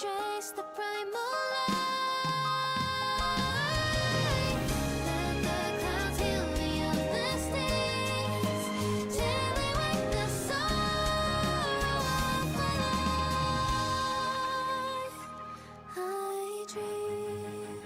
trace the primal light. Let the clouds heal me of the stains. Gently wipe the sorrow off my life. I dream.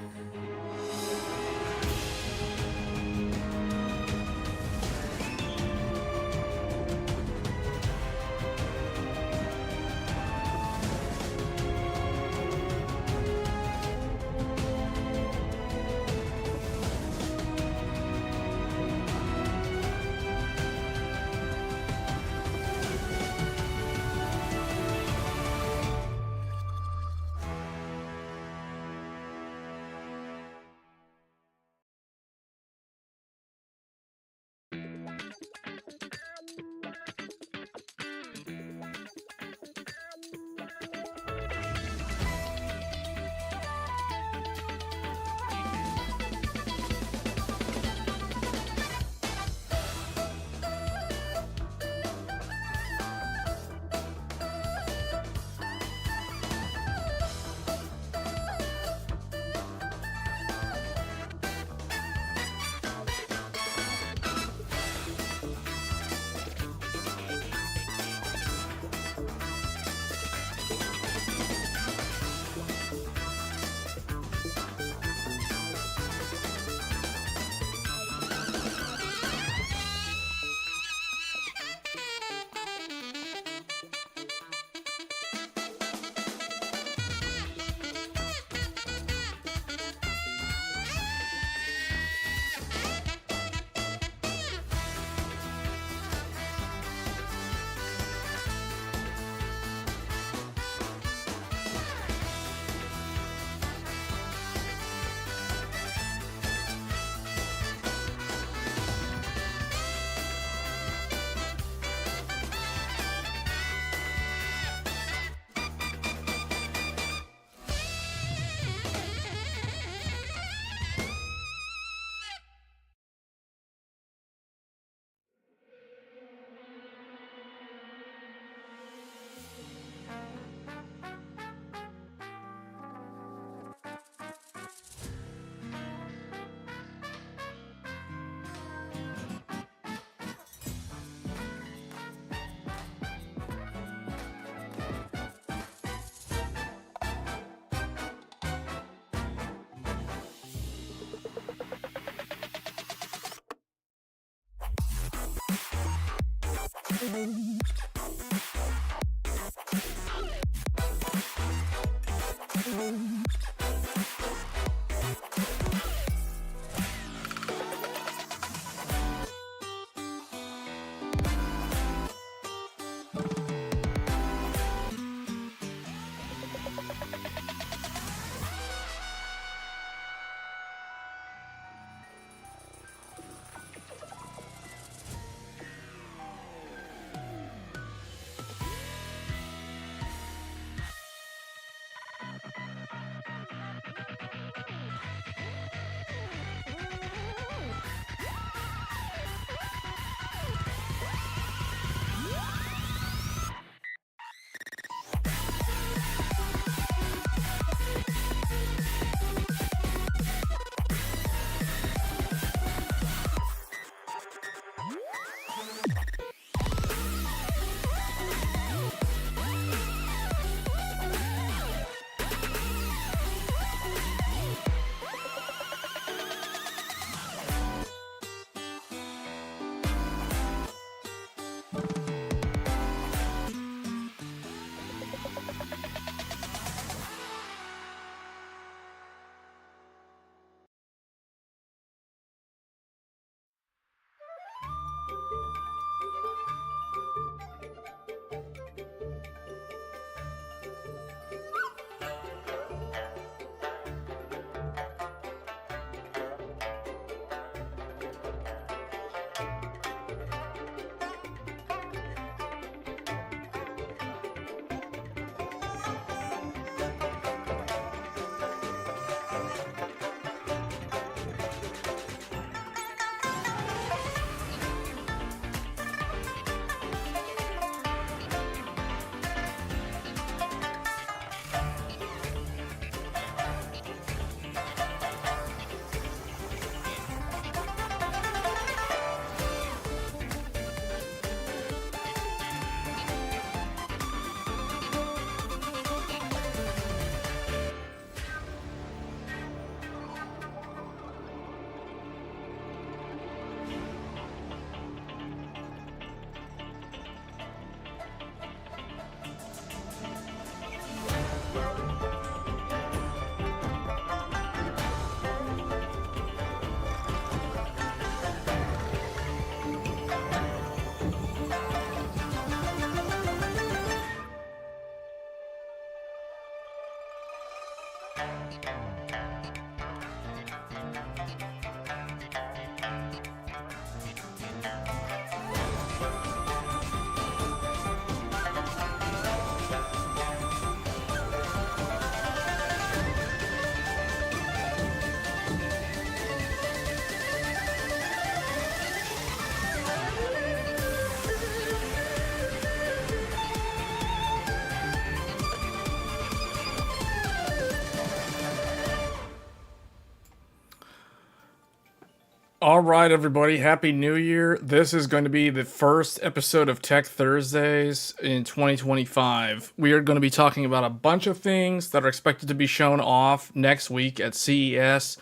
All right, everybody. Happy New Year. This is going to be the first episode of Tech Thursdays in 2025. We are going to be talking about a bunch of things that are expected to be shown off next week at CES.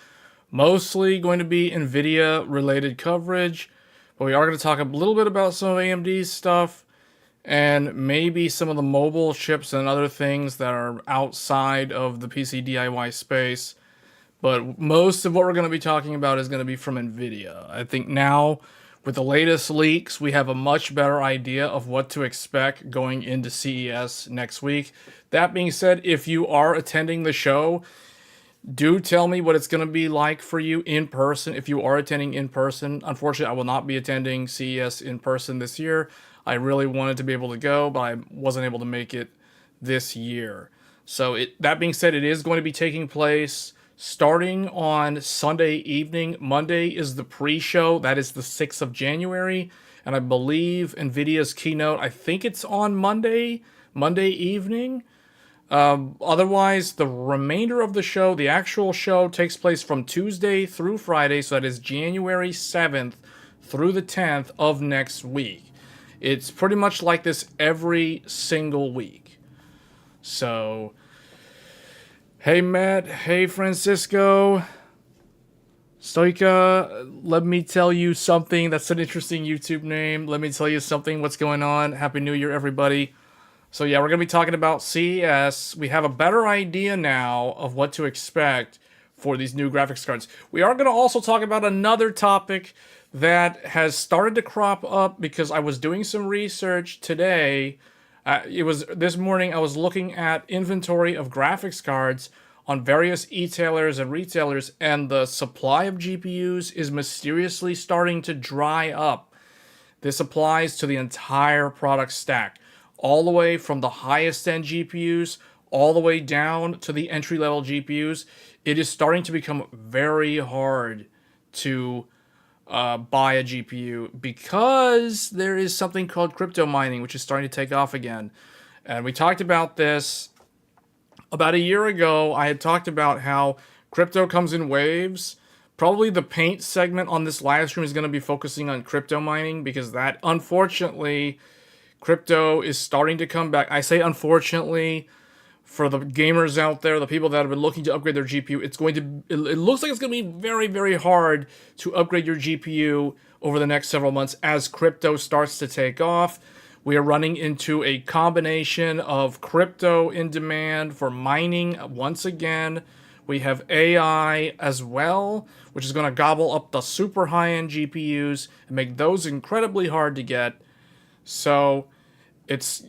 Mostly going to be Nvidia related coverage, but we are going to talk a little bit about some of AMD's stuff and maybe some of the mobile chips and other things that are outside of the PC DIY space. But most of what we're going to be talking about is going to be from Nvidia. I think now, with the latest leaks, we have a much better idea of what to expect going into CES next week. That being said, if you are attending the show, do tell me what it's going to be like for you in person. If you are attending in person, unfortunately, I will not be attending CES in person this year. I really wanted to be able to go, but I wasn't able to make it this year. So that being said, it is going to be taking place starting on Sunday evening. Monday is the pre-show. That is the 6th of January. And I believe NVIDIA's keynote, I think it's on Monday evening. Otherwise, the remainder of the show, the actual show, takes place from Tuesday through Friday. So that is January 7th through the 10th of next week. It's pretty much like this every single week. So hey Matt, hey Francisco, Stoika, let me tell you something. That's an interesting YouTube name. Let me tell you something. What's going on? Happy New Year, everybody. So yeah, we're going to be talking about CES. We have a better idea now of what to expect for these new graphics cards. We are going to also talk about another topic that has started to crop up because I was doing some research today. It was this morning. I was looking at inventory of graphics cards on various e-tailers and retailers, and the supply of GPUs is mysteriously starting to dry up. This applies to the entire product stack, all the way from the highest end GPUs all the way down to the entry-level GPUs. It is starting to become very hard to buy a GPU because there is something called crypto mining, which is starting to take off again. And we talked about this about a year ago. I had talked about how crypto comes in waves. Probably the paint segment on this live stream is going to be focusing on crypto mining because that, unfortunately, crypto is starting to come back. I say unfortunately for the gamers out there, the people that have been looking to upgrade their GPU. It looks like it's going to be very, very hard to upgrade your GPU over the next several months as crypto starts to take off. We are running into a combination of crypto in demand for mining once again. We have AI as well, which is going to gobble up the super high-end GPUs and make those incredibly hard to get. So it's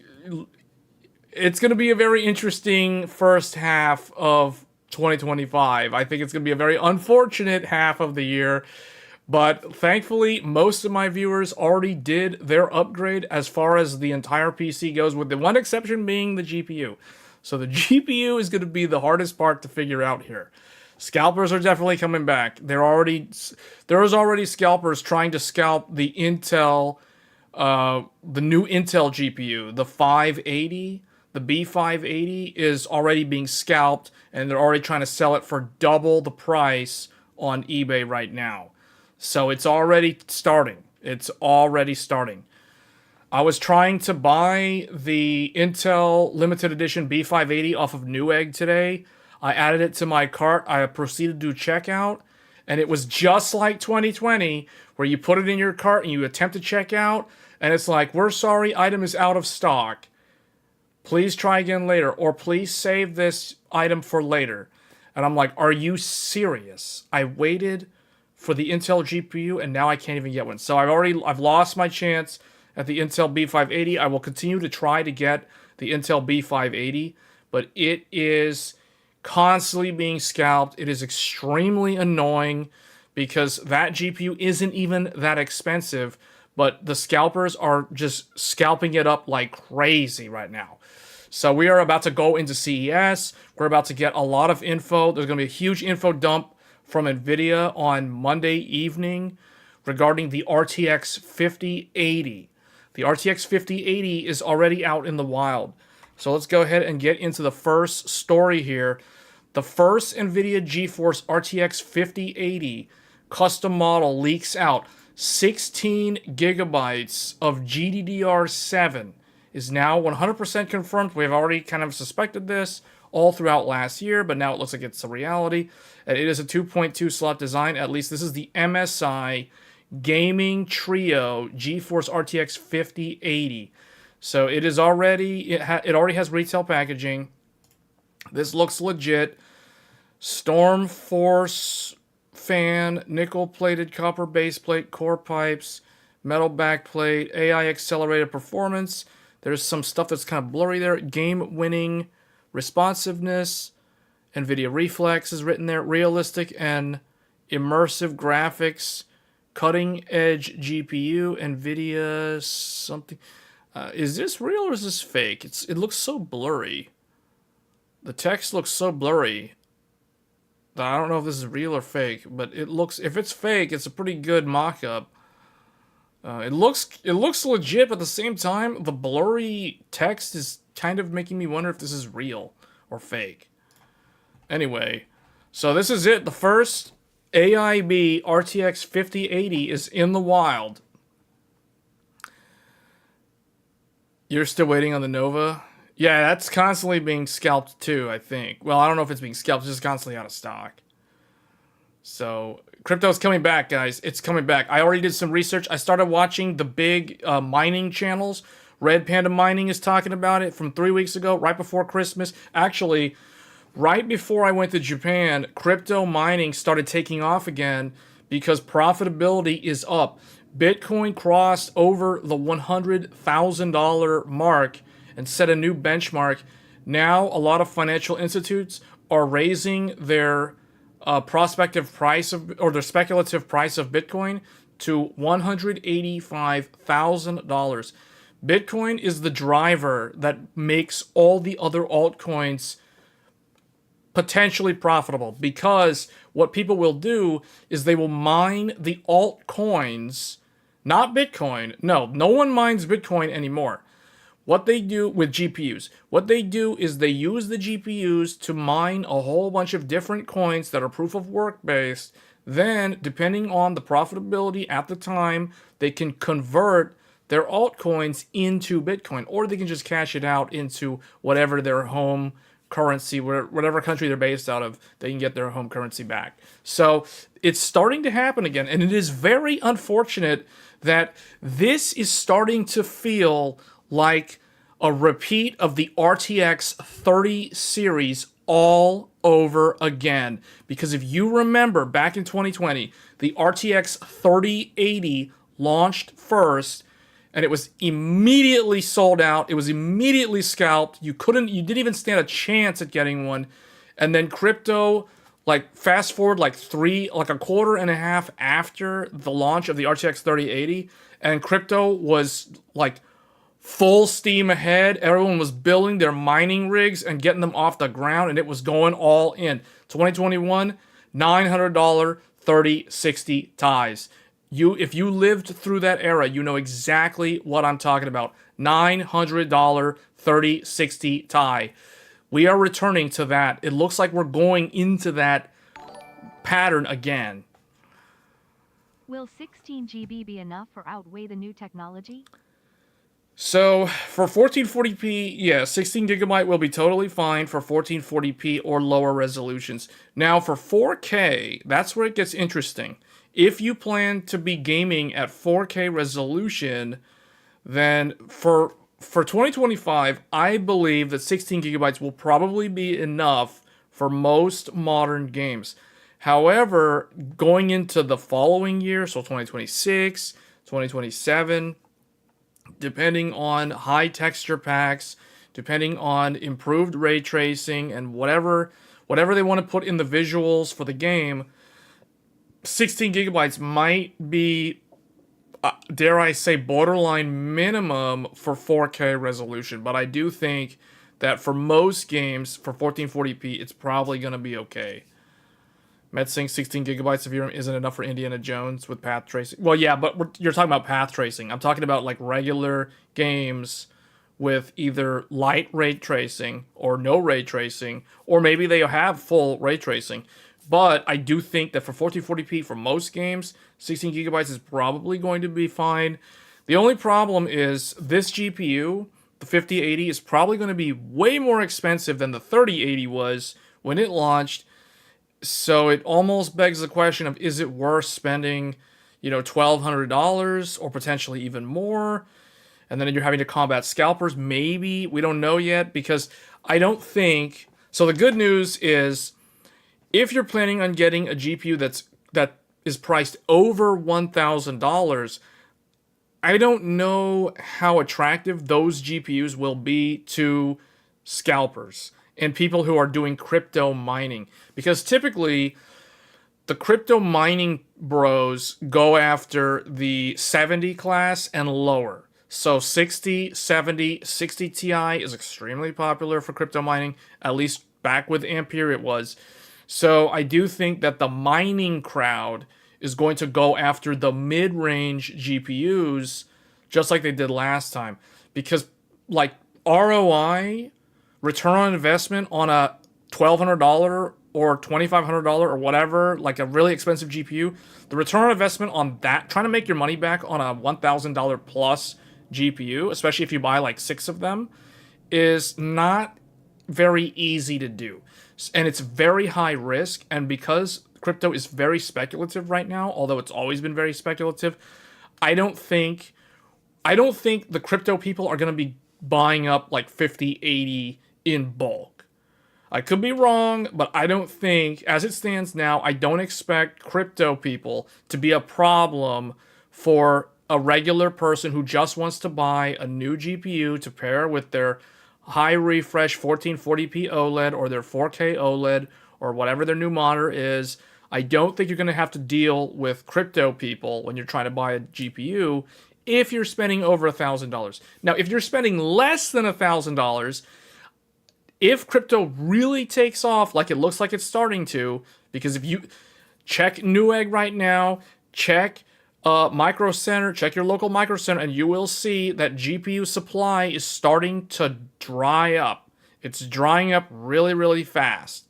going to be a very interesting first half of 2025. I think it's going to be a very unfortunate half of the year. But thankfully, most of my viewers already did their upgrade as far as the entire PC goes, with the one exception being the GPU. So the GPU is going to be the hardest part to figure out here. Scalpers are definitely coming back. There is already scalpers trying to scalp the Intel, the new Intel GPU, the 580. The B580 is already being scalped, and they're already trying to sell it for double the price on eBay right now. So it's already starting. I was trying to buy the Intel limited edition B580 off of Newegg today. I added it to my cart. I proceeded to do checkout, and it was just like 2020, where you put it in your cart and you attempt to check out, and it's like, we're sorry, item is out of stock. Please try again later, or please save this item for later. And I'm like, are you serious? I waited for the Intel GPU, and now I can't even get one. So I've lost my chance at the Intel B580. I will continue to try to get the Intel B580, but it is constantly being scalped. It is extremely annoying because that GPU isn't even that expensive, but the scalpers are just scalping it up like crazy right now. So we are about to go into CES. We're about to get a lot of info. There's going to be a huge info dump from Nvidia on Monday evening regarding the RTX 5080. The RTX 5080 is already out in the wild. So let's go ahead and get into the first story here. The first Nvidia GeForce RTX 5080 custom model leaks out. 16 gigabytes of GDDR7 is now 100% confirmed. We've already kind of suspected this all throughout last year, but now it looks like it's a reality. And it is a 2.2 slot design. At least this is the MSI Gaming Trio GeForce RTX 5080. So it is already, it already has retail packaging. This looks legit. Storm Force fan, nickel-plated copper base plate, core pipes, metal backplate, AI accelerated performance. There's some stuff that's kind of blurry there. Game-winning responsiveness. NVIDIA Reflex is written there. Realistic and immersive graphics. Cutting-edge GPU. NVIDIA something. Is this real or is this fake? It looks so blurry. The text looks so blurry. I don't know if this is real or fake, but it looks, if it's fake, it's a pretty good mock-up. It looks legit, but at the same time, the blurry text is kind of making me wonder if this is real or fake. Anyway, so this is it. The first AIB RTX 5080 is in the wild. You're still waiting on the Nova? Yeah, that's constantly being scalped too, I think. Well, I don't know if it's being scalped, it's just constantly out of stock. So, crypto's coming back, guys. It's coming back. I already did some research. I started watching the big mining channels. Red Panda Mining is talking about it from 3 weeks ago, right before Christmas. Actually, right before I went to Japan, crypto mining started taking off again because profitability is up. Bitcoin crossed over the $100,000 mark and set a new benchmark. Now, a lot of financial institutes are raising their prospective price of, or their speculative price of Bitcoin to $185,000. Bitcoin is the driver that makes all the other altcoins potentially profitable, because what people will do is they will mine the altcoins, not Bitcoin. No one mines Bitcoin anymore. What they do with GPUs, what they do is they use the GPUs to mine a whole bunch of different coins that are proof of work based. Then, depending on the profitability at the time, they can convert their altcoins into Bitcoin, or they can just cash it out into whatever their home currency, whatever country they're based out of, they can get their home currency back. So it's starting to happen again, and it is very unfortunate that this is starting to feel like a repeat of the RTX 30 series all over again. Because if you remember, back in 2020, the RTX 3080 launched first, and it was immediately sold out. It was immediately scalped. You didn't even stand a chance at getting one. And then crypto, like fast forward like a quarter and a half after the launch of the RTX 3080, and crypto was like full steam ahead. Everyone was building their mining rigs and getting them off the ground, and it was going all in. 2021, $900 3060 ties. If you lived through that era, you know exactly what I'm talking about. $900 3060 tie. We are returning to that. It looks like we're going into that pattern again. Will 16 GB be enough or outweigh the new technology? So, for 1440p, yeah, 16 gigabyte will be totally fine for 1440p or lower resolutions. Now, for 4K, that's where it gets interesting. If you plan to be gaming at 4K resolution, then for 2025, I believe that 16 gigabytes will probably be enough for most modern games. However, going into the following year, so 2026, 2027, depending on high texture packs, depending on improved ray tracing and whatever whatever they want to put in the visuals for the game, 16 gigabytes might be, dare I say, borderline minimum for 4K resolution. But I do think that for most games, for 1440p, it's probably going to be okay. MedSync 16 gigabytes of VRAM isn't enough for Indiana Jones with path tracing. Well, yeah, but you're talking about path tracing. I'm talking about like regular games with either light ray tracing or no ray tracing, or maybe they have full ray tracing. But I do think that for 1440p, for most games, 16 gigabytes is probably going to be fine. The only problem is this GPU, the 5080, is probably going to be way more expensive than the 3080 was when it launched. So it almost begs the question of, is it worth spending, $1,200 or potentially even more? And then you're having to combat scalpers. Maybe, we don't know yet, because I don't think. So the good news is, if you're planning on getting a GPU that is priced over $1,000, I don't know how attractive those GPUs will be to scalpers and people who are doing crypto mining. Because typically, the crypto mining bros go after the 70 class and lower. So 60, 70, 60 Ti is extremely popular for crypto mining, at least back with Ampere it was. So I do think that the mining crowd is going to go after the mid-range GPUs, just like they did last time. Because, like, ROI, return on investment on a $1,200 or $2,500 or whatever, like a really expensive GPU, the return on investment on that, trying to make your money back on a $1,000 plus GPU, especially if you buy like 6 of them, is not very easy to do. And it's very high risk. And because crypto is very speculative right now, although it's always been very speculative, I don't think the crypto people are going to be buying up like 50, 80 in bulk. I could be wrong, but I don't think, as it stands now, I don't expect crypto people to be a problem for a regular person who just wants to buy a new GPU to pair with their high refresh 1440p OLED or their 4K OLED or whatever their new monitor is. I don't think you're going to have to deal with crypto people when you're trying to buy a GPU if you're spending over $1,000. Now, if you're spending less than $1,000, if crypto really takes off like it looks like it's starting to, because if you check Newegg right now, check Micro Center, check your local Micro Center, and you will see that GPU supply is starting to dry up. It's drying up really, really fast.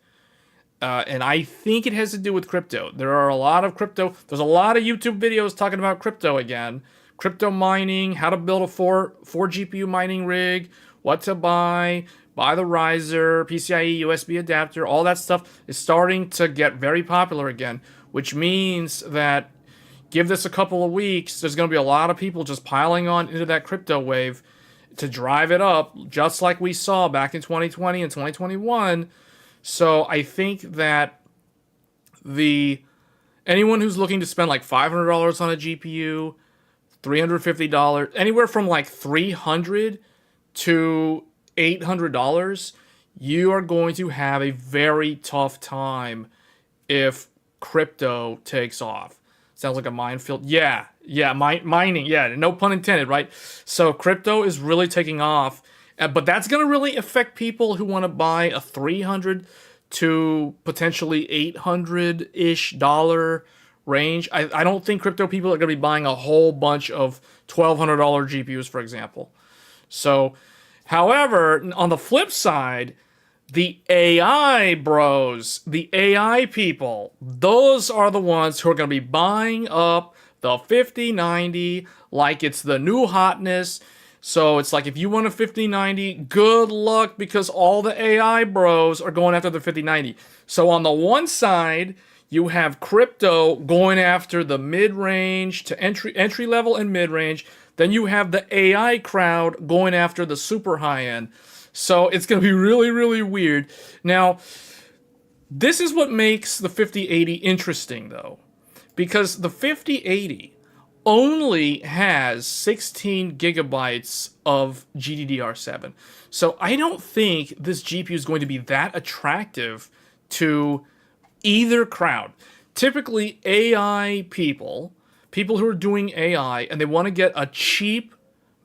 And I think it has to do with crypto. There's a lot of YouTube videos talking about crypto again. Crypto mining, how to build a 4 GPU mining rig, what to buy the riser, PCIe, USB adapter, all that stuff is starting to get very popular again, which means that give this a couple of weeks, there's going to be a lot of people just piling on into that crypto wave to drive it up, just like we saw back in 2020 and 2021. So I think that anyone who's looking to spend like $500 on a GPU, $350, anywhere from like $300 to $800, you are going to have a very tough time if crypto takes off. Sounds like a minefield. Yeah, mining. Yeah, no pun intended, right? So crypto is really taking off, but that's going to really affect people who want to buy a $300 to potentially $800-ish dollar range. I don't think crypto people are going to be buying a whole bunch of $1,200 GPUs, for example. So, however, on the flip side, the AI bros, the AI people, those are the ones who are going to be buying up the 5090 like it's the new hotness. So it's like, if you want a 5090, good luck, because all the AI bros are going after the 5090. So on the one side, you have crypto going after the mid-range to entry level and mid-range. Then you have the AI crowd going after the super high-end. So it's going to be really, really weird. Now, this is what makes the 5080 interesting, though, because the 5080 only has 16 gigabytes of GDDR7. So I don't think this GPU is going to be that attractive to either crowd. Typically, AI people who are doing AI and they want to get a cheap,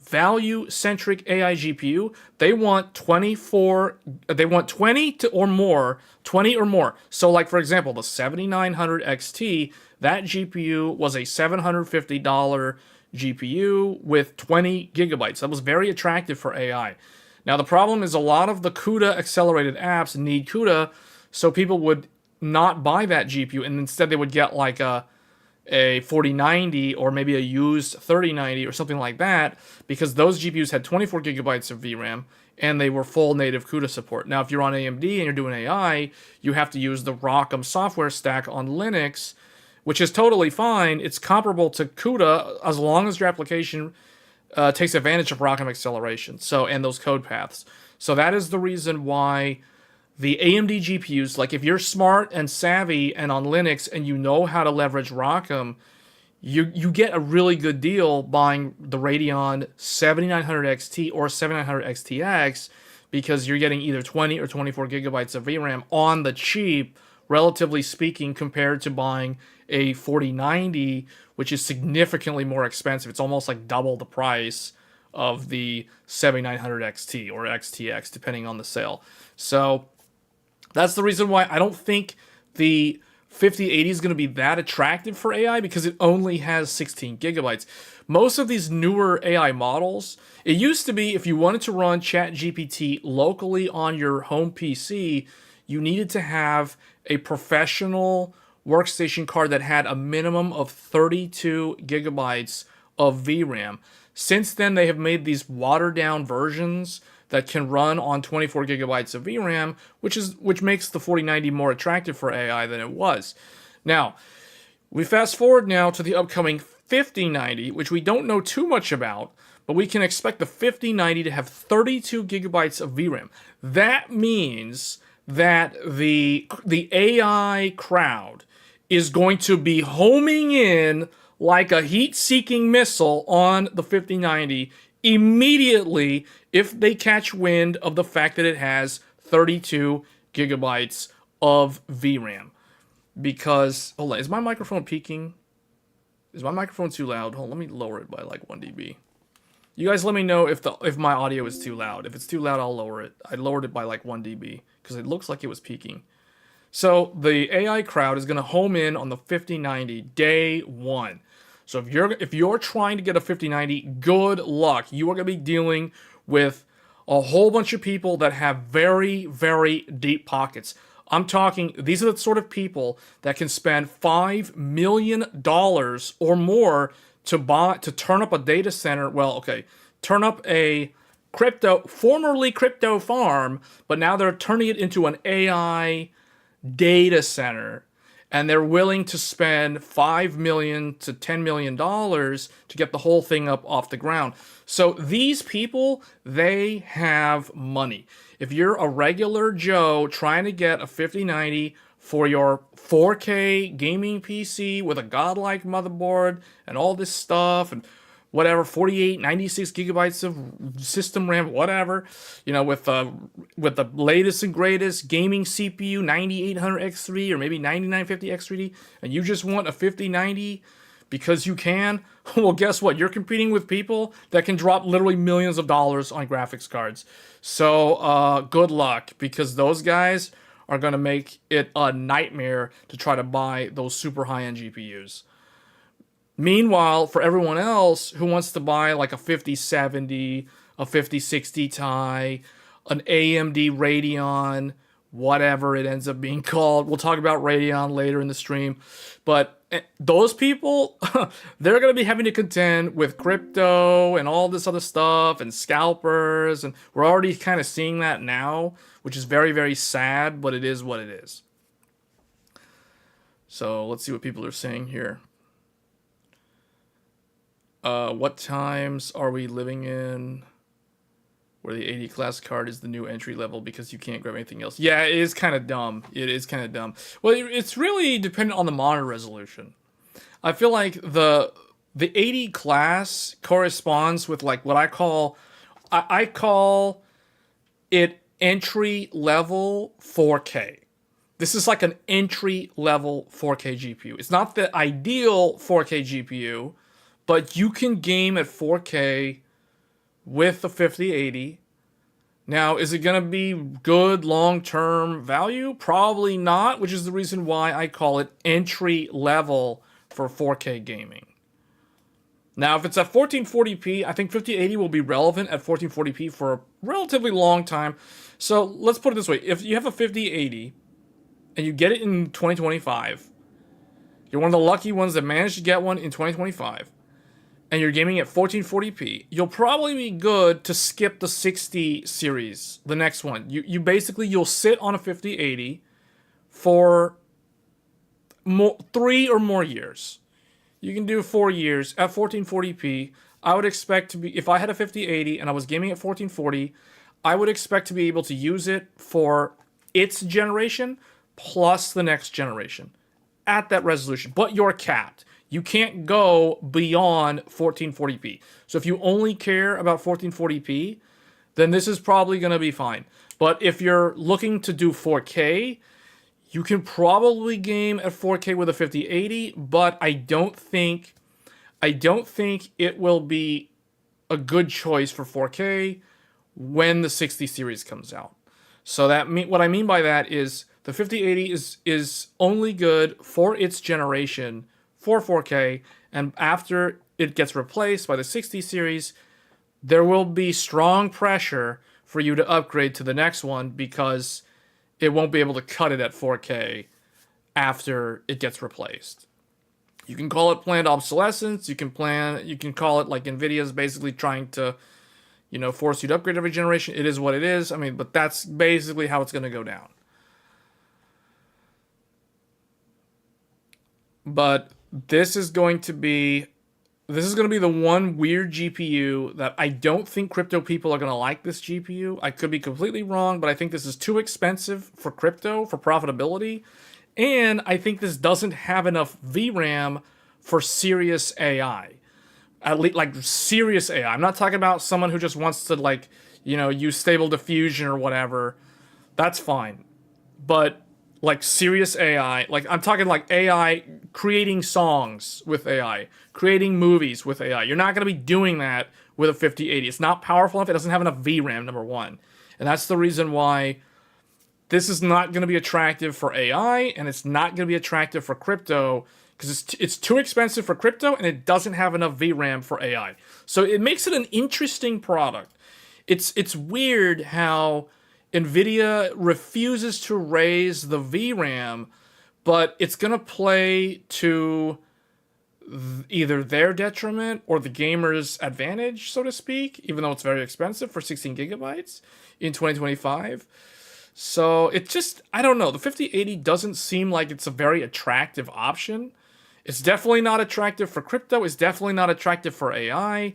value-centric AI GPU, they want 20 or more. So like, for example, the 7900 XT, that GPU was a $750 GPU with 20 gigabytes. That was very attractive for AI. Now, the problem is a lot of the CUDA accelerated apps need CUDA, so people would not buy that GPU, and instead they would get like a 4090 or maybe a used 3090 or something like that, because those GPUs had 24 gigabytes of VRAM and they were full native CUDA support. Now, if you're on AMD and you're doing AI, you have to use the ROCm software stack on Linux, which is totally fine. It's comparable to CUDA as long as your application takes advantage of ROCm acceleration, and those code paths. So that is the reason why the AMD GPUs, like if you're smart and savvy and on Linux and you know how to leverage ROCm, you get a really good deal buying the Radeon 7900 XT or 7900 XTX, because you're getting either 20 or 24 gigabytes of VRAM on the cheap, relatively speaking, compared to buying a 4090, which is significantly more expensive. It's almost like double the price of the 7900 XT or XTX, depending on the sale. So that's the reason why I don't think the 5080 is going to be that attractive for AI, because it only has 16 gigabytes. Most of these newer AI models, it used to be if you wanted to run ChatGPT locally on your home PC, you needed to have a professional workstation card that had a minimum of 32 gigabytes of VRAM. Since then, they have made these watered-down versions that can run on 24 gigabytes of VRAM, which makes the 4090 more attractive for AI than it was. Now, we fast forward now to the upcoming 5090, which we don't know too much about, but we can expect the 5090 to have 32 gigabytes of VRAM. That means that the AI crowd is going to be homing in like a heat-seeking missile on the 5090 immediately if they catch wind of the fact that it has 32 gigabytes of VRAM. Because, hold on, is my microphone peaking? Is my microphone too loud? Hold on, let me lower it by like 1 dB. You guys let me know if my audio is too loud. If it's too loud, I'll lower it. I lowered it by like 1 dB because it looks like it was peaking. So the AI crowd is going to home in on the 5090 day one. So if you're trying to get a 5090, good luck. You are going to be dealing with a whole bunch of people that have very, very deep pockets. I'm talking, these are the sort of people that can spend $5 million or more to turn up a data center. Well, okay, turn up a formerly crypto farm, but now they're turning it into an AI data center, and they're willing to spend $5 million to $10 million to get the whole thing up off the ground. So these people, they have money. If you're a regular Joe trying to get a 5090 for your 4K gaming PC with a godlike motherboard and all this stuff and whatever, 48, 96 gigabytes of system RAM, whatever, you know, with the latest and greatest gaming CPU, 9800X3 or maybe 9950X3D, and you just want a 5090 because you can, well, guess what? You're competing with people that can drop literally millions of dollars on graphics cards. So good luck, because those guys are going to make it a nightmare to try to buy those super high-end GPUs. Meanwhile, for everyone else who wants to buy like a 5070, a 5060 Ti, an AMD Radeon, whatever it ends up being called. We'll talk about Radeon later in the stream. But those people, they're going to be having to contend with crypto and all this other stuff and scalpers. And we're already kind of seeing that now, which is very, very sad, but it is what it is. So let's see what people are saying here. What times are we living in where the 80 class card is the new entry level because you can't grab anything else? Yeah, it is kind of dumb. It is kind of dumb. Well, it's really dependent on the monitor resolution. I feel like the 80 class corresponds with like what I call it entry level 4K. This is like an entry-level 4K GPU. It's not the ideal 4K GPU, but you can game at 4K with the 5080. Now, is it going to be good long-term value? Probably not, which is the reason why I call it entry-level for 4K gaming. Now, if it's at 1440p, I think 5080 will be relevant at 1440p for a relatively long time. So let's put it this way. If you have a 5080 and you get it in 2025, you're one of the lucky ones that managed to get one in 2025, and you're gaming at 1440p, you'll probably be good to skip the 60 series, the next one. You'll sit on a 5080 for 3 or more years. You can do 4 years at 1440p. I would expect to be, if I had a 5080 and I was gaming at 1440, I would expect to be able to use it for its generation plus the next generation at that resolution. But you're capped. You can't go beyond 1440p. So if you only care about 1440p, then this is probably going to be fine. But if you're looking to do 4K, you can probably game at 4K with a 5080, but I don't think it will be a good choice for 4K when the 60 series comes out. So what I mean by that is the 5080 is only good for its generation for 4K, and after it gets replaced by the 60 series, there will be strong pressure for you to upgrade to the next one because it won't be able to cut it at 4K after it gets replaced. You can call it planned obsolescence. You can call it like Nvidia's basically trying to, force you to upgrade every generation. It is what it is. I mean, but that's basically how it's going to go down. But this is going to be the one weird GPU that I don't think crypto people are going to like this GPU. I could be completely wrong, but I think this is too expensive for crypto, for profitability. And I think this doesn't have enough VRAM for serious AI. At least, like, serious AI. I'm not talking about someone who just wants to, use stable diffusion or whatever. That's fine. But like serious AI, like I'm talking like AI creating songs with AI, creating movies with AI. You're not going to be doing that with a 5080. It's not powerful enough. It doesn't have enough VRAM, number one. And that's the reason why this is not going to be attractive for AI, and it's not going to be attractive for crypto because it's too expensive for crypto and it doesn't have enough VRAM for AI. So it makes it an interesting product. It's weird how Nvidia refuses to raise the VRAM, but it's going to play to either their detriment or the gamer's advantage, so to speak, even though it's very expensive for 16 gigabytes in 2025. So it just, I don't know. The 5080 doesn't seem like it's a very attractive option. It's definitely not attractive for crypto. It's definitely not attractive for AI.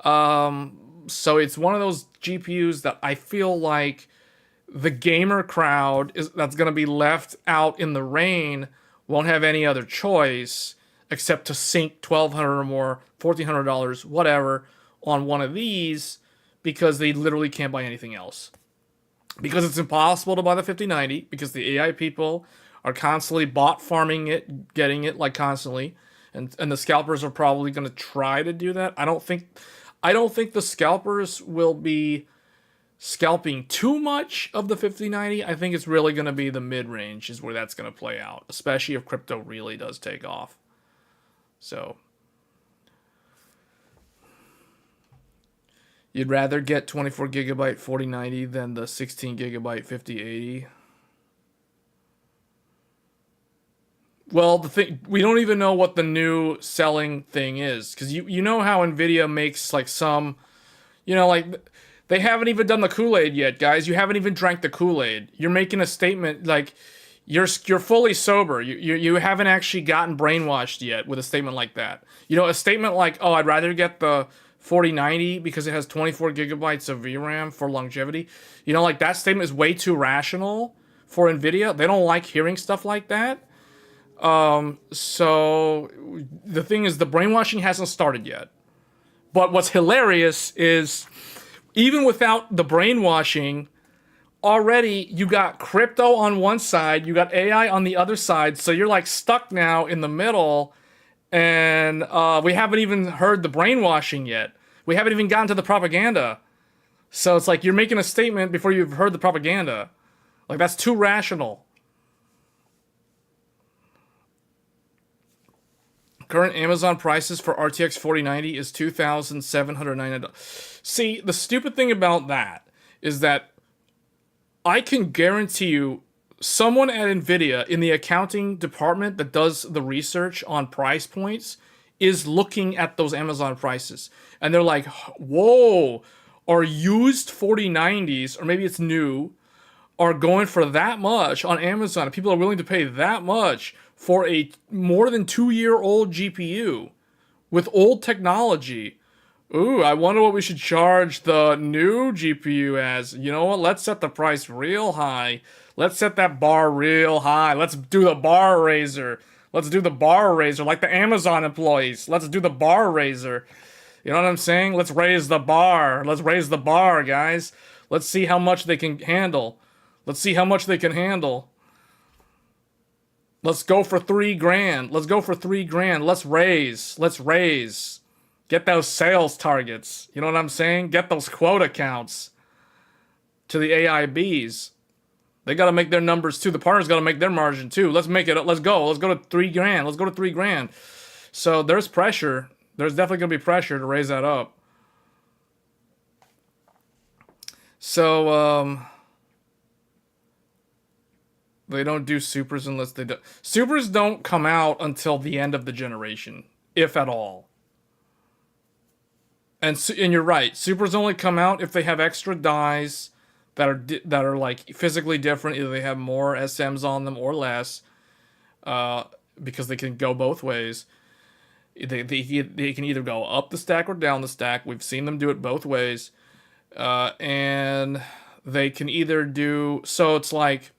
So it's one of those GPUs that I feel like the gamer crowd that's going to be left out in the rain won't have any other choice except to sink $1,200 or more, $1,400, whatever, on one of these because they literally can't buy anything else. Because it's impossible to buy the 5090 because the AI people are constantly bot farming it, getting it like constantly, and the scalpers are probably going to try to do that. I don't think the scalpers will be scalping too much of the 5090. I think it's really going to be the mid-range is where that's going to play out, especially if crypto really does take off. So you'd rather get 24 gigabyte 4090 than the 16 gigabyte 5080. Well, the thing, we don't even know what the new selling thing is, because you know how Nvidia makes like some, like they haven't even done the Kool-Aid yet, guys. You haven't even drank the Kool-Aid. You're making a statement like you're fully sober. You haven't actually gotten brainwashed yet with a statement like that. A statement like, oh, I'd rather get the 4090 because it has 24 gigabytes of VRAM for longevity. Like that statement is way too rational for Nvidia. They don't like hearing stuff like that. So the thing is, the brainwashing hasn't started yet. But what's hilarious is, even without the brainwashing, already you got crypto on one side, you got AI on the other side, so you're like stuck now in the middle, and we haven't even heard the brainwashing yet. We haven't even gotten to the propaganda. So it's like you're making a statement before you've heard the propaganda. Like, that's too rational. Current Amazon prices for RTX 4090 is $2,790. See, the stupid thing about that is that I can guarantee you someone at Nvidia in the accounting department that does the research on price points is looking at those Amazon prices. And they're like, whoa, are used 4090s, or maybe it's new, are going for that much on Amazon. People are willing to pay that much for a more than 2-year-old GPU with old technology. Ooh, I wonder what we should charge the new GPU as. You know what? Let's set the price real high. Let's set that bar real high. Let's do the bar raiser. Let's do the bar raiser like the Amazon employees. Let's do the bar raiser. You know what I'm saying? Let's raise the bar. Let's raise the bar, guys. Let's see how much they can handle. Let's see how much they can handle. Let's go for $3,000. Let's go for $3,000. Let's raise. Let's raise. Get those sales targets. You know what I'm saying? Get those quota counts to the AIBs. They got to make their numbers too. The partners got to make their margin too. Let's make it. Let's go. Let's go to $3,000. Let's go to $3,000. So there's pressure. There's definitely going to be pressure to raise that up. So, they don't do supers unless they do. Supers don't come out until the end of the generation, if at all. And you're right. Supers only come out if they have extra dies that are like physically different. Either they have more SMs on them or less, because they can go both ways. They can either go up the stack or down the stack. We've seen them do it both ways, and they can either do. So it's like,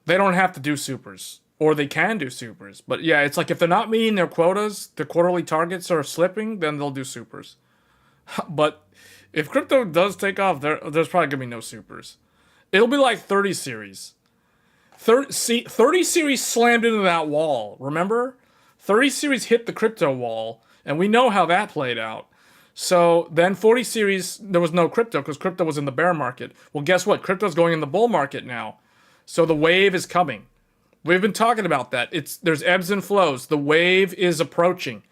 they don't have to do supers, or they can do supers. But yeah, it's like if they're not meeting their quotas, their quarterly targets are slipping, then they'll do supers. But if crypto does take off, there's probably gonna be no supers. It'll be like 30 series. 30 series slammed into that wall. Remember? 30 series hit the crypto wall, and we know how that played out. So then 40 series, there was no crypto because crypto was in the bear market. Well, guess what? Crypto's going in the bull market now. So the wave is coming. We've been talking about that. There's ebbs and flows. The wave is approaching.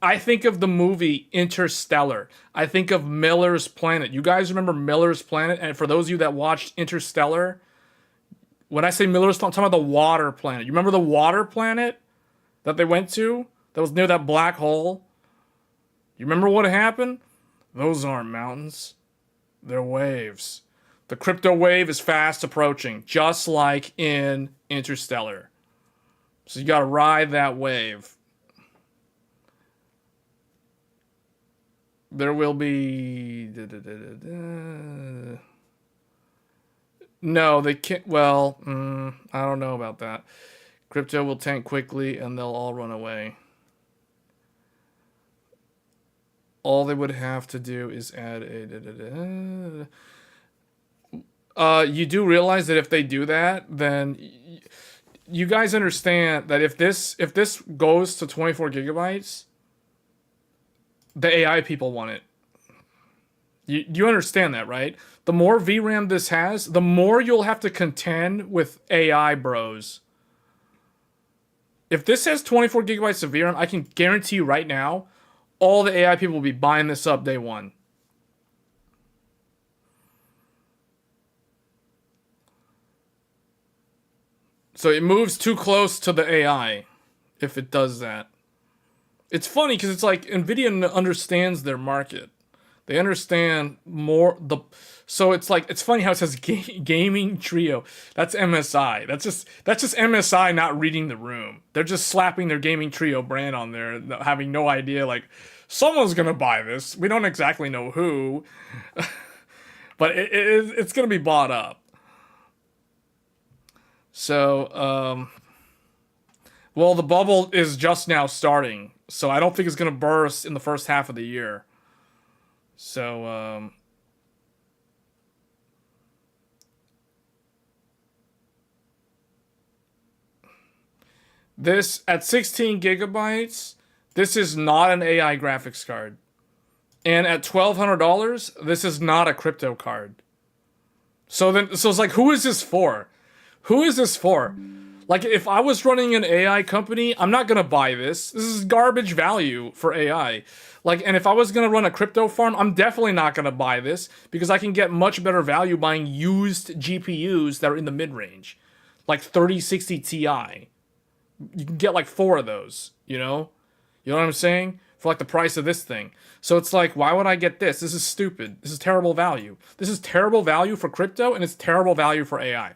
I think of the movie Interstellar. I think of Miller's Planet. You guys remember Miller's Planet? And for those of you that watched Interstellar, when I say Miller's Planet, I'm talking about the water planet. You remember the water planet that they went to? That was near that black hole? You remember what happened? Those aren't mountains. They're waves. The crypto wave is fast approaching, just like in Interstellar. So you gotta ride that wave. There will be... No, they can't... Well, I don't know about that. Crypto will tank quickly and they'll all run away. All they would have to do is add a... You do realize that if they do that, then you guys understand that if this goes to 24 gigabytes, the AI people want it. You understand that, right? The more VRAM this has, the more you'll have to contend with AI bros. If this has 24 gigabytes of VRAM, I can guarantee you right now, all the AI people will be buying this up day one. So it moves too close to the AI if it does that. It's funny because it's like Nvidia understands their market. They understand more so it's like, it's funny how it says gaming trio. That's MSI. That's just MSI not reading the room. They're just slapping their gaming trio brand on there, having no idea, like, someone's gonna buy this. We don't exactly know who, but it's gonna be bought up. So, well, the bubble is just now starting, so I don't think it's gonna burst in the first half of the year. So, This, at 16 gigabytes, this is not an AI graphics card. And at $1,200, this is not a crypto card. So it's like, who is this for? Who is this for? Like, if I was running an AI company, I'm not gonna buy this. This is garbage value for AI. Like, and if I was gonna run a crypto farm, I'm definitely not gonna buy this because I can get much better value buying used GPUs that are in the mid-range. Like 3060 Ti. You can get like 4 of those, you know? You know what I'm saying? For like the price of this thing. So it's like, why would I get this? This is stupid. This is terrible value. This is terrible value for crypto, and it's terrible value for AI.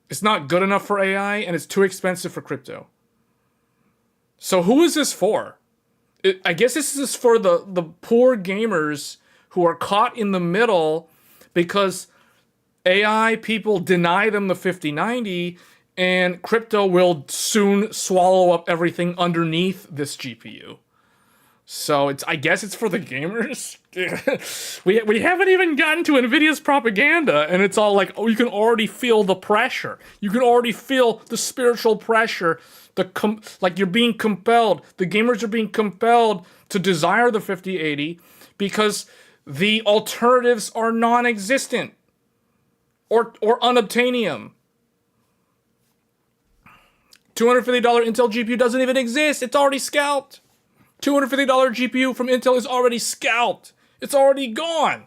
It's not good enough for AI, and it's too expensive for crypto. So who is this for? I guess this is for the poor gamers who are caught in the middle because AI people deny them the 5090, and crypto will soon swallow up everything underneath this GPU. So I guess it's for the gamers. we haven't even gotten to Nvidia's propaganda, and it's all like, oh, you can already feel the pressure. You can already feel the spiritual pressure. Like you're being compelled. The gamers are being compelled to desire the 5080 because the alternatives are non-existent or unobtainium. $250 Intel GPU doesn't even exist. It's already scalped. $250 GPU from Intel is already scalped. It's already gone.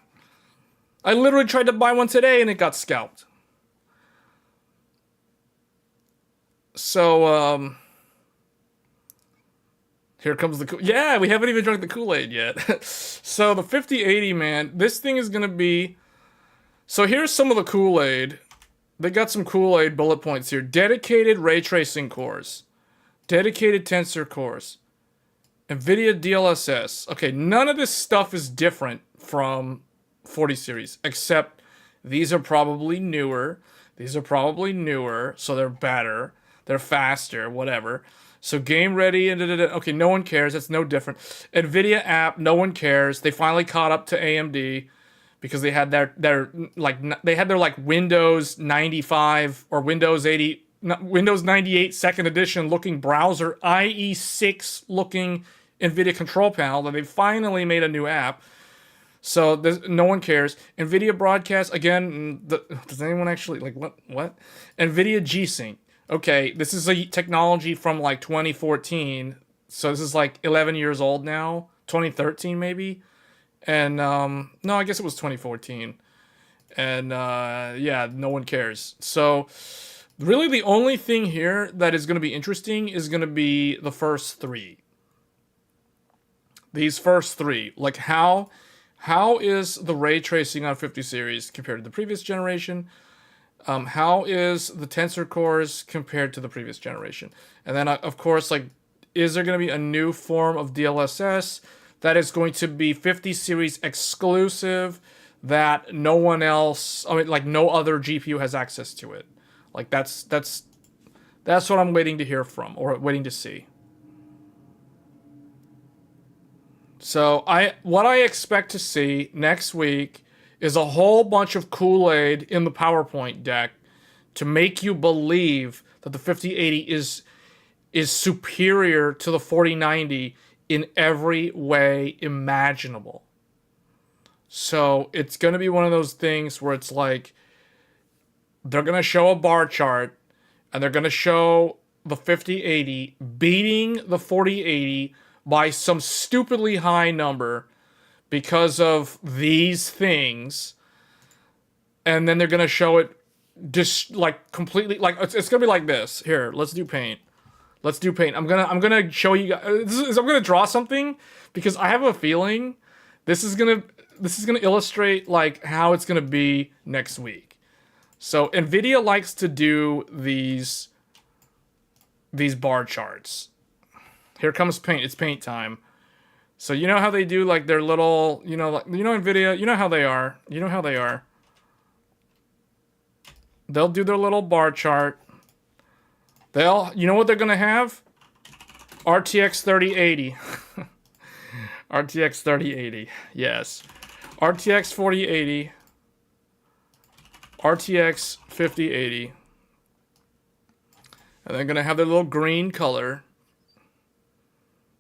I literally tried to buy one today and it got scalped. So, here comes the yeah, we haven't even drunk the Kool-Aid yet. So the 5080, man, this thing is gonna be. So here's some of the Kool-Aid. They got some Kool-Aid bullet points here. Dedicated ray tracing cores. Dedicated tensor cores. Nvidia DLSS. Okay, none of this stuff is different from 40 series, except these are probably newer. These are probably newer, so they're better. They're faster, whatever. So game ready, and okay, no one cares. It's no different. Nvidia app, no one cares. They finally caught up to AMD because they had their Windows 95 or Windows 98 second edition looking browser, IE6 looking Nvidia control panel that they finally made a new app. So no one cares. Nvidia broadcast again. Does anyone actually like what? Nvidia G-Sync. Okay, this is a technology from like 2014. So this is like 11 years old now. 2013 maybe. And no, I guess it was 2014. And yeah, no one cares. So really the only thing here that is going to be interesting is going to be the first 3. These first 3. Like how is the ray tracing on 50 series compared to the previous generation? How is the tensor cores compared to the previous generation? And then, of course, like, is there going to be a new form of DLSS that is going to be 50 series exclusive that no one else, I mean, like, no other GPU has access to it? Like, that's what I'm waiting to hear from, or waiting to see. So, what I expect to see next week is a whole bunch of Kool-Aid in the PowerPoint deck to make you believe that the 5080 is superior to the 4090 in every way imaginable. So it's going to be one of those things where it's like they're going to show a bar chart and they're going to show the 5080 beating the 4080 by some stupidly high number because of these things, and then they're gonna show it just like completely like it's gonna be like this. Here, let's do paint. Let's do paint. I'm gonna show you guys. I'm gonna draw something because I have a feeling this is gonna illustrate like how it's gonna be next week. So Nvidia likes to do these bar charts. Here comes paint. It's paint time. So you know how they do like their little, Nvidia, you know how they are. You know how they are. They'll do their little bar chart. You know what they're going to have? RTX 3080. RTX 3080. Yes. RTX 4080. RTX 5080. And they're going to have their little green color.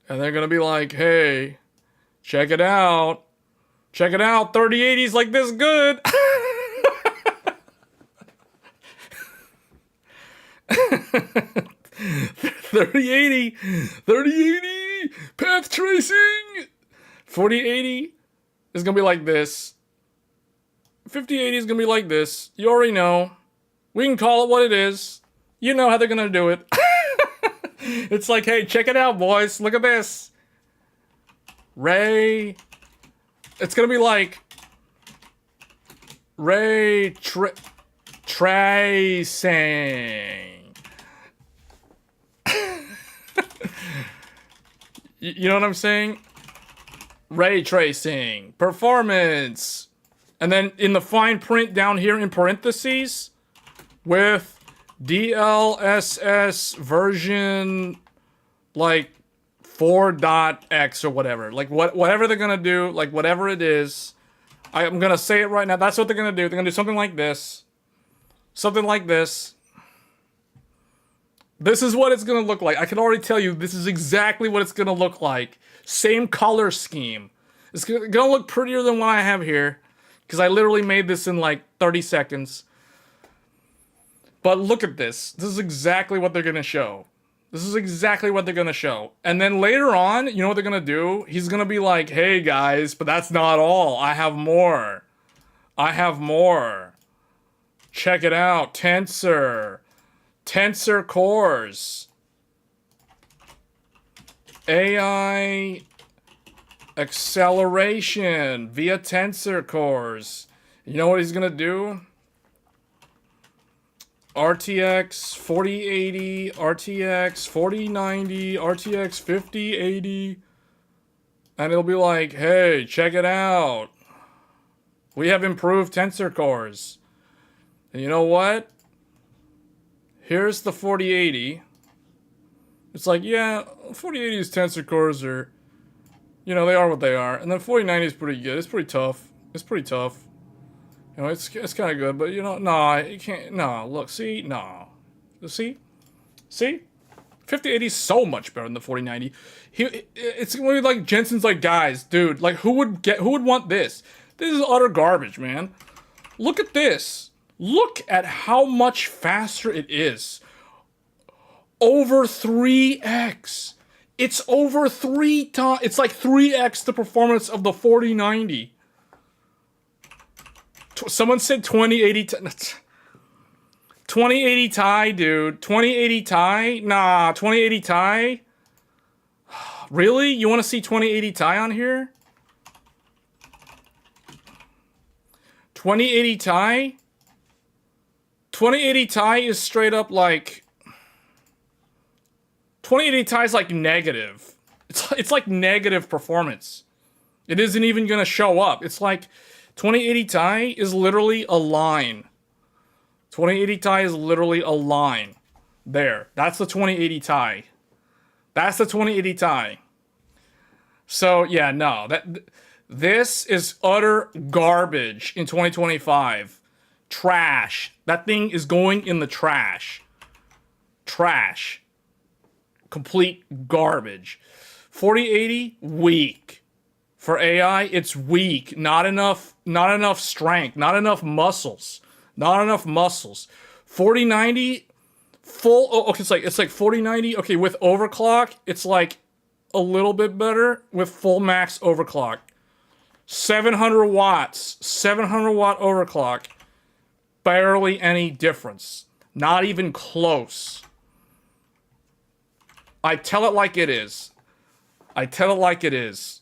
And they're going to be like, hey, check it out. Check it out. 3080's like this good. 3080 path tracing. 4080 is going to be like this. 5080 is going to be like this. You already know. We can call it what it is. You know how they're going to do it. It's like, hey, check it out, boys. Look at this. Ray. It's going to be like Ray tracing. You know what I'm saying? Ray tracing. Performance. And then in the fine print down here in parentheses with DLSS version like 4.x or whatever. Like whatever they're gonna do, like whatever it is. I'm gonna say it right now. That's what they're gonna do. They're gonna do something like this. Something like this. This is what it's gonna look like. I can already tell you this is exactly what it's gonna look like. Same color scheme. It's gonna look prettier than what I have here. Because I literally made this in like 30 seconds. But look at this. This is exactly what they're going to show. This is exactly what they're going to show. And then later on, you know what they're going to do? He's going to be like, hey guys, but that's not all. I have more. I have more. Check it out. Tensor. Tensor cores. AI acceleration via tensor cores. You know what he's going to do? RTX 4080, RTX 4090, RTX 5080. And it'll be like, hey, check it out. We have improved tensor cores. And you know what? Here's the 4080. It's like, yeah, 4080's tensor cores are, you know, they are what they are. And then 4090 is pretty good. It's pretty tough. It's pretty tough. You know, it's kind of good, but you know, no, you can't. No, look, see, no, see, 5080 is so much better than the 4090. It's gonna be like Jensen's like, guys, dude, like who would want this? This is utter garbage, man. Look at this. Look at how much faster it is. Over 3x. It's over 3 times. It's like 3x the performance of the 4090. Someone said 2080 2080 Ti, dude. 2080 Ti? Nah, 2080 Ti? Really? You want to see 2080 Ti on here? 2080 Ti? 2080 Ti is straight up like... 2080 Ti is like negative. It's like negative performance. It isn't even going to show up. It's like... 2080 Ti is literally a line. 2080 Ti is literally a line. There. That's the 2080 Ti. That's the 2080 Ti. So, yeah, no. This is utter garbage in 2025. Trash. That thing is going in the trash. Trash. Complete garbage. 4080, weak. For AI, it's weak. Not enough strength. Not enough muscles. Not enough muscles. 4090, full. Oh, okay, it's like 4090. Okay, with overclock, it's like a little bit better with full max overclock. 700 watts. 700 watt overclock. Barely any difference. Not even close. I tell it like it is. I tell it like it is.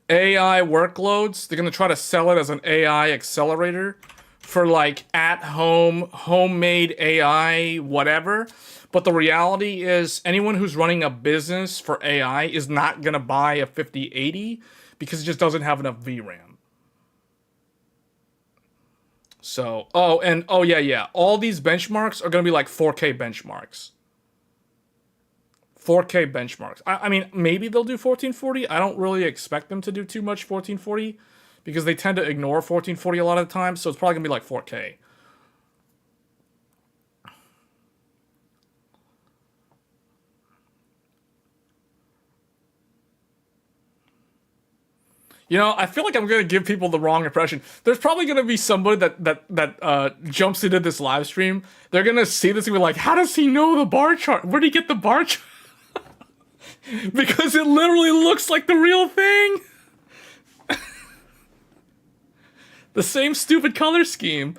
AI workloads, they're going to try to sell it as an AI accelerator for like at-home, homemade AI, whatever. But the reality is anyone who's running a business for AI is not going to buy a 5080 because it just doesn't have enough VRAM. So, yeah. All these benchmarks are going to be like 4K benchmarks. 4K benchmarks. I mean, maybe they'll do 1440. I don't really expect them to do too much 1440 because they tend to ignore 1440 a lot of the time, so it's probably gonna be like 4K. You know, I feel like I'm gonna give people the wrong impression. There's probably gonna be somebody that jumps into this live stream. They're gonna see this and be like, "How does he know the bar chart? Where did he get the bar chart?" Because it literally looks like the real thing. The same stupid color scheme.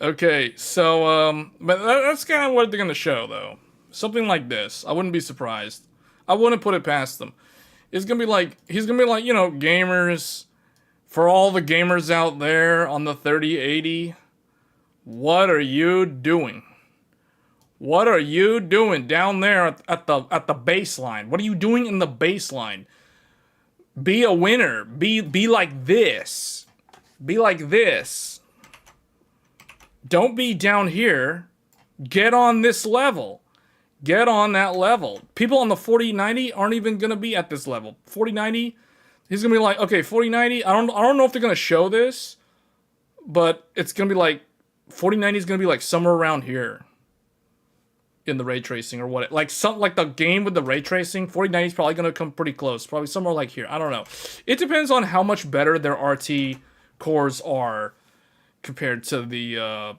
Okay, so, but that's kind of what they're gonna show, though. Something like this. I wouldn't be surprised. I wouldn't put it past them. It's gonna be like, he's gonna be like, you know, gamers, for all the gamers out there on the 3080, what are you doing? What are you doing down there at the baseline? What are you doing in the baseline? Be a winner. Be like this. Be like this. Don't be down here. Get on this level. Get on that level. People on the 4090 aren't even gonna be at this level. 4090, he's gonna be like, okay, 4090. I don't know if they're gonna show this, but it's gonna be like 4090 is gonna be like somewhere around here in the ray tracing or what? Like something like the game with the ray tracing. 4090 is probably gonna come pretty close. Probably somewhere like here. I don't know. It depends on how much better their RT cores are compared to the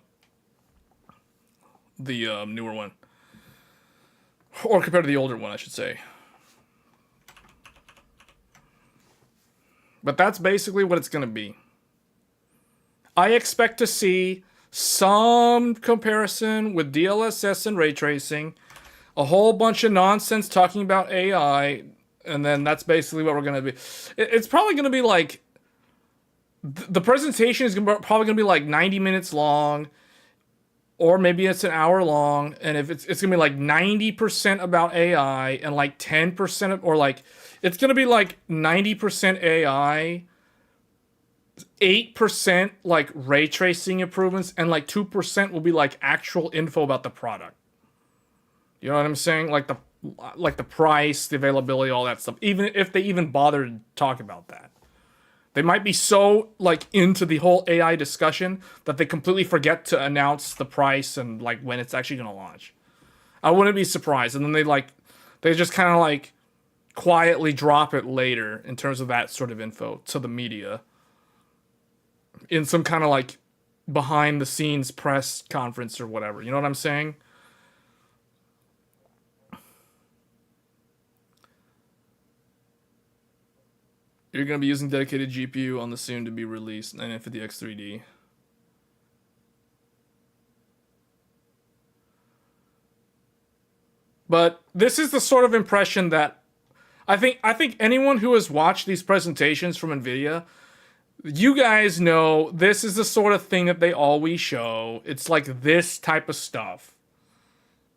newer one, or compared to the older one, I should say. But that's basically what it's going to be. I expect to see some comparison with DLSS and ray tracing, a whole bunch of nonsense talking about AI, and then that's basically what we're going to be. It's probably going to be like, the presentation is probably going to be like 90 minutes long, or maybe it's an hour long, and if it's going to be like 90% about AI and like 10% or like, it's going to be like 90% AI, 8% like ray tracing improvements, and like 2% will be like actual info about the product. You know what I'm saying? Like the price, the availability, all that stuff. Even if they even bother to talk about that. They might be so like into the whole AI discussion that they completely forget to announce the price and like when it's actually going to launch. I wouldn't be surprised. And then they just kind of like quietly drop it later in terms of that sort of info to the media in some kind of like behind the scenes press conference or whatever. You know what I'm saying? You're going to be using dedicated GPU on the soon to be released 9950X 3D. But this is the sort of impression that I think anyone who has watched these presentations from Nvidia, you guys know this is the sort of thing that they always show. It's like this type of stuff.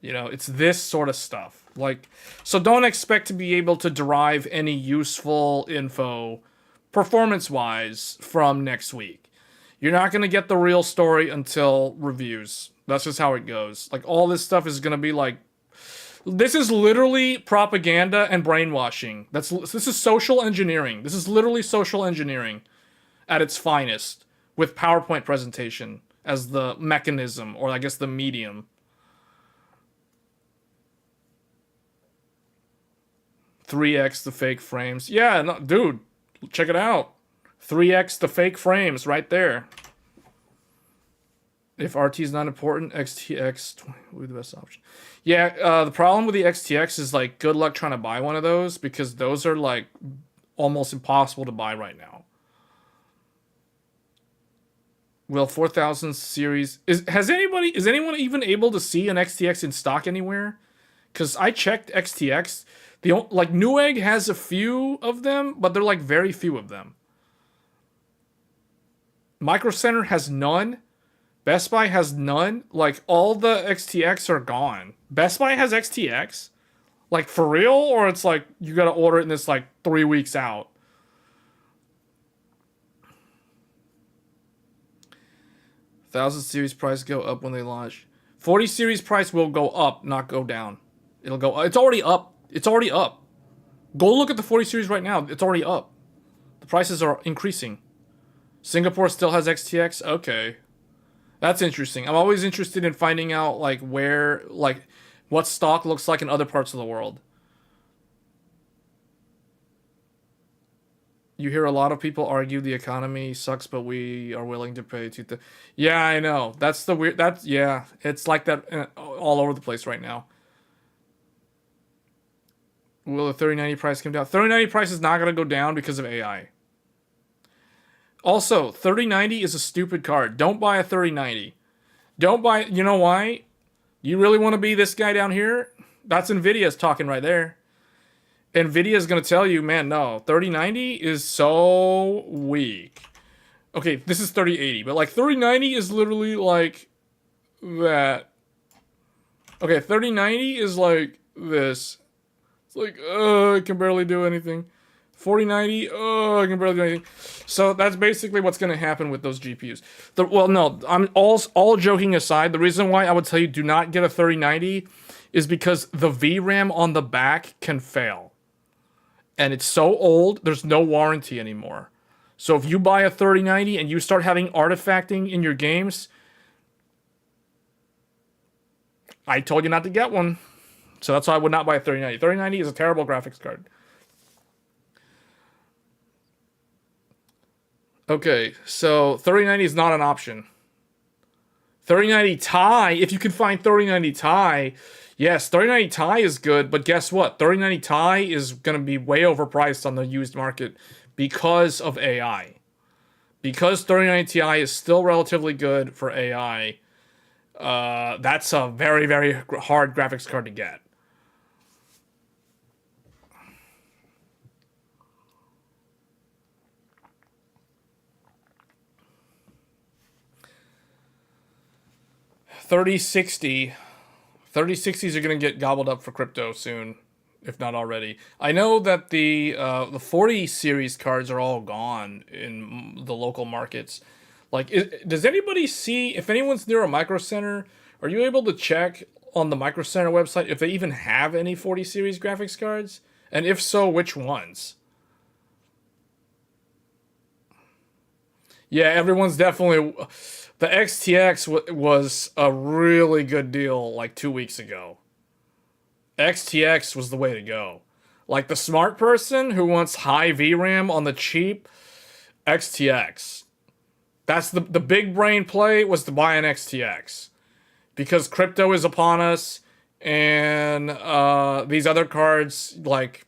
You know, it's this sort of stuff. Like, so don't expect to be able to derive any useful info performance-wise from next week. You're not going to get the real story until reviews. That's just how it goes. Like, all this stuff is going to be like, this is literally propaganda and brainwashing. This is social engineering. This is literally social engineering at its finest, with PowerPoint presentation as the mechanism, or I guess the medium. 3x the fake frames. Yeah, no, dude, check it out. 3x the fake frames right there. If RT is not important, XTX will be the best option. Yeah, the problem with the XTX is like, good luck trying to buy one of those, because those are like almost impossible to buy right now. Well, 4000 series is anyone even able to see an XTX in stock anywhere? Because I checked XTX. Like, Newegg has a few of them, but they're like very few of them. Micro Center has none. Best Buy has none. Like, all the XTX are gone. Best Buy has XTX? Like, for real? Or it's like, you gotta order it in this, like, 3 weeks out. Thousand series price go up when they launch. 40 series price will go up, not go down. It'll go. It's already up. It's already up. Go look at the 40 series right now. It's already up. The prices are increasing. Singapore still has XTX. Okay, that's interesting. I'm always interested in finding out like where, like, what stock looks like in other parts of the world. You hear a lot of people argue the economy sucks, but we are willing to pay to. Yeah, I know. That's the weird. That's yeah. It's like that all over the place right now. Will the 3090 price come down? 3090 price is not going to go down because of AI. Also, 3090 is a stupid card. Don't buy a 3090. Don't buy. You know why? You really want to be this guy down here? That's Nvidia's talking right there. Nvidia is going to tell you, man, no, 3090 is so weak. Okay, this is 3080, but like 3090 is literally like that. Okay, 3090 is like this. It's like, I can barely do anything. 4090, I can barely do anything. So that's basically what's going to happen with those GPUs. Well, no, I'm all joking aside. The reason why I would tell you do not get a 3090 is because the VRAM on the back can fail. And it's so old, there's no warranty anymore. So if you buy a 3090 and you start having artifacting in your games, I told you not to get one. So that's why I would not buy a 3090. 3090 is a terrible graphics card. Okay, so 3090 is not an option. 3090 Ti, if you can find 3090 Ti, yes, 3090 Ti is good, but guess what? 3090 Ti is going to be way overpriced on the used market because of AI. Because 3090 Ti is still relatively good for AI, that's a very, very hard graphics card to get. $3060s are going to get gobbled up for crypto soon, if not already. I know that the 40 series cards are all gone in the local markets. Like, does anybody see, if anyone's near a Micro Center, are you able to check on the Micro Center website if they even have any 40 series graphics cards? And if so, which ones? Yeah, everyone's definitely... The XTX was a really good deal like 2 weeks ago. XTX was the way to go. Like the smart person who wants high VRAM on the cheap, XTX. That's the big brain play, was to buy an XTX. Because crypto is upon us, and these other cards, like,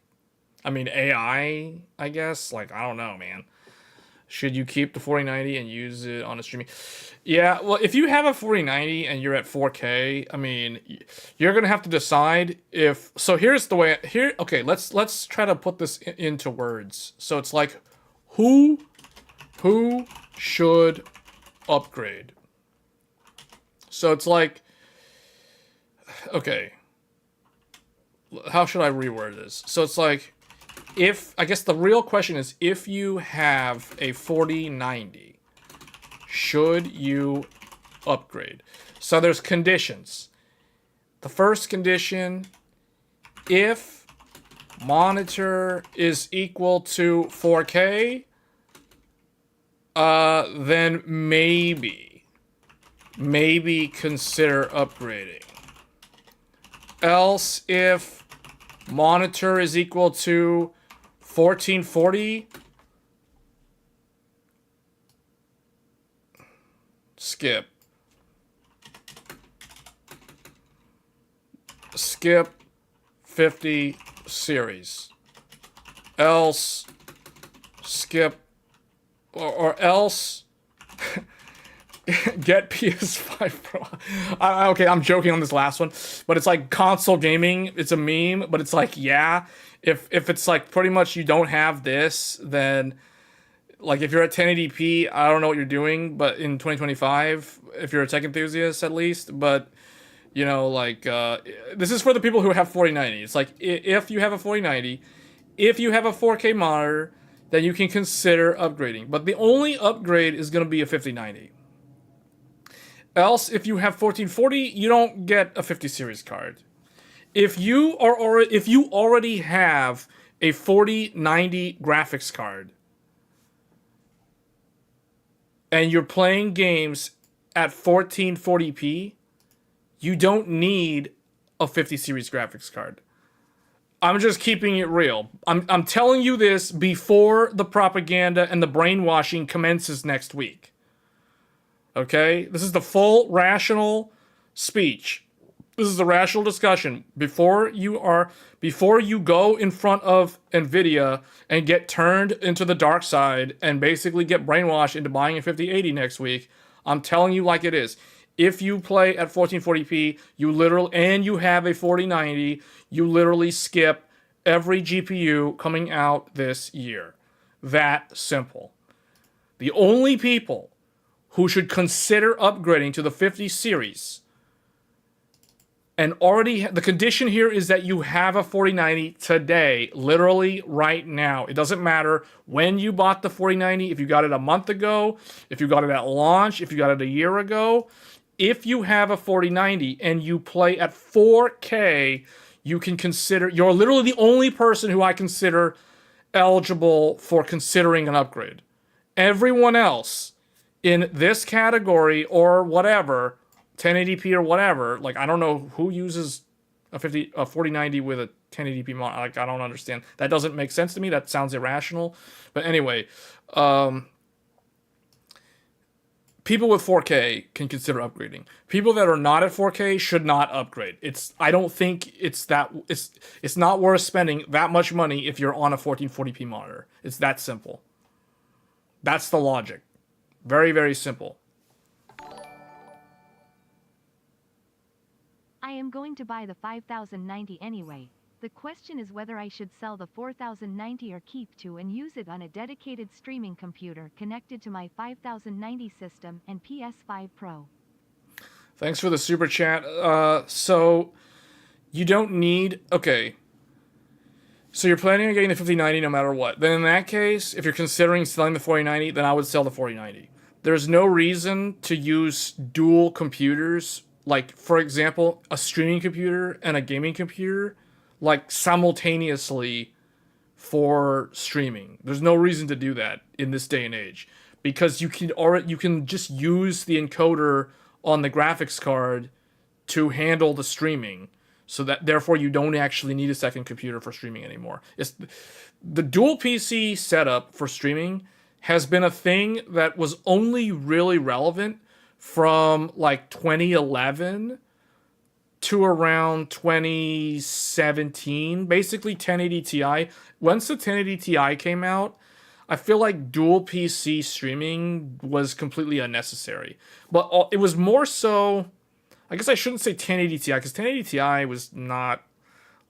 I mean, AI, I guess? Like, I don't know, man. Should you keep the 4090 and use it on a streaming? Yeah, well, if you have a 4090 and you're at 4K, I mean, you're gonna have to decide if. So here's the way. Here, okay, let's try to put this into words. So it's like, who should upgrade? So it's like, okay, how should I reword this? So it's like, I guess the real question is, if you have a 4090, should you upgrade? So there's conditions. The first condition, if monitor is equal to 4K, then maybe consider upgrading. Else, if monitor is equal to 1440, skip 50 series. Else skip or else get PS5 Pro. Okay, I'm joking on this last one, but it's like console gaming. It's a meme, but it's like, yeah, if it's like pretty much you don't have this, then like if you're at 1080p, I don't know what you're doing, but in 2025, if you're a tech enthusiast at least, but you know, like this is for the people who have 4090. It's like if you have a 4090, if you have a 4K monitor, then you can consider upgrading. But the only upgrade is going to be a 5090. Else, if you have 1440, you don't get a 50 series card. If you already have a 4090 graphics card and you're playing games at 1440p, you don't need a 50 series graphics card. I'm just keeping it real. I'm telling you this before the propaganda and the brainwashing commences next week. Okay? This is the full rational speech. This is a rational discussion. Before you go in front of Nvidia and get turned into the dark side and basically get brainwashed into buying a 5080 next week, I'm telling you like it is. If you play at 1440p, and you have a 4090, you literally skip every GPU coming out this year. That simple. The only people who should consider upgrading to the 50 series, and the condition here is that you have a 4090 today, literally right now. It doesn't matter when you bought the 4090, if you got it a month ago, if you got it at launch, if you got it a year ago. If you have a 4090 and you play at 4K, you're literally the only person who I consider eligible for considering an upgrade. Everyone else in this category or whatever, 1080p or whatever, like I don't know who uses a 4090 with a 1080p monitor. Like I don't understand. That doesn't make sense to me. That sounds irrational. But anyway, people with 4K can consider upgrading. People that are not at 4K should not upgrade. I don't think it's not worth spending that much money if you're on a 1440p monitor. It's that simple. That's the logic. Very, very simple. I am going to buy the 5090 anyway. The question is whether I should sell the 4090 or keep to and use it on a dedicated streaming computer connected to my 5090 system and PS5 Pro. Thanks for the super chat. So you don't need... Okay. So you're planning on getting the 5090 no matter what. Then in that case, if you're considering selling the 4090, then I would sell the 4090. There's no reason to use dual computers. Like, for example, a streaming computer and a gaming computer, like, simultaneously for streaming. There's no reason to do that in this day and age. Because you can just use the encoder on the graphics card to handle the streaming. So that, therefore, you don't actually need a second computer for streaming anymore. The dual PC setup for streaming has been a thing that was only really relevant from like 2011 to around 2017, basically 1080 Ti. Once the 1080 Ti came out, I feel like dual PC streaming was completely unnecessary. But it was more so, I guess I shouldn't say 1080 Ti, because 1080 Ti was not,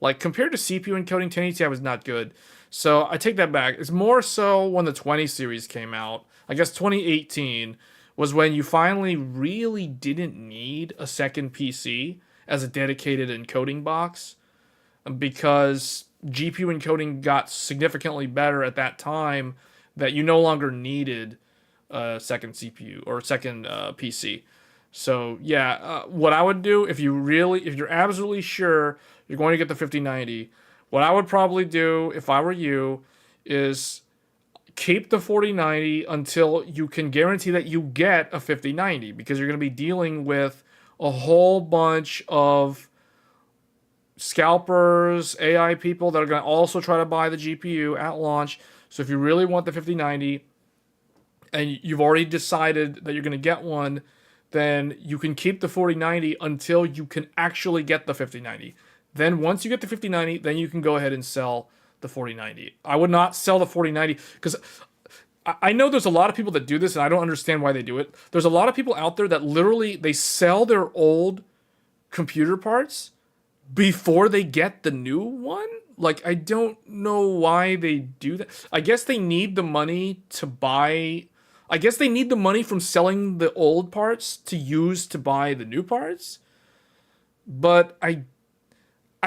like, compared to CPU encoding, 1080 Ti was not good. So I take that back. It's more so when the 20 series came out. I guess 2018 was when you finally really didn't need a second PC as a dedicated encoding box, because GPU encoding got significantly better at that time that you no longer needed a second CPU or a second PC. So yeah, what I would do if you're absolutely sure you're going to get the 5090, what I would probably do if I were you is keep the 4090 until you can guarantee that you get a 5090, because you're going to be dealing with a whole bunch of scalpers, AI people that are going to also try to buy the GPU at launch. So if you really want the 5090 and you've already decided that you're going to get one, then you can keep the 4090 until you can actually get the 5090. Then once you get the 5090, then you can go ahead and sell the 4090. I would not sell the 4090 because I know there's a lot of people that do this, and I don't understand why they do it. There's a lot of people out there that literally they sell their old computer parts before they get the new one. Like, I don't know why they do that. I guess they need the money to buy. I guess they need the money from selling the old parts to use to buy the new parts. But I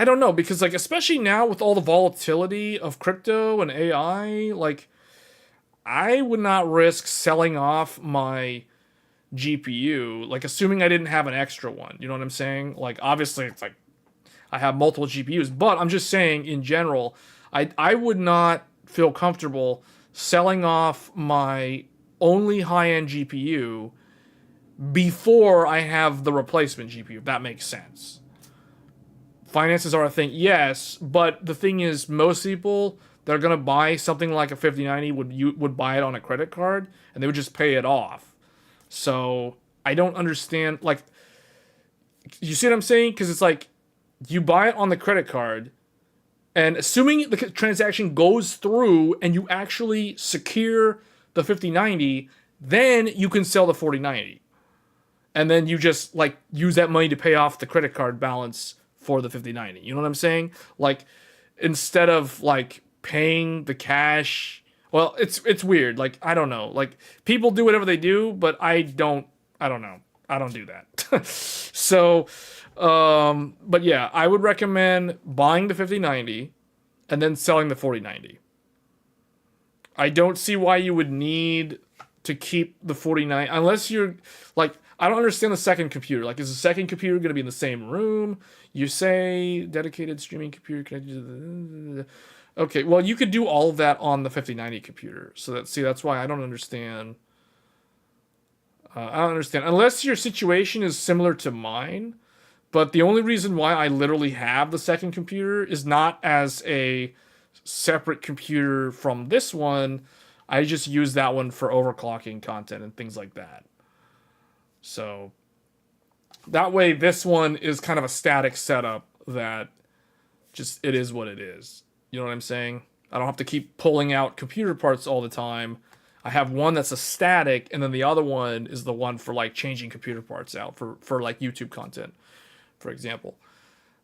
don't know, because, like, especially now with all the volatility of crypto and AI, like, I would not risk selling off my GPU, like assuming I didn't have an extra one. You know what I'm saying? Like obviously it's like I have multiple GPUs, but I'm just saying in general, I would not feel comfortable selling off my only high-end GPU before I have the replacement GPU, if that makes sense. Finances are a thing, yes, but the thing is, most people that are gonna buy something like a 5090 would buy it on a credit card, and they would just pay it off. So I don't understand, like, you see what I'm saying? Because it's like you buy it on the credit card, and assuming the transaction goes through and you actually secure the 5090, then you can sell the 4090. And then you just like use that money to pay off the credit card balance for the 5090. You know what I'm saying? Like instead of like paying the cash, well, it's weird. Like I don't know. Like people do whatever they do, but I don't know. I don't do that. So but yeah, I would recommend buying the 5090 and then selling the 4090. I don't see why you would need to keep the 49 unless you're like, I don't understand the second computer. Like, is the second computer going to be in the same room? You say dedicated streaming computer connected to the... Okay, well, you could do all of that on the 5090 computer. So that's why I don't understand. I don't understand. Unless your situation is similar to mine. But the only reason why I literally have the second computer is not as a separate computer from this one. I just use that one for overclocking content and things like that. So that way this one is kind of a static setup that just it is what it is. You know what I'm saying? I don't have to keep pulling out computer parts all the time. I have one that's a static, and then the other one is the one for like changing computer parts out for like YouTube content, for example.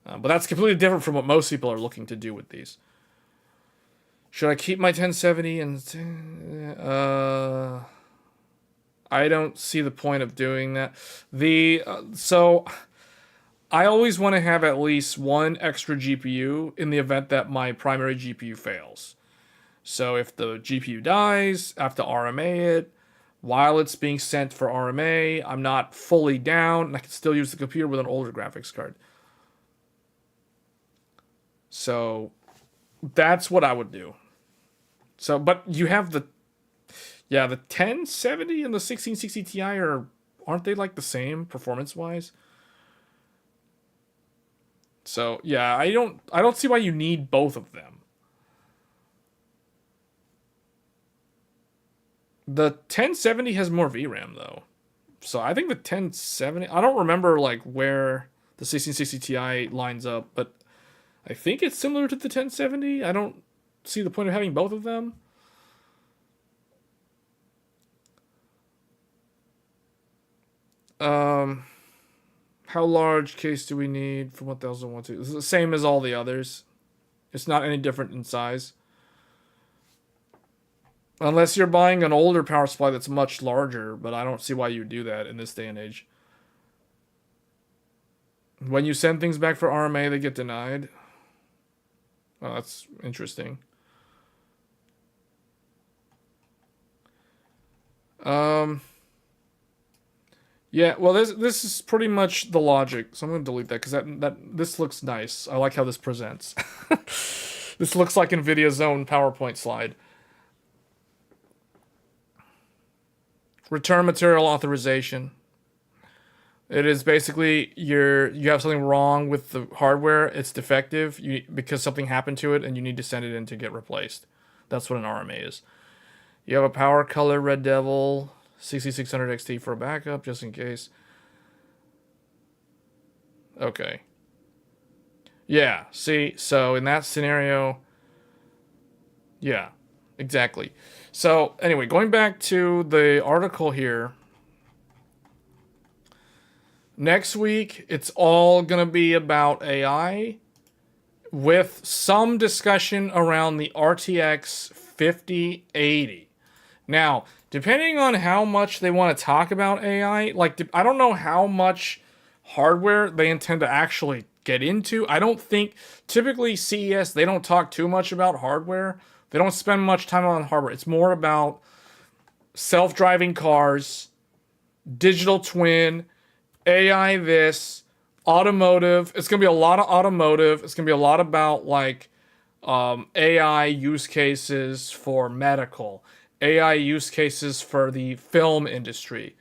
But that's completely different from what most people are looking to do with these. Should I keep my 1070 and I don't see the point of doing that. So I always want to have at least one extra GPU in the event that my primary GPU fails. So if the GPU dies, I have to RMA it. While it's being sent for RMA, I'm not fully down, and I can still use the computer with an older graphics card. So that's what I would do. So, but you have the 1070 and the 1660 Ti aren't they like the same performance-wise? So, yeah, I don't see why you need both of them. The 1070 has more VRAM though. So, I think the 1070, I don't remember like where the 1660 Ti lines up, but I think it's similar to the 1070. I don't see the point of having both of them. How large case do we need for 1012? It's the same as all the others. It's not any different in size. Unless you're buying an older power supply that's much larger, but I don't see why you would do that in this day and age. When you send things back for RMA, they get denied. Oh, that's interesting. Yeah, well, this is pretty much the logic. So I'm going to delete that because this looks nice. I like how this presents. This looks like Nvidia's own PowerPoint slide. Return material authorization. It is basically you have something wrong with the hardware. It's defective because something happened to it, and you need to send it in to get replaced. That's what an RMA is. You have a power color Red Devil 6600 XT for a backup, just in case. Okay. Yeah, see, so in that scenario, yeah, exactly. So, anyway, going back to the article here. Next week, it's all going to be about AI with some discussion around the RTX 5080. Now, depending on how much they want to talk about AI, like, I don't know how much hardware they intend to actually get into. I don't think, typically CES, they don't talk too much about hardware. They don't spend much time on hardware. It's more about self-driving cars digital twin, AI this, automotive. It's going to be a lot of automotive. It's going to be a lot about like AI use cases for medical, AI use cases for the film industry,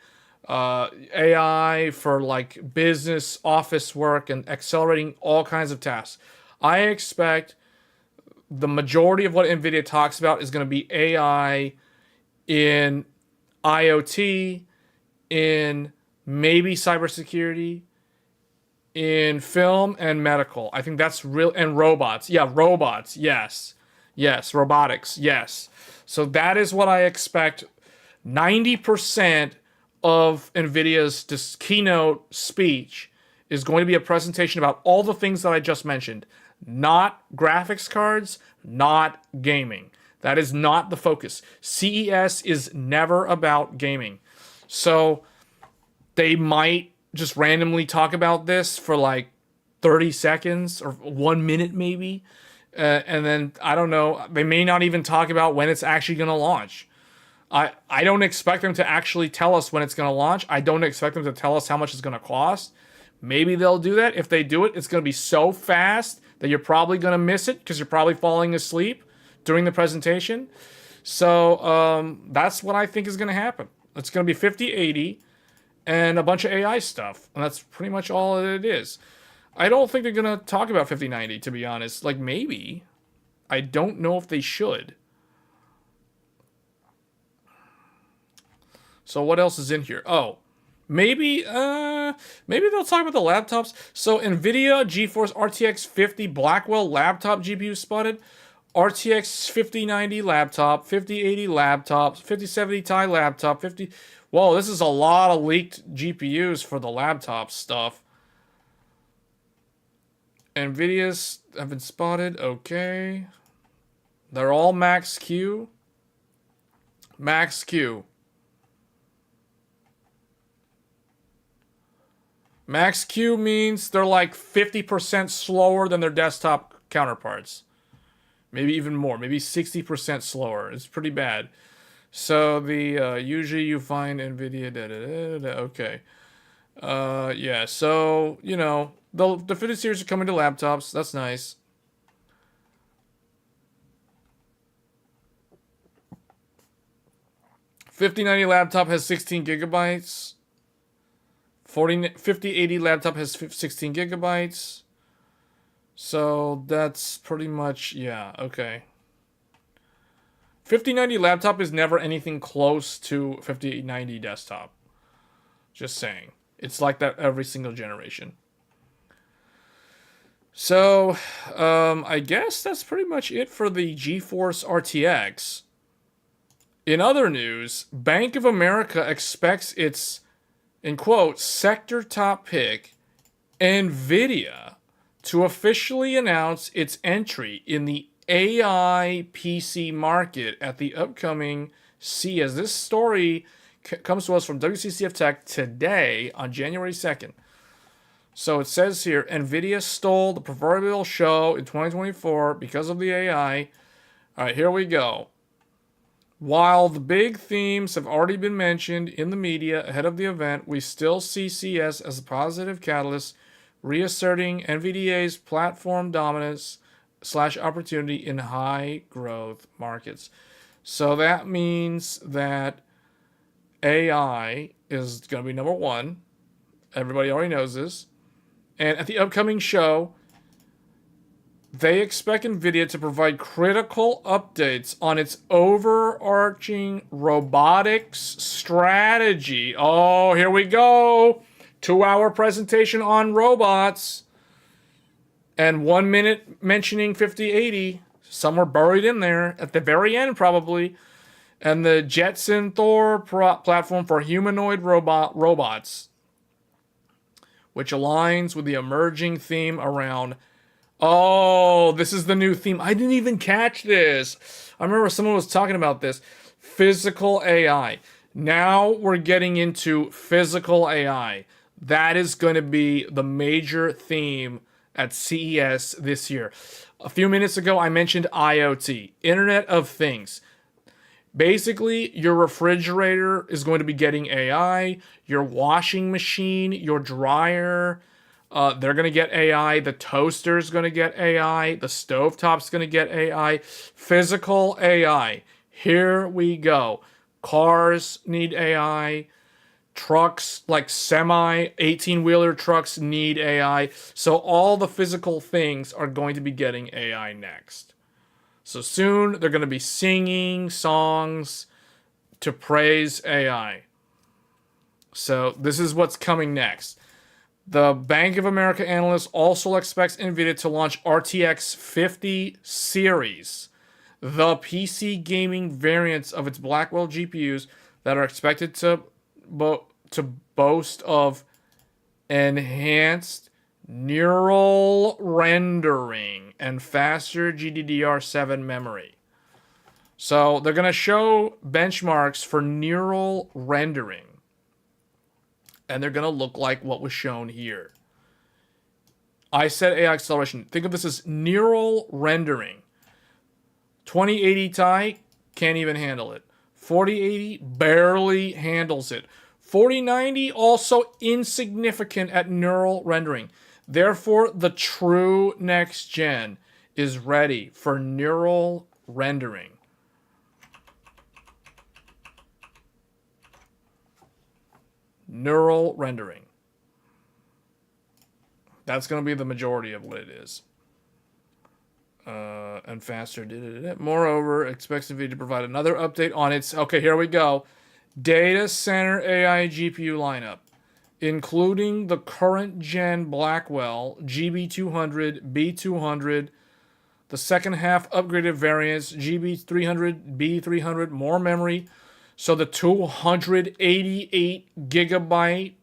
AI for like business office work and accelerating all kinds of tasks. I expect the majority of what Nvidia talks about is going to be AI in IoT, in maybe cybersecurity, in film and medical. I think that's real. And robots. Yeah, robots. Yes. Yes. Robotics. Yes. So that is what I expect. 90% of NVIDIA's keynote speech is going to be a presentation about all the things that I just mentioned. Not graphics cards, not gaming. That is not the focus. CES is never about gaming. So they might just randomly talk about this for like 30 seconds or 1 minute maybe. And then, I don't know, they may not even talk about when it's actually going to launch. I don't expect them to actually tell us when it's going to launch. I don't expect them to tell us how much it's going to cost. Maybe they'll do that. If they do it, it's going to be so fast that you're probably going to miss it because you're probably falling asleep during the presentation. So that's what I think is going to happen. It's going to be 5080 and a bunch of AI stuff. And that's pretty much all it is. I don't think they're going to talk about 5090, to be honest. Like, maybe. I don't know if they should. So what else is in here? Oh, maybe they'll talk about the laptops. So Nvidia GeForce RTX 50 Blackwell laptop GPU spotted. RTX 5090 laptop, 5080 laptop, 5070 Ti laptop, 50... Whoa, this is a lot of leaked GPUs for the laptop stuff. Nvidia's have been spotted. Okay. They're all max Q. Max Q. Max Q means they're like 50% slower than their desktop counterparts. Maybe even more. Maybe 60% slower. It's pretty bad. So the usually you find Nvidia. Okay. Yeah. So you know the 50 series are coming to laptops. That's nice. $5090 laptop has 16 gigabytes. 5080 laptop has 16 gigabytes. So that's pretty much, yeah, okay. 5090 laptop is never anything close to 5090 desktop. Just saying. It's like that every single generation. So, I guess that's pretty much it for the GeForce RTX. In other news, Bank of America expects its, in quote, sector top pick, Nvidia, to officially announce its entry in the AI PC market at the upcoming CES. This story comes to us from WCCF Tech today on January 2nd. So it says here, Nvidia stole the proverbial show in 2024 because of the AI. All right, here we go. While the big themes have already been mentioned in the media ahead of the event, we still see CES as a positive catalyst, reasserting NVIDIA's platform dominance / opportunity in high growth markets. So that means that AI is going to be number one. Everybody already knows this. And at the upcoming show, they expect NVIDIA to provide critical updates on its overarching robotics strategy. Oh, here we go. 2-hour presentation on robots. And 1 minute mentioning 5080. Somewhere buried in there. At the very end, probably. And the Jetson Thor platform for humanoid robots. Which aligns with the emerging theme around... Oh, this is the new theme. I didn't even catch this. I remember someone was talking about this. Physical AI. Now we're getting into physical AI. That is going to be the major theme at CES this year. A few minutes ago, I mentioned IoT, Internet of Things. Basically, your refrigerator is going to be getting AI, your washing machine, your dryer, they're going to get AI, the toaster is going to get AI, the stovetop's going to get AI, physical AI. Here we go. Cars need AI, trucks like semi 18-wheeler trucks need AI. So all the physical things are going to be getting AI next. So soon they're going to be singing songs to praise AI. So this is what's coming next. The Bank of America analyst also expects Nvidia to launch RTX 50 series, the PC gaming variants of its Blackwell GPUs that are expected to boast of enhanced neural rendering and faster GDDR7 memory. So they're going to show benchmarks for neural rendering. And they're going to look like what was shown here. I said AI acceleration. Think of this as neural rendering. 2080 Ti can't even handle it. 4080 barely handles it. 4090 also insignificant at neural rendering. Therefore, the true next gen is ready for neural rendering. Neural rendering. That's going to be the majority of what it is. And faster. Moreover, expects NVIDIA to provide another update on its... Okay, here we go. Data center AI GPU lineup, including the current gen Blackwell, GB200, B200, the second half upgraded variants, GB300, B300, more memory. So the 288 gigabyte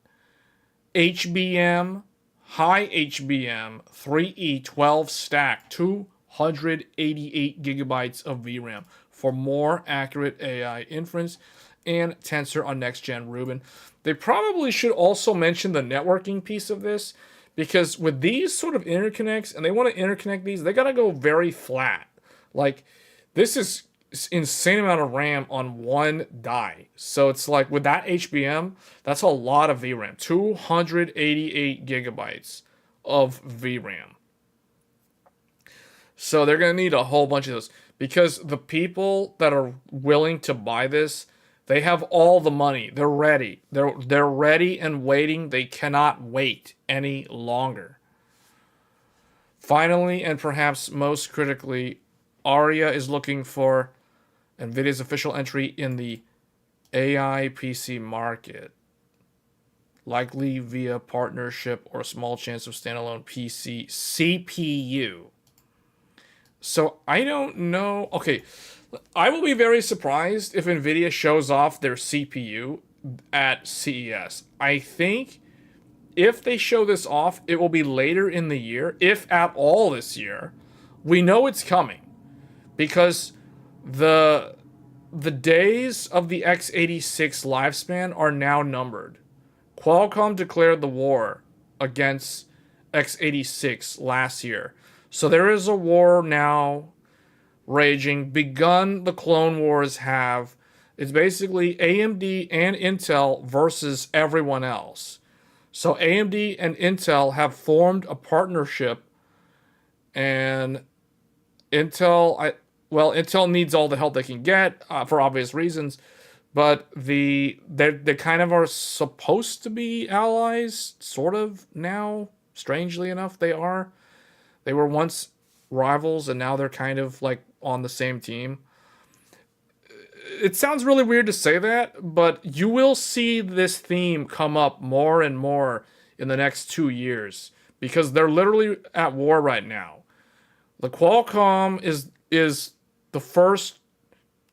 HBM, high HBM, 3E12 stack, 288 gigabytes of VRAM for more accurate AI inference, and Tensor on next-gen Rubin. They probably should also mention the networking piece of this, because with these sort of interconnects, and they want to interconnect these, they got to go very flat. Like, this is insane amount of RAM on one die. So it's like, with that HBM, that's a lot of VRAM. 288 gigabytes of VRAM. So they're going to need a whole bunch of those, because the people that are willing to buy this, they have all the money. They're ready. They're ready and waiting. They cannot wait any longer. Finally, and perhaps most critically, Aria is looking for NVIDIA's official entry in the AI PC market, likely via partnership or a small chance of standalone PC CPU. So I don't know. Okay, I will be very surprised if NVIDIA shows off their CPU at CES. I think if they show this off, it will be later in the year, if at all this year. We know it's coming because the days of the x86 lifespan are now numbered. Qualcomm declared the war against x86 last year. So there is a war now raging. Begun, the Clone Wars have. It's basically AMD and Intel versus everyone else. So AMD and Intel have formed a partnership, and Intel needs all the help they can get for obvious reasons, but they kind of are supposed to be allies, sort of now. Strangely enough, they are. They were once rivals, and now they're kind of like on the same team. It sounds really weird to say that, but you will see this theme come up more and more in the next 2 years, because they're literally at war right now. The Qualcomm is the first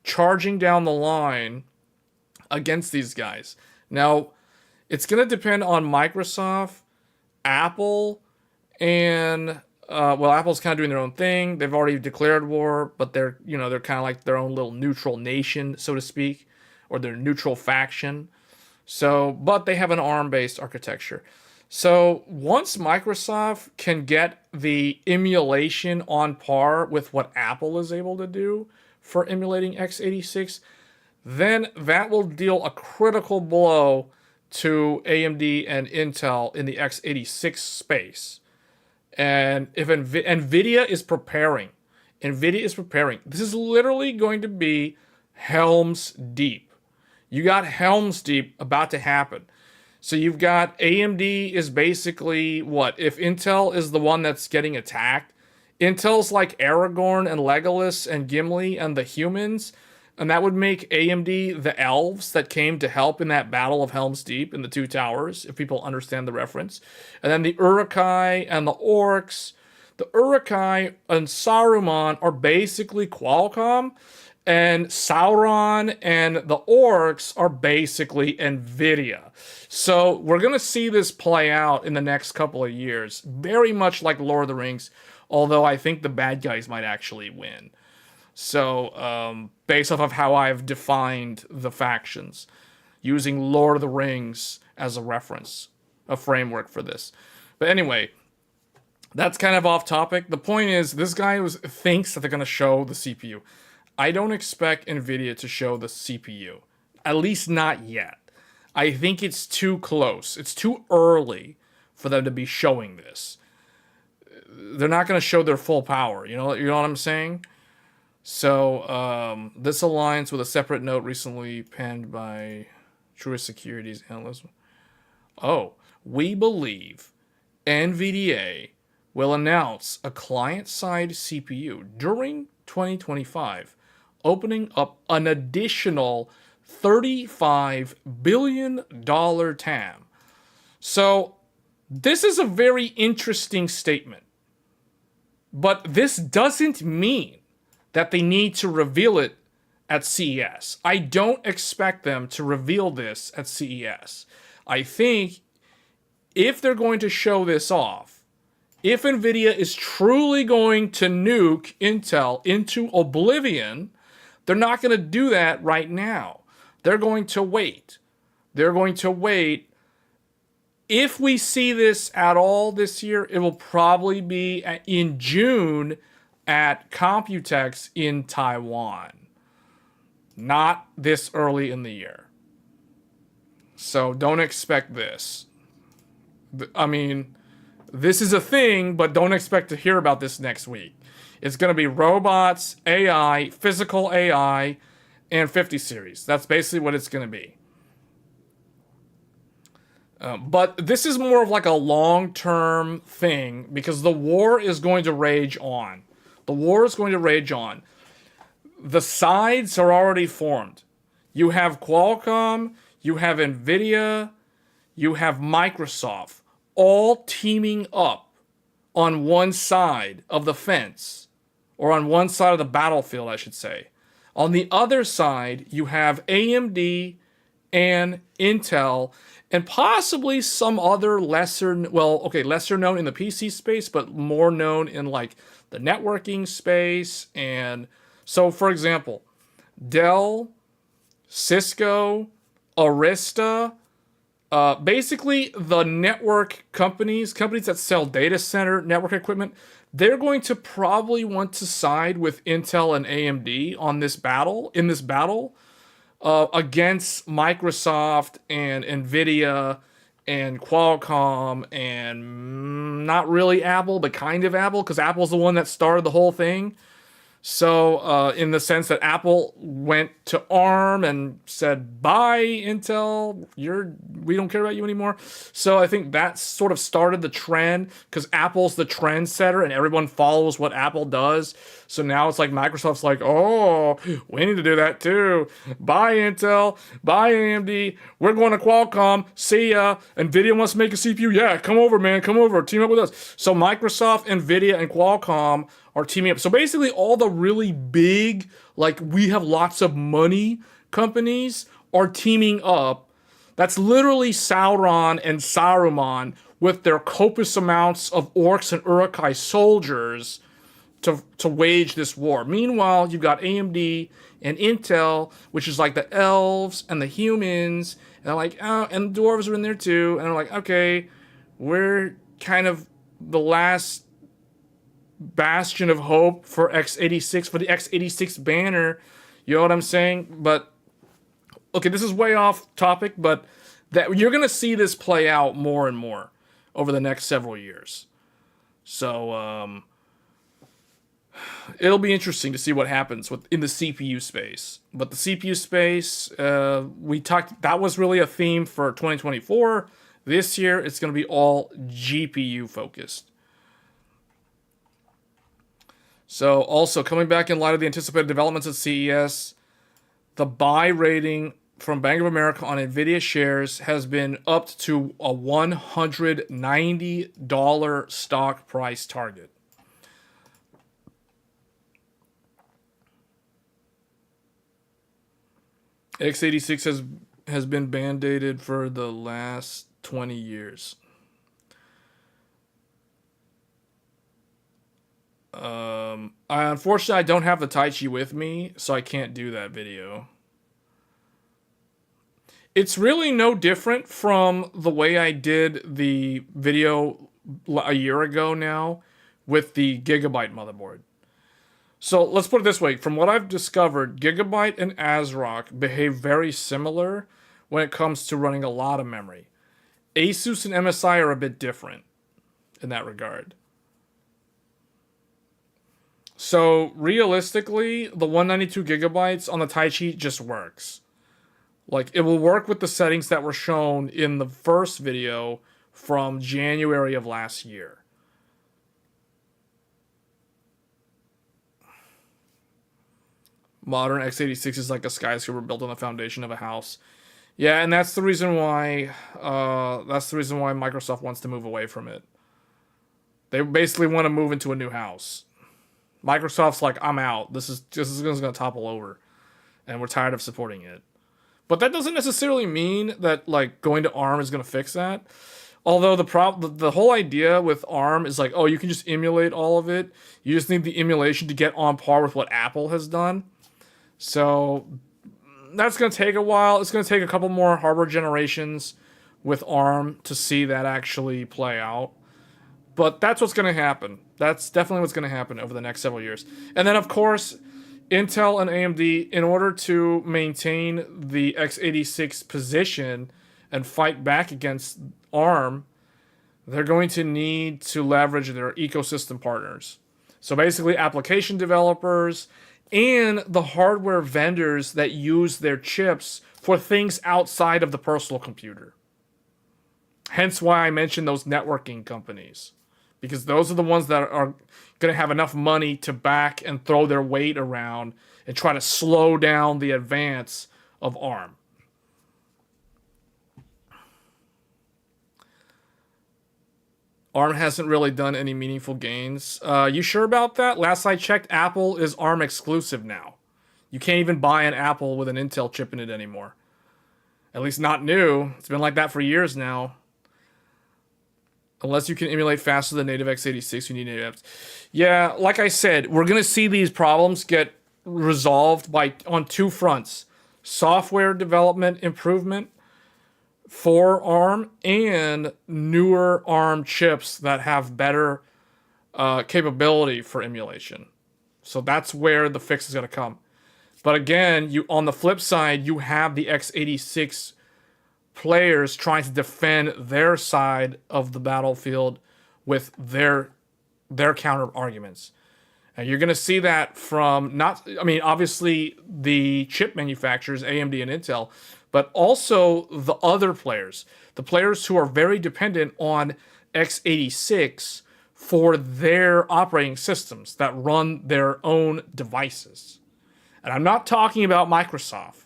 charging down the line against these guys. Now, it's going to depend on Microsoft, Apple, and Apple's kind of doing their own thing. They've already declared war, but they're kind of like their own little neutral nation, so to speak, or their neutral faction. So, but they have an ARM-based architecture. So once Microsoft can get the emulation on par with what Apple is able to do for emulating x86, then that will deal a critical blow to AMD and Intel in the x86 space. And if Nvidia is preparing, this is literally going to be Helm's Deep. You got Helm's Deep about to happen. So you've got AMD is basically what? If Intel is the one that's getting attacked, Intel's like Aragorn and Legolas and Gimli and the humans, and that would make AMD the elves that came to help in that Battle of Helm's Deep in the Two Towers, if people understand the reference. And then the Uruk-hai and the Orcs. The Uruk-hai and Saruman are basically Qualcomm, and Sauron and the Orcs are basically Nvidia. So we're going to see this play out in the next couple of years, very much like Lord of the Rings, although I think the bad guys might actually win. So, based off of how I've defined the factions, using Lord of the Rings as a reference, a framework for this. But anyway, that's kind of off topic. The point is, this guy thinks that they're going to show the CPU. I don't expect Nvidia to show the CPU, at least not yet. I think it's too close. It's too early for them to be showing this. They're not going to show their full power. You know what I'm saying? So this aligns with a separate note recently penned by Truist Securities analyst. Oh, we believe NVDA will announce a client-side CPU during 2025, opening up an additional $35 billion TAM. So this is a very interesting statement. But this doesn't mean that they need to reveal it at CES. I don't expect them to reveal this at CES. I think if they're going to show this off, if Nvidia is truly going to nuke Intel into oblivion, they're not going to do that right now. They're going to wait. If we see this at all this year, it will probably be in June at Computex in Taiwan. Not this early in the year. So don't expect this. I mean, this is a thing, but don't expect to hear about this next week. It's going to be robots, AI, physical AI, and 50 series. That's basically what it's going to be. But this is more of like a long-term thing because the war is going to rage on. The sides are already formed. You have Qualcomm, you have Nvidia, you have Microsoft, all teaming up on one side of the fence, or on one side of the battlefield, I should say. On the other side, you have AMD and Intel, and possibly some other lesser known in the PC space, but more known in like the networking space. And so, for example, Dell, Cisco, Arista, basically the network companies that sell data center network equipment, they're going to probably want to side with Intel and AMD on this battle, against Microsoft and Nvidia and Qualcomm and not really Apple, but kind of Apple, because Apple's the one that started the whole thing. So in the sense that Apple went to ARM and said, bye, Intel, we don't care about you anymore. So I think that sort of started the trend because Apple's the trendsetter and everyone follows what Apple does. So now it's like Microsoft's like, oh, we need to do that too. Bye, Intel. Bye, AMD. We're going to Qualcomm. See ya. NVIDIA wants to make a CPU. Yeah, come over, man. Come over. Team up with us. So Microsoft, NVIDIA, and Qualcomm are teaming up. So basically all the really big, like we have lots of money companies are teaming up. That's literally Sauron and Saruman with their copious amounts of orcs and Uruk-hai soldiers to wage this war. Meanwhile, you've got AMD and Intel, which is like the elves and the humans, and they're like, oh, and the dwarves are in there too, and they're like, okay, we're kind of the last bastion of hope for x86, for the x86 banner, you know what I'm saying? But okay, this is way off topic, but that you're going to see this play out more and more over the next several years. So it'll be interesting to see what happens in the CPU space. But the CPU space, we talked, that was really a theme for 2024. This year, it's going to be all GPU focused. So also coming back in light of the anticipated developments at CES, the buy rating from Bank of America on Nvidia shares has been upped to a $190 stock price target. x86 has been band-aided for the last 20 years. Unfortunately, I don't have the Tai Chi with me, so I can't do that video. It's really no different from the way I did the video a year ago now with the Gigabyte motherboard. So let's put it this way. From what I've discovered, Gigabyte and ASRock behave very similar when it comes to running a lot of memory. Asus and MSI are a bit different in that regard. So realistically, the 192 gigabytes on the Tai Chi just works. Like, it will work with the settings that were shown in the first video from January of last year. Modern x86 is like a skyscraper built on the foundation of a house. Yeah, and that's the reason why Microsoft wants to move away from it. They basically want to move into a new house. Microsoft's like, I'm out. This is going to topple over, and we're tired of supporting it. But that doesn't necessarily mean that like going to ARM is going to fix that. Although the whole idea with ARM is like, oh, you can just emulate all of it. You just need the emulation to get on par with what Apple has done. So that's going to take a while. It's going to take a couple more hardware generations with ARM to see that actually play out. But that's what's going to happen. That's definitely what's going to happen over the next several years. And then, of course, Intel and AMD, in order to maintain the x86 position and fight back against ARM, they're going to need to leverage their ecosystem partners. So basically, application developers and the hardware vendors that use their chips for things outside of the personal computer. Hence why I mentioned those networking companies. Because those are the ones that are going to have enough money to back and throw their weight around and try to slow down the advance of ARM. ARM hasn't really done any meaningful gains. You sure about that? Last I checked, Apple is ARM exclusive now. You can't even buy an Apple with an Intel chip in it anymore. At least not new. It's been like that for years now. Unless you can emulate faster than native x86, you need native apps. Yeah, like I said, we're going to see these problems get resolved on two fronts. Software development improvement for ARM and newer ARM chips that have better capability for emulation. So that's where the fix is going to come. But again, on the flip side, you have the x86 players trying to defend their side of the battlefield with their counter arguments. And you're going to see that from obviously the chip manufacturers, AMD and Intel, but also the other players, the players who are very dependent on x86 for their operating systems that run their own devices. And I'm not talking about Microsoft.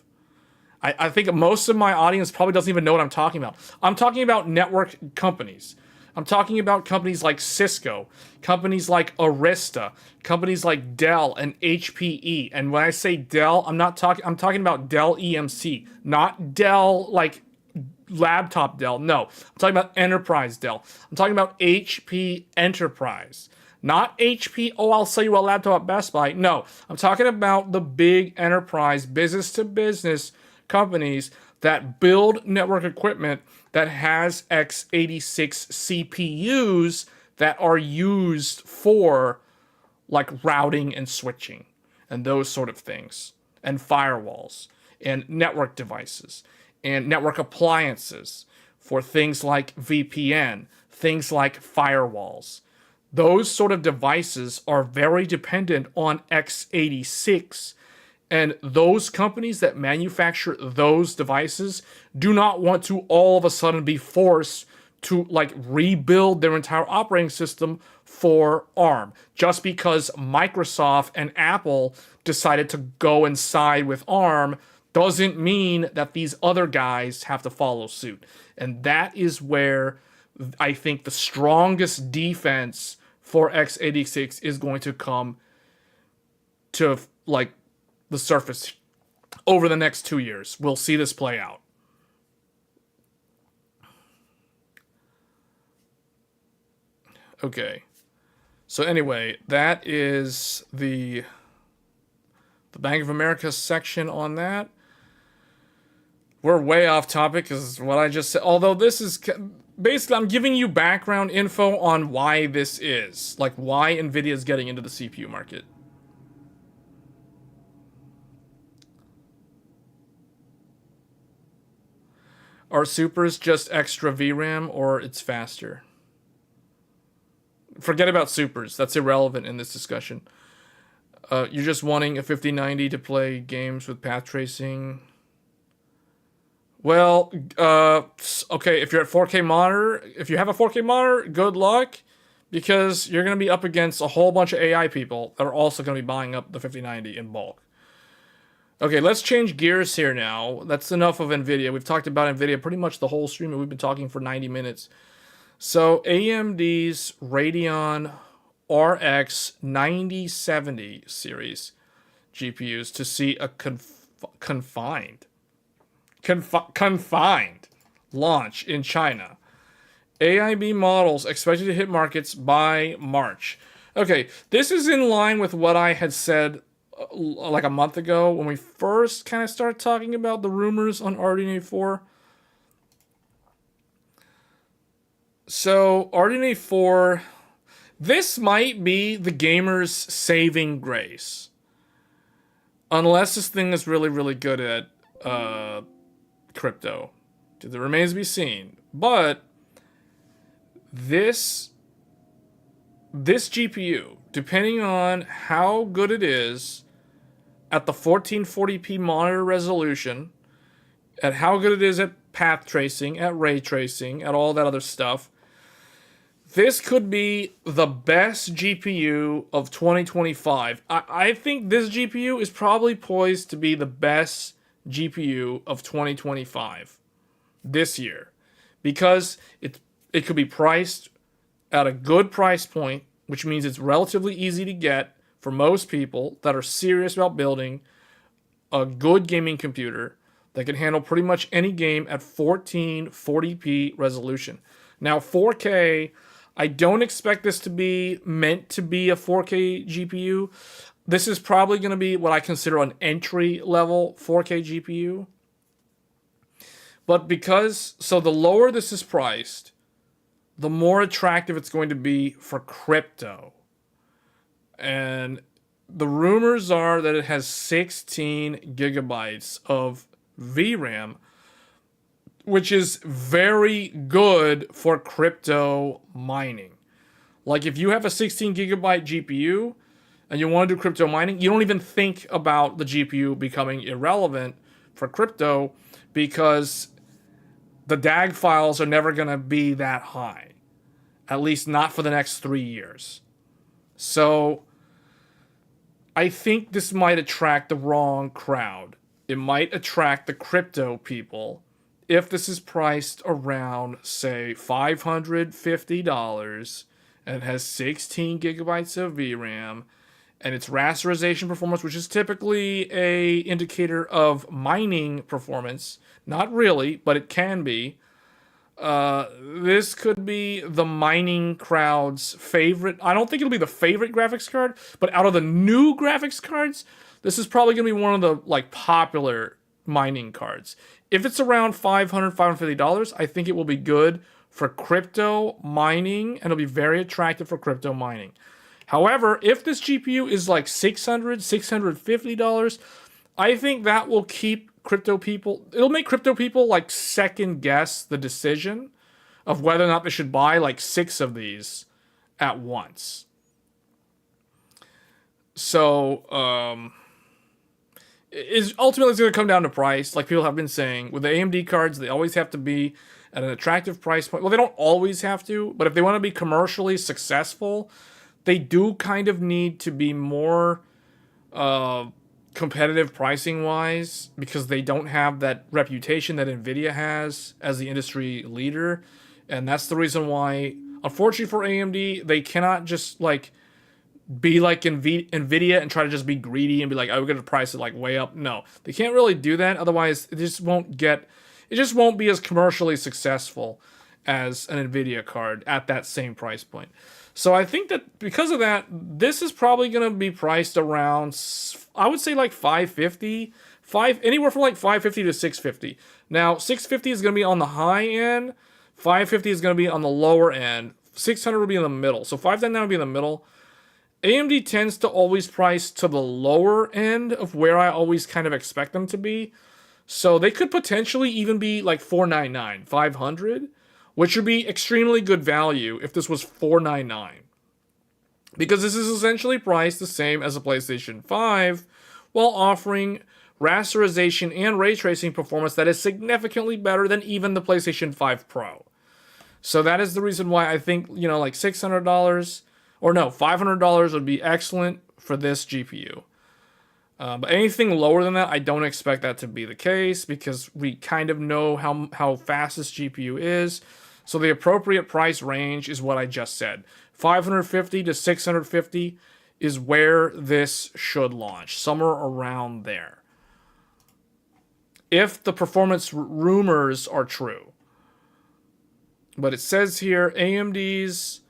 I think most of my audience probably doesn't even know what I'm talking about. I'm talking about network companies. I'm talking about companies like Cisco, companies like Arista, companies like Dell and HPE. And when I say Dell, I'm talking about Dell EMC, not Dell like laptop Dell. No, I'm talking about enterprise Dell. I'm talking about HP Enterprise. Not HP, oh, I'll sell you a laptop at Best Buy. No, I'm talking about the big enterprise, business-to-business companies that build network equipment that has x86 CPUs that are used for like routing and switching and those sort of things and firewalls. and network devices and network appliances for things like VPN, things like firewalls. Those sort of devices are very dependent on x86, and those companies that manufacture those devices do not want to all of a sudden be forced to like rebuild their entire operating system for ARM just because Microsoft and Apple decided to go and side with ARM doesn't mean that these other guys have to follow suit. And that is where I think the strongest defense for x86 is going to come to like the surface over the next 2 years. We'll see this play out. Okay. So anyway, that is the Bank of America section on that. We're way off topic because what I just said, although this is basically, I'm giving you background info on why this is, like why Nvidia is getting into the CPU market. Are supers just extra VRAM or it's faster? Forget about supers. That's irrelevant in this discussion. You're just wanting a 5090 to play games with path tracing. Well, okay, if you're at 4K monitor, if you have a 4K monitor, good luck, because you're going to be up against a whole bunch of AI people that are also going to be buying up the 5090 in bulk. Okay, let's change gears here now. That's enough of Nvidia. We've talked about Nvidia pretty much the whole stream, and we've been talking for 90 minutes. So AMD's Radeon RX 9070 series GPUs to see a confined launch in China. AIB models expected to hit markets by March. Okay, this is in line with what I had said like a month ago when we first kind of started talking about the rumors on RDNA4. So RDNA4, this might be the gamer's saving grace. Unless this thing is really, really good at crypto. It remains to be seen. But this GPU, depending on how good it is at the 1440p monitor resolution, at how good it is at path tracing, at ray tracing, at all that other stuff, this could be the best GPU of 2025. I think this GPU is probably poised to be the best GPU of 2025 this year, because it could be priced at a good price point, which means it's relatively easy to get for most people that are serious about building a good gaming computer that can handle pretty much any game at 1440p resolution. Now 4K, I don't expect this to be meant to be a 4K GPU. This is probably going to be what I consider an entry-level 4K GPU. But so the lower this is priced, the more attractive it's going to be for crypto. And the rumors are that it has 16 gigabytes of VRAM, which is very good for crypto mining. Like if you have a 16 gigabyte GPU and you want to do crypto mining, you don't even think about the GPU becoming irrelevant for crypto because the DAG files are never going to be that high. At least not for the next 3 years. So I think this might attract the wrong crowd. It might attract the crypto people if this is priced around, say, $550 and it has 16 gigabytes of VRAM and its rasterization performance, which is typically a indicator of mining performance. Not really, but it can be. This could be the mining crowd's favorite. I don't think it'll be the favorite graphics card, but out of the new graphics cards, this is probably going to be one of the like popular mining cards. If it's around $500, $550, I think it will be good for crypto mining, and it'll be very attractive for crypto mining. However, if this GPU is like $600, $650, I think that will keep crypto people, it'll make crypto people like second guess the decision of whether or not they should buy like 6 of these at once. So, is ultimately it's going to come down to price. Like people have been saying, with the AMD cards, they always have to be at an attractive price point. Well, they don't always have to, but if they want to be commercially successful, they do kind of need to be more competitive pricing wise, because they don't have that reputation that Nvidia has as the industry leader. And that's the reason why, unfortunately for AMD, they cannot just like be like Nvidia and try to just be greedy and be like, oh, we're going to price it like way up. No, they can't really do that. Otherwise, it just won't be as commercially successful as an Nvidia card at that same price point. So I think that because of that, this is probably going to be priced around, I would say like 550, anywhere from like 550 to 650. Now, 650 is going to be on the high end. 550 is going to be on the lower end. 600 will be in the middle. So 599 will be in the middle. AMD tends to always price to the lower end of where I always kind of expect them to be. So they could potentially even be like 499, 500, which would be extremely good value if this was 499. Because this is essentially priced the same as a PlayStation 5 while offering rasterization and ray tracing performance that is significantly better than even the PlayStation 5 Pro. So that is the reason why I think, like $600 or no, $500 would be excellent for this GPU. But anything lower than that, I don't expect that to be the case because we kind of know how fast this GPU is. So the appropriate price range is what I just said. 550 to 650 is where this should launch, somewhere around there. If the performance rumors are true. But it says here, AMD's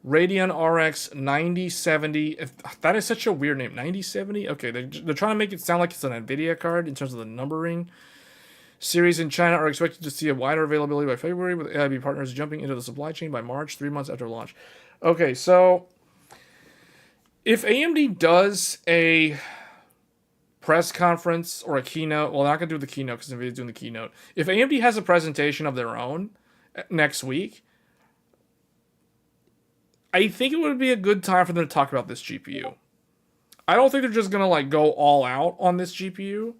Radeon RX 9070. That is such a weird name. 9070? Okay, they're trying to make it sound like it's an Nvidia card in terms of the numbering. Series in China are expected to see a wider availability by February, with AIB partners jumping into the supply chain by March, 3 months after launch. Okay, so if AMD does a press conference or a keynote, well, they're not going to do the keynote because Nvidia's doing the keynote. If AMD has a presentation of their own next week, I think it would be a good time for them to talk about this GPU. I don't think they're just going to like go all out on this GPU,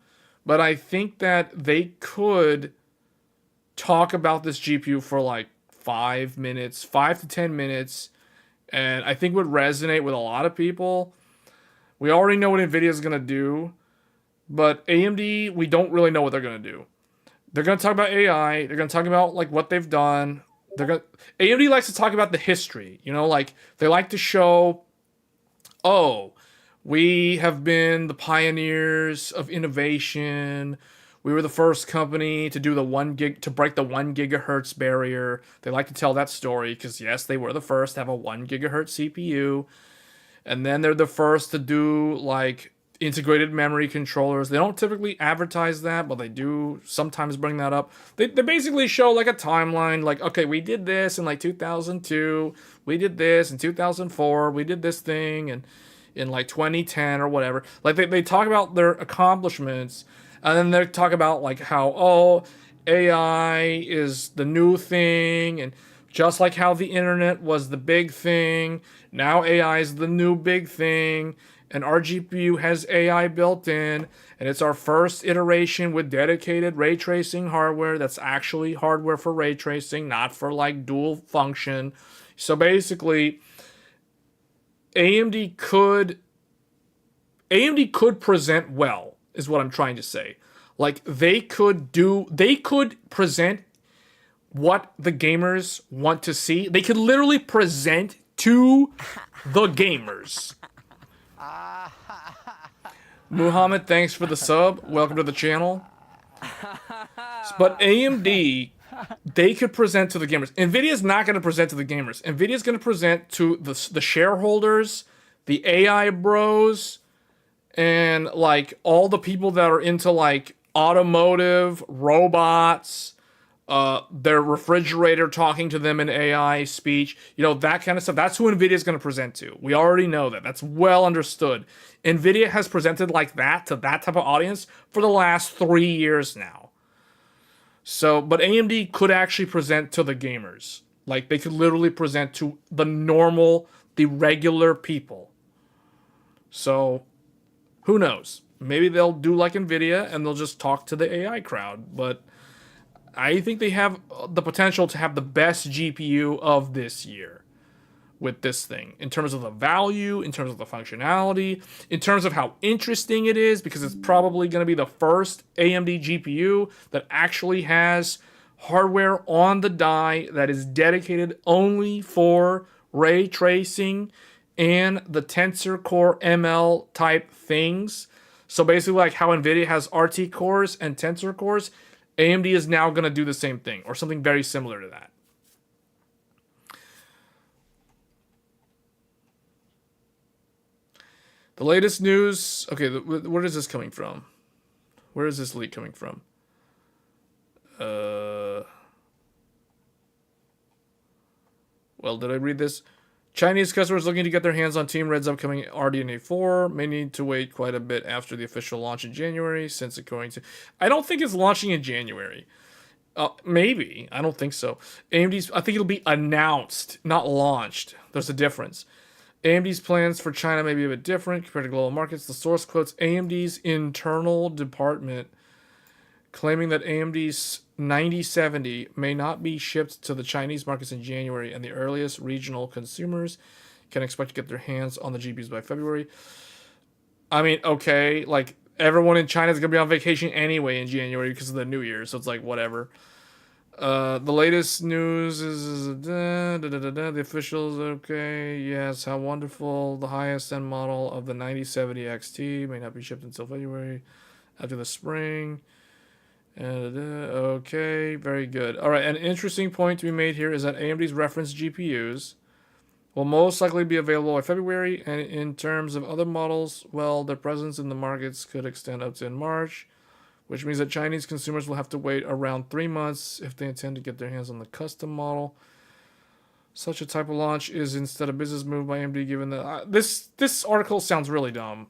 but I think that they could talk about this GPU for like 5 to 10 minutes, and I think would resonate with a lot of people. We already know what Nvidia is going to do, but AMD, we don't really know what they're going to do. They're going to talk about AI. They're going to talk about like what they've done. AMD likes to talk about the history, like they like to show, oh, we have been the pioneers of innovation. We were the first company to do to break the 1 gigahertz barrier. They like to tell that story because yes, they were the first to have a 1 gigahertz CPU. And then they're the first to do like integrated memory controllers. They don't typically advertise that, but they do sometimes bring that up. They basically show like a timeline, like, okay, we did this in like 2002, we did this in 2004, we did this thing and in like 2010 or whatever. Like they talk about their accomplishments, and then they talk about like how, AI is the new thing, and just like how the internet was the big thing, now AI is the new big thing. And our GPU has AI built in, and it's our first iteration with dedicated ray tracing hardware that's actually hardware for ray tracing, not for like dual function. So basically, AMD could present well, is what I'm trying to say. Like they could present what the gamers want to see. They could literally present to the gamers. Muhammad, thanks for the sub. Welcome to the channel. But AMD, they could present to the gamers. Nvidia's not going to present to the gamers. Nvidia's going to present to the shareholders, the AI bros, and like all the people that are into like automotive, robots, their refrigerator talking to them in AI speech, that kind of stuff. That's who Nvidia is going to present to. We already know that. That's well understood. Nvidia has presented like that to that type of audience for the last 3 years now. So, but AMD could actually present to the gamers. Like, they could literally present to the regular people. So, who knows? Maybe they'll do like Nvidia and they'll just talk to the AI crowd. But I think they have the potential to have the best GPU of this year with this thing. In terms of the value, in terms of the functionality, in terms of how interesting it is, because it's probably going to be the first AMD GPU that actually has hardware on the die that is dedicated only for ray tracing and the Tensor Core ML type things. So basically like how Nvidia has RT cores and Tensor cores, AMD is now going to do the same thing or something very similar to that. The latest news. Okay, where is this coming from? Where is this leak coming from? Well, did I read this? Chinese customers looking to get their hands on Team Red's upcoming RDNA4 may need to wait quite a bit after the official launch in January, since according to... I don't think it's launching in January. Maybe. I don't think so. AMD's... I think it'll be announced, not launched. There's a difference. AMD's plans for China may be a bit different compared to global markets. The source quotes AMD's internal department claiming that AMD's 9070 may not be shipped to the Chinese markets in January, and the earliest regional consumers can expect to get their hands on the GPUs by February. I mean, okay, like, everyone in China is going to be on vacation anyway in January because of the New Year, so it's like, whatever. The latest news is the officials, okay, yes, how wonderful. The highest end model of the 9070 XT may not be shipped until February after the spring. Okay, very good. All right, an interesting point to be made here is that AMD's reference GPUs will most likely be available by February, and in terms of other models, well, their presence in the markets could extend up to in March, which means that Chinese consumers will have to wait around 3 months if they intend to get their hands on the custom model. Such a type of launch is instead a business move by AMD, given that... this article sounds really dumb.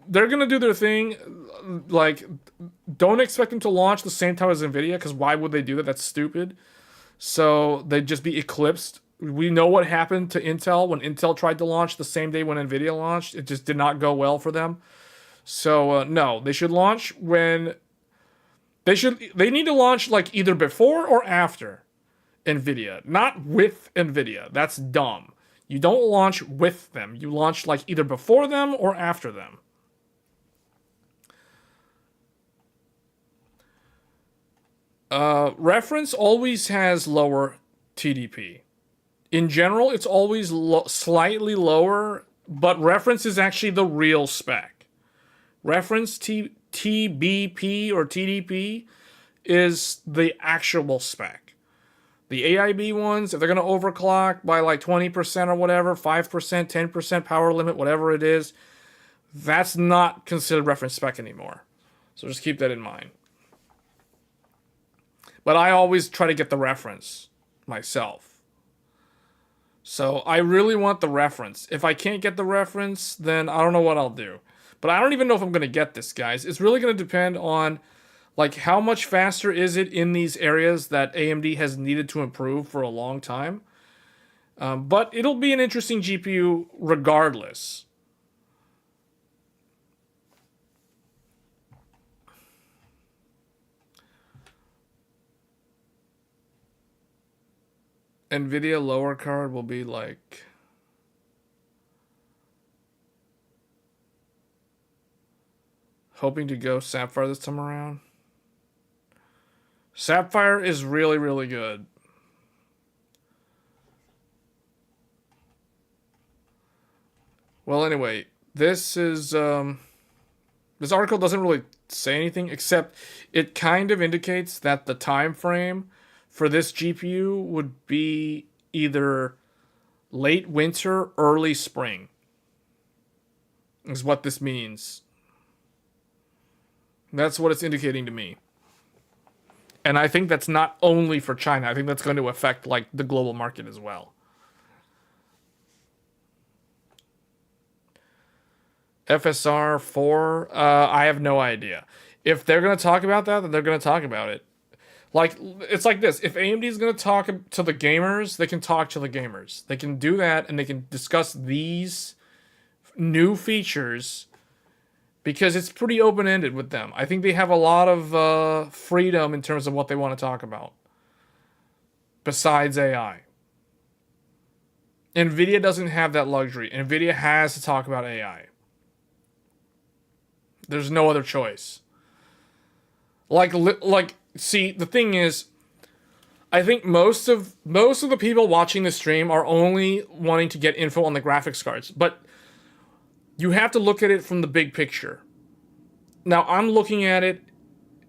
They're going to do their thing. Like, don't expect them to launch the same time as Nvidia, because why would they do that? That's stupid. So they'd just be eclipsed. We know what happened to Intel when Intel tried to launch the same day when Nvidia launched. It just did not go well for them. So, no, they should launch when... They need to launch, like, either before or after Nvidia. Not with Nvidia. That's dumb. You don't launch with them. You launch, like, either before them or after them. Reference always has lower TDP. In general, it's always slightly lower, but reference is actually the real spec. Reference TBP or TDP is the actual spec. The AIB ones, if they're going to overclock by like 20% or whatever, 5%, 10% power limit, whatever it is, that's not considered reference spec anymore. So just keep that in mind. But I always try to get the reference myself. So I really want the reference. If I can't get the reference, then I don't know what I'll do. But I don't even know if I'm going to get this, guys. It's really going to depend on, like, how much faster is it in these areas that AMD has needed to improve for a long time. But it'll be an interesting GPU regardless. Nvidia lower card will be like... hoping to go Sapphire this time around. Sapphire is really, really good. Well, anyway, this is... this article doesn't really say anything, except it kind of indicates that the time frame for this GPU would be either late winter, early spring. Is what this means. That's what it's indicating to me. And I think that's not only for China. I think that's going to affect like the global market as well. FSR 4, I have no idea. If they're going to talk about that, then they're going to talk about it. Like, it's like this. If AMD is going to talk to the gamers, they can talk to the gamers. They can do that, and they can discuss these new features because it's pretty open-ended with them. I think they have a lot of freedom in terms of what they want to talk about besides AI. Nvidia doesn't have that luxury. Nvidia has to talk about AI. There's no other choice. See, the thing is, I think most of the people watching the stream are only wanting to get info on the graphics cards, but you have to look at it from the big picture. Now, I'm looking at it,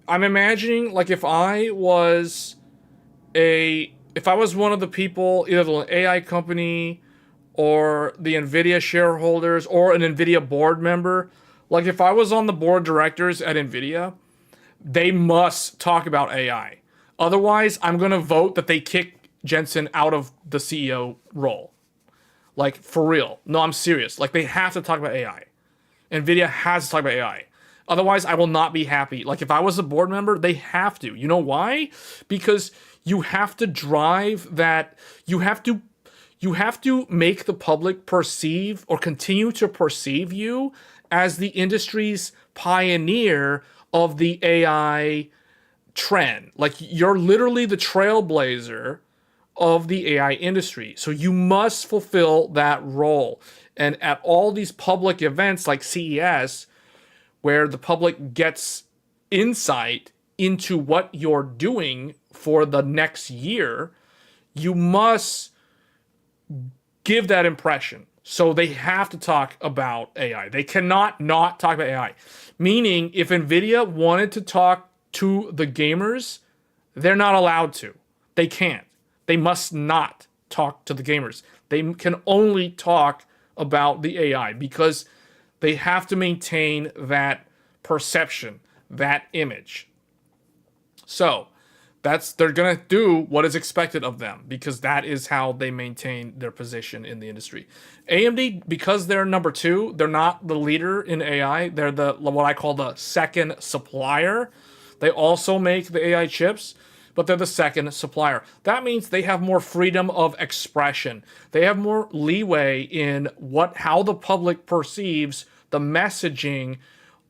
I'm imagining, like, if I was one of the people, either the AI company or the Nvidia shareholders or an Nvidia board member, like if I was on the board of directors at Nvidia, they must talk about AI. Otherwise, I'm going to vote that they kick Jensen out of the CEO role. Like, for real. No, I'm serious. Like, they have to talk about AI. Nvidia has to talk about AI. Otherwise, I will not be happy. Like, if I was a board member, they have to. You know why? Because you have to drive that. You have to make the public perceive or continue to perceive you as the industry's pioneer of the AI trend. Like, you're literally the trailblazer of the AI industry. So you must fulfill that role. And at all these public events like CES, where the public gets insight into what you're doing for the next year, you must give that impression. So they have to talk about AI. They cannot not talk about AI. Meaning, if Nvidia wanted to talk to the gamers, they're not allowed to. They can't. They must not talk to the gamers. They can only talk about the AI because they have to maintain that perception, that image. So they're gonna do what is expected of them because that is how they maintain their position in the industry. AMD, because they're number 2, they're not the leader in AI. They're the what I call the second supplier. They also make the AI chips, but they're the second supplier. That means they have more freedom of expression. They have more leeway in how the public perceives the messaging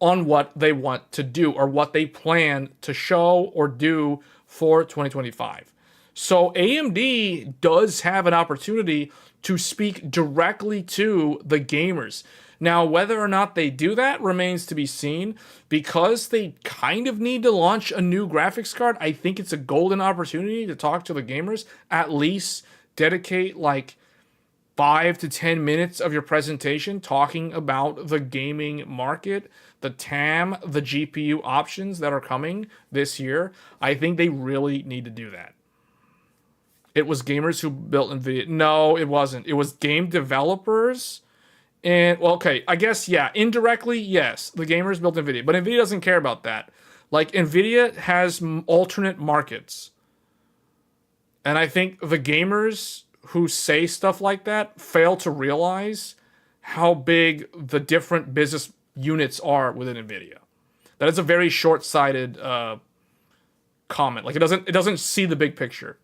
on what they want to do or what they plan to show or do for 2025. So AMD does have an opportunity to speak directly to the gamers. Now, whether or not they do that remains to be seen. Because they kind of need to launch a new graphics card, I think it's a golden opportunity to talk to the gamers. At least dedicate like 5 to 10 minutes of your presentation talking about the gaming market, the TAM, the GPU options that are coming this year. I think they really need to do that. It was gamers who built Nvidia. No, it wasn't. It was game developers. And, well, okay, I guess, yeah, indirectly, yes, the gamers built Nvidia. But Nvidia doesn't care about that. Like, Nvidia has alternate markets. And I think the gamers who say stuff like that fail to realize how big the different business units are within Nvidia. That is a very short-sighted comment. Like, it doesn't see the big picture.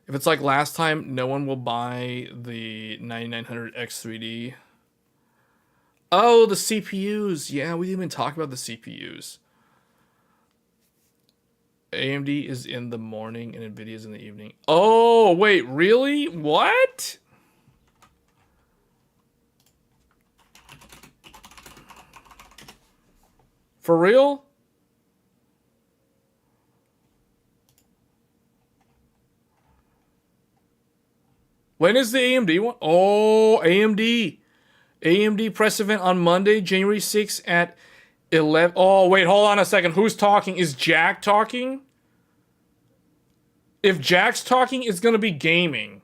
If it's like last time, no one will buy the 9900X3D. Oh, the CPUs. Yeah, we didn't even talk about the CPUs. AMD is in the morning and Nvidia is in the evening. Oh, wait, really? What? For real? When is the AMD one? Oh, AMD. AMD press event on Monday, January 6th at 11. Oh, wait, hold on a second. Who's talking? Is Jack talking? If Jack's talking, it's going to be gaming.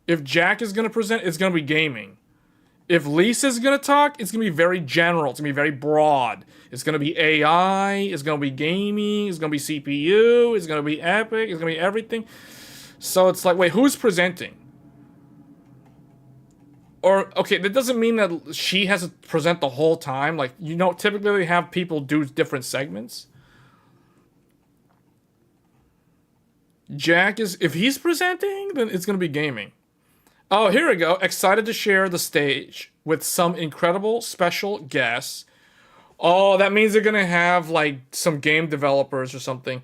If Jack is going to present, it's going to be gaming. If Lisa's going to talk, it's going to be very general. It's going to be very broad. It's going to be AI. It's going to be gaming. It's going to be CPU. It's going to be Epic. It's going to be everything. So it's like, wait, who's presenting? Or, okay, that doesn't mean that she has to present the whole time. Like, you know, typically they have people do different segments. Jack is, if he's presenting, then it's going to be gaming. Oh, here we go. Excited to share the stage with some incredible special guests. Oh, that means they're going to have, like, some game developers or something.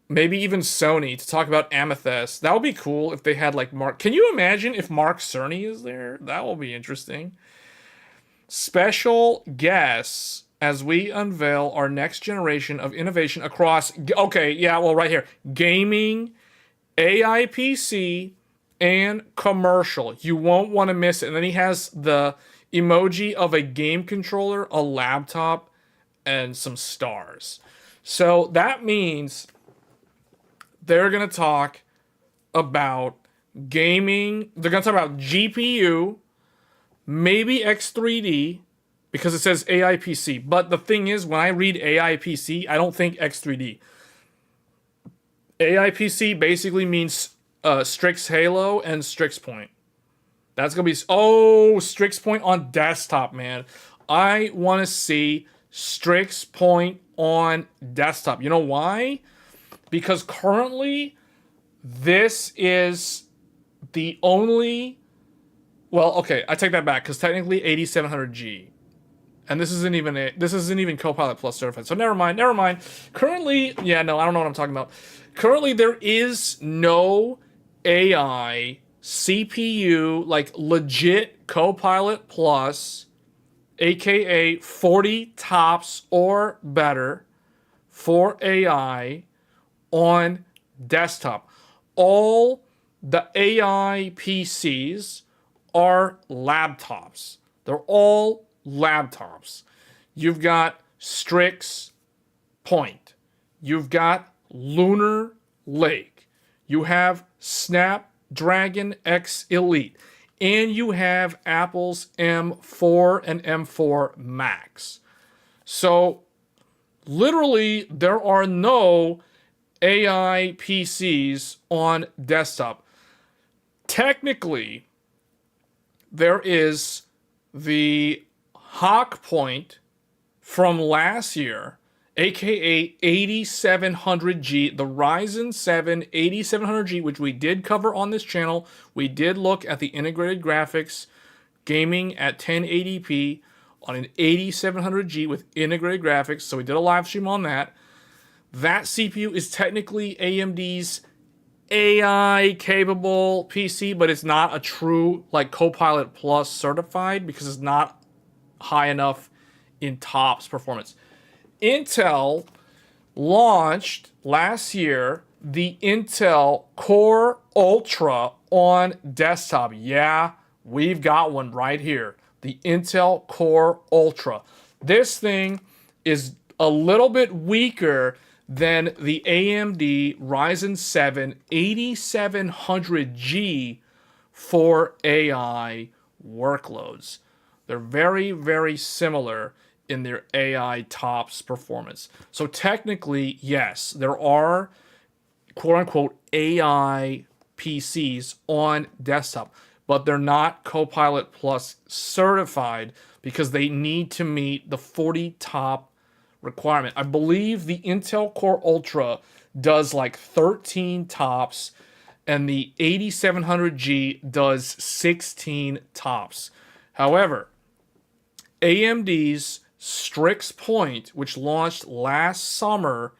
Maybe even Sony to talk about Amethyst. That would be cool if they had, like, Mark. Can you imagine if Mark Cerny is there? That will be interesting. Special guests as we unveil our next generation of innovation across... Okay, yeah, well, right here. Gaming, AI PC, and commercial. You won't want to miss it. And then he has the emoji of a game controller, a laptop, and some stars. So that means they're going to talk about gaming. They're going to talk about GPU, maybe X3D, because it says AI PC. But the thing is, when I read AI PC, I don't think X3D. AI PC basically means Strix Halo and Strix Point. That's going to be... Oh, Strix Point on desktop, man. I want to see Strix Point on desktop. You know why? Because currently, this is the only... Well, okay, I take that back, because technically 8700G. And this isn't even Copilot Plus certified. So never mind. Currently, yeah, no, I don't know what I'm talking about. Currently, there is no AI CPU, like legit Copilot Plus, aka 40 tops or better for AI on desktop. All the AI PCs are laptops. They're all laptops. You've got Strix Point. You've got Lunar Lake. You have Snapdragon X Elite. And you have Apple's M4 and M4 Max. So, literally, there are no AI PCs on desktop. Technically, there is the Hawk Point from last year, aka 8700G, the Ryzen 7 8700G, which we did cover on this channel. We did look at the integrated graphics, gaming at 1080p on an 8700G with integrated graphics, so we did a live stream on that. That CPU is technically AMD's AI-capable PC, but it's not a true, like, Copilot Plus certified because it's not high enough in TOPS performance. Intel launched last year the Intel Core Ultra on desktop. Yeah, we've got one right here. The Intel Core Ultra. This thing is a little bit weaker than the AMD Ryzen 7 8700G for AI workloads. They're very, very similar in their AI TOPS performance. So technically, yes, there are quote-unquote AI PCs on desktop, but they're not Copilot Plus certified because they need to meet the 40 top requirement. I believe the Intel Core Ultra does like 13 tops and the 8700G does 16 tops. However, AMD's Strix Point, which launched last summer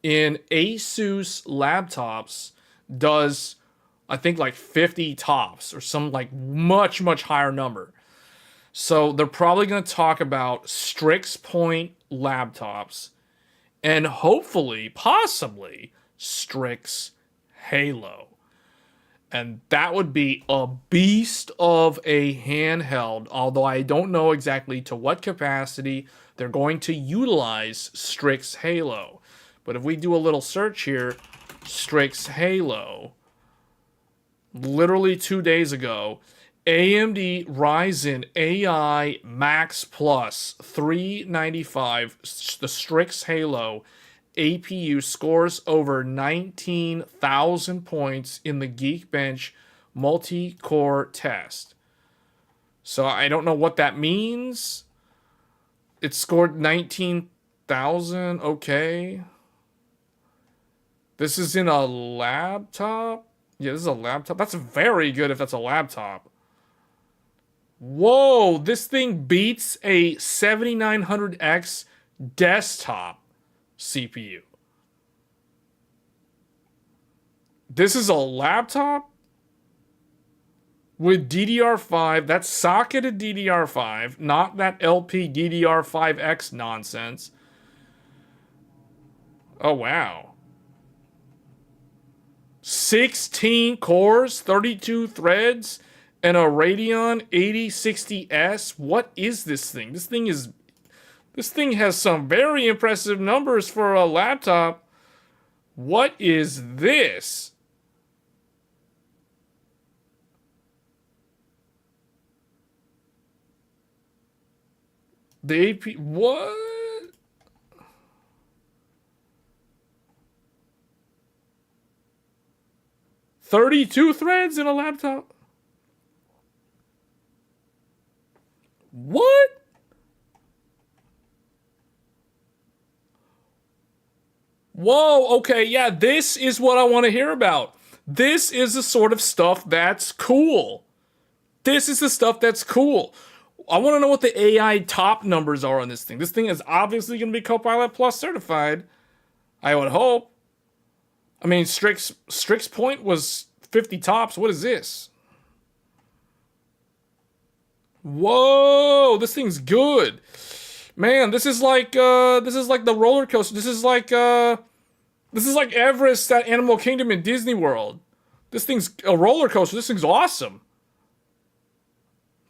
in Asus laptops, does, I think, like 50 tops or some like much, much higher number. So they're probably going to talk about Strix Point laptops and hopefully, possibly, Strix Halo. And that would be a beast of a handheld, although I don't know exactly to what capacity they're going to utilize Strix Halo. But if we do a little search here, Strix Halo, literally 2 days ago, AMD Ryzen AI Max Plus 395, the Strix Halo APU scores over 19,000 points in the Geekbench multi-core test. So I don't know what that means. It scored 19,000. Okay. This is in a laptop? Yeah, this is a laptop. That's very good if that's a laptop. Whoa, this thing beats a 7900X desktop CPU. This is a laptop with DDR5. That's socketed DDR5, not that LP DDR5X nonsense. Oh, wow. 16 cores, 32 threads, and a Radeon 8060S. What is this thing? This thing has some very impressive numbers for a laptop. What is this? The AP, what? $32 threads in a laptop? What? Whoa, okay, yeah, this is what I want to hear about. This is the sort of stuff that's cool. This is the stuff that's cool. I want to know what the AI top numbers are on this thing. This thing is obviously going to be Copilot Plus certified. I would hope. I mean, Strix point was 50 tops. What is this? Whoa, this thing's good. Man, this is like the roller coaster. This is like Everest at Animal Kingdom in Disney World. This thing's a roller coaster. This thing's awesome.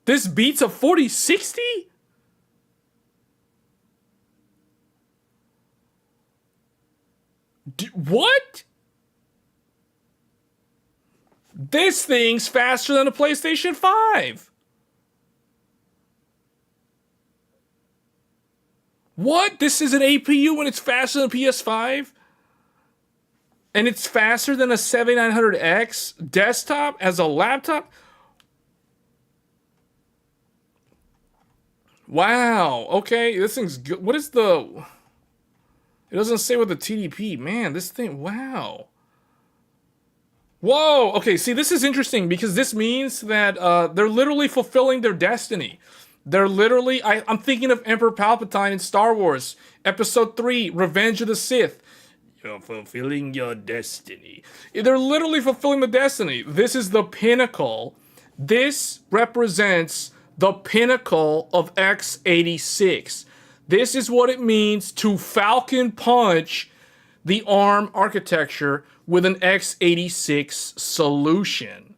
This beats a 4060? What? This thing's faster than a PlayStation 5. What? This is an APU and it's faster than PS5? And it's faster than a 7900X desktop as a laptop? Wow. Okay, this thing's good. What is the... It doesn't say what the TDP. Man, this thing... Wow. Whoa. Okay, see, this is interesting because this means that they're literally fulfilling their destiny. They're literally... I'm thinking of Emperor Palpatine in Star Wars. Episode 3, Revenge of the Sith. You're fulfilling your destiny. They're literally fulfilling the destiny. This is the pinnacle. This represents the pinnacle of x86. This is what it means to Falcon Punch the ARM architecture with an x86 solution.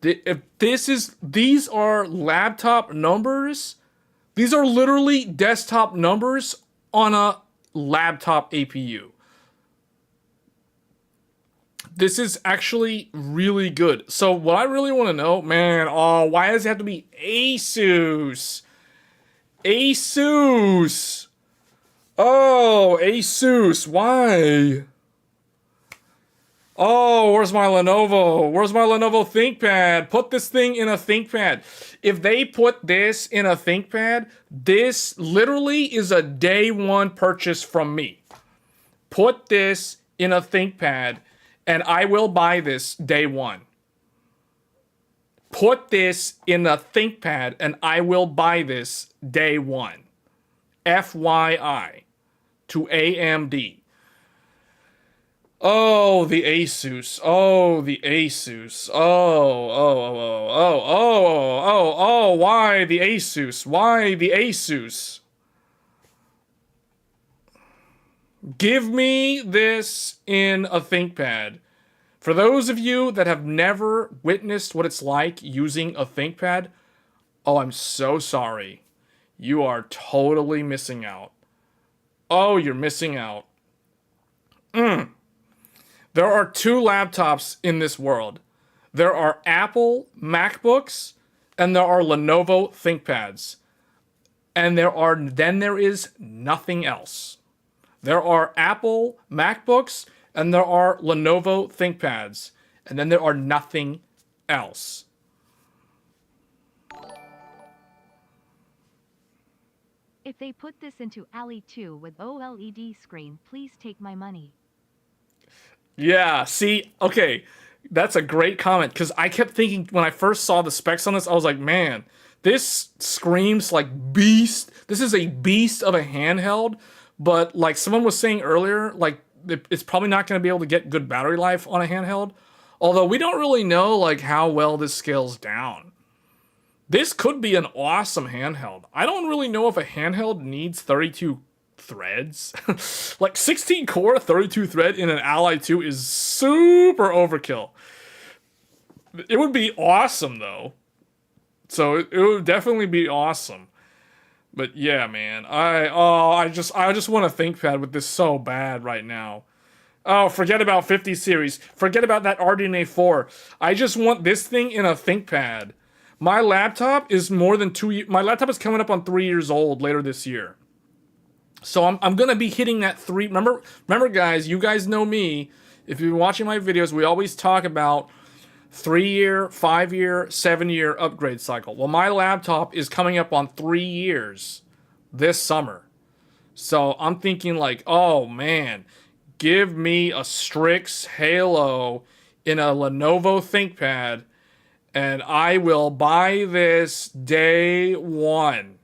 These are laptop numbers. These are literally desktop numbers on a laptop APU. This is actually really good. So what I really want to know, man, why does it have to be Asus? Asus. Oh, Asus, why? Oh, where's my Lenovo? Where's my Lenovo ThinkPad? Put this thing in a ThinkPad. If they put this in a ThinkPad, this literally is a day one purchase from me. Put this in a ThinkPad, and I will buy this day one. Put this in a ThinkPad, and I will buy this day one. FYI to AMD. Oh, the Asus. Oh, the Asus. Oh, why the Asus? Why the Asus? Give me this in a ThinkPad. For those of you that have never witnessed what it's like using a ThinkPad, oh, I'm so sorry. You are totally missing out. Oh, you're missing out. There are two laptops in this world. There are Apple MacBooks, and there are Lenovo ThinkPads. And there is nothing else. There are Apple MacBooks, and there are Lenovo ThinkPads. And then there are nothing else. If they put this into Alley 2 with OLED screen, please take my money. Yeah, see, okay, that's a great comment, because I kept thinking when I first saw the specs on this, I was like, man, this screams like beast. This is a beast of a handheld, but like someone was saying earlier, like it's probably not going to be able to get good battery life on a handheld, although we don't really know like how well this scales down. This could be an awesome handheld. I don't really know if a handheld needs 32 threads. Like 16 core, 32 thread in an Ally 2 is super overkill. It would be awesome though. So it would definitely be awesome. But yeah, man, I just want a ThinkPad with this so bad right now. Oh, forget about 50 series. Forget about that RDNA4. I just want this thing in a ThinkPad. My laptop is more than 2 years. My laptop is coming up on 3 years old later this year. So I'm gonna be hitting that 3. Remember, guys, you guys know me. If you've been watching my videos, we always talk about 3-year, 5-year, 7-year upgrade cycle. Well, my laptop is coming up on 3 years this summer. So I'm thinking like, oh man, give me a Strix Halo in a Lenovo ThinkPad, and I will buy this day one.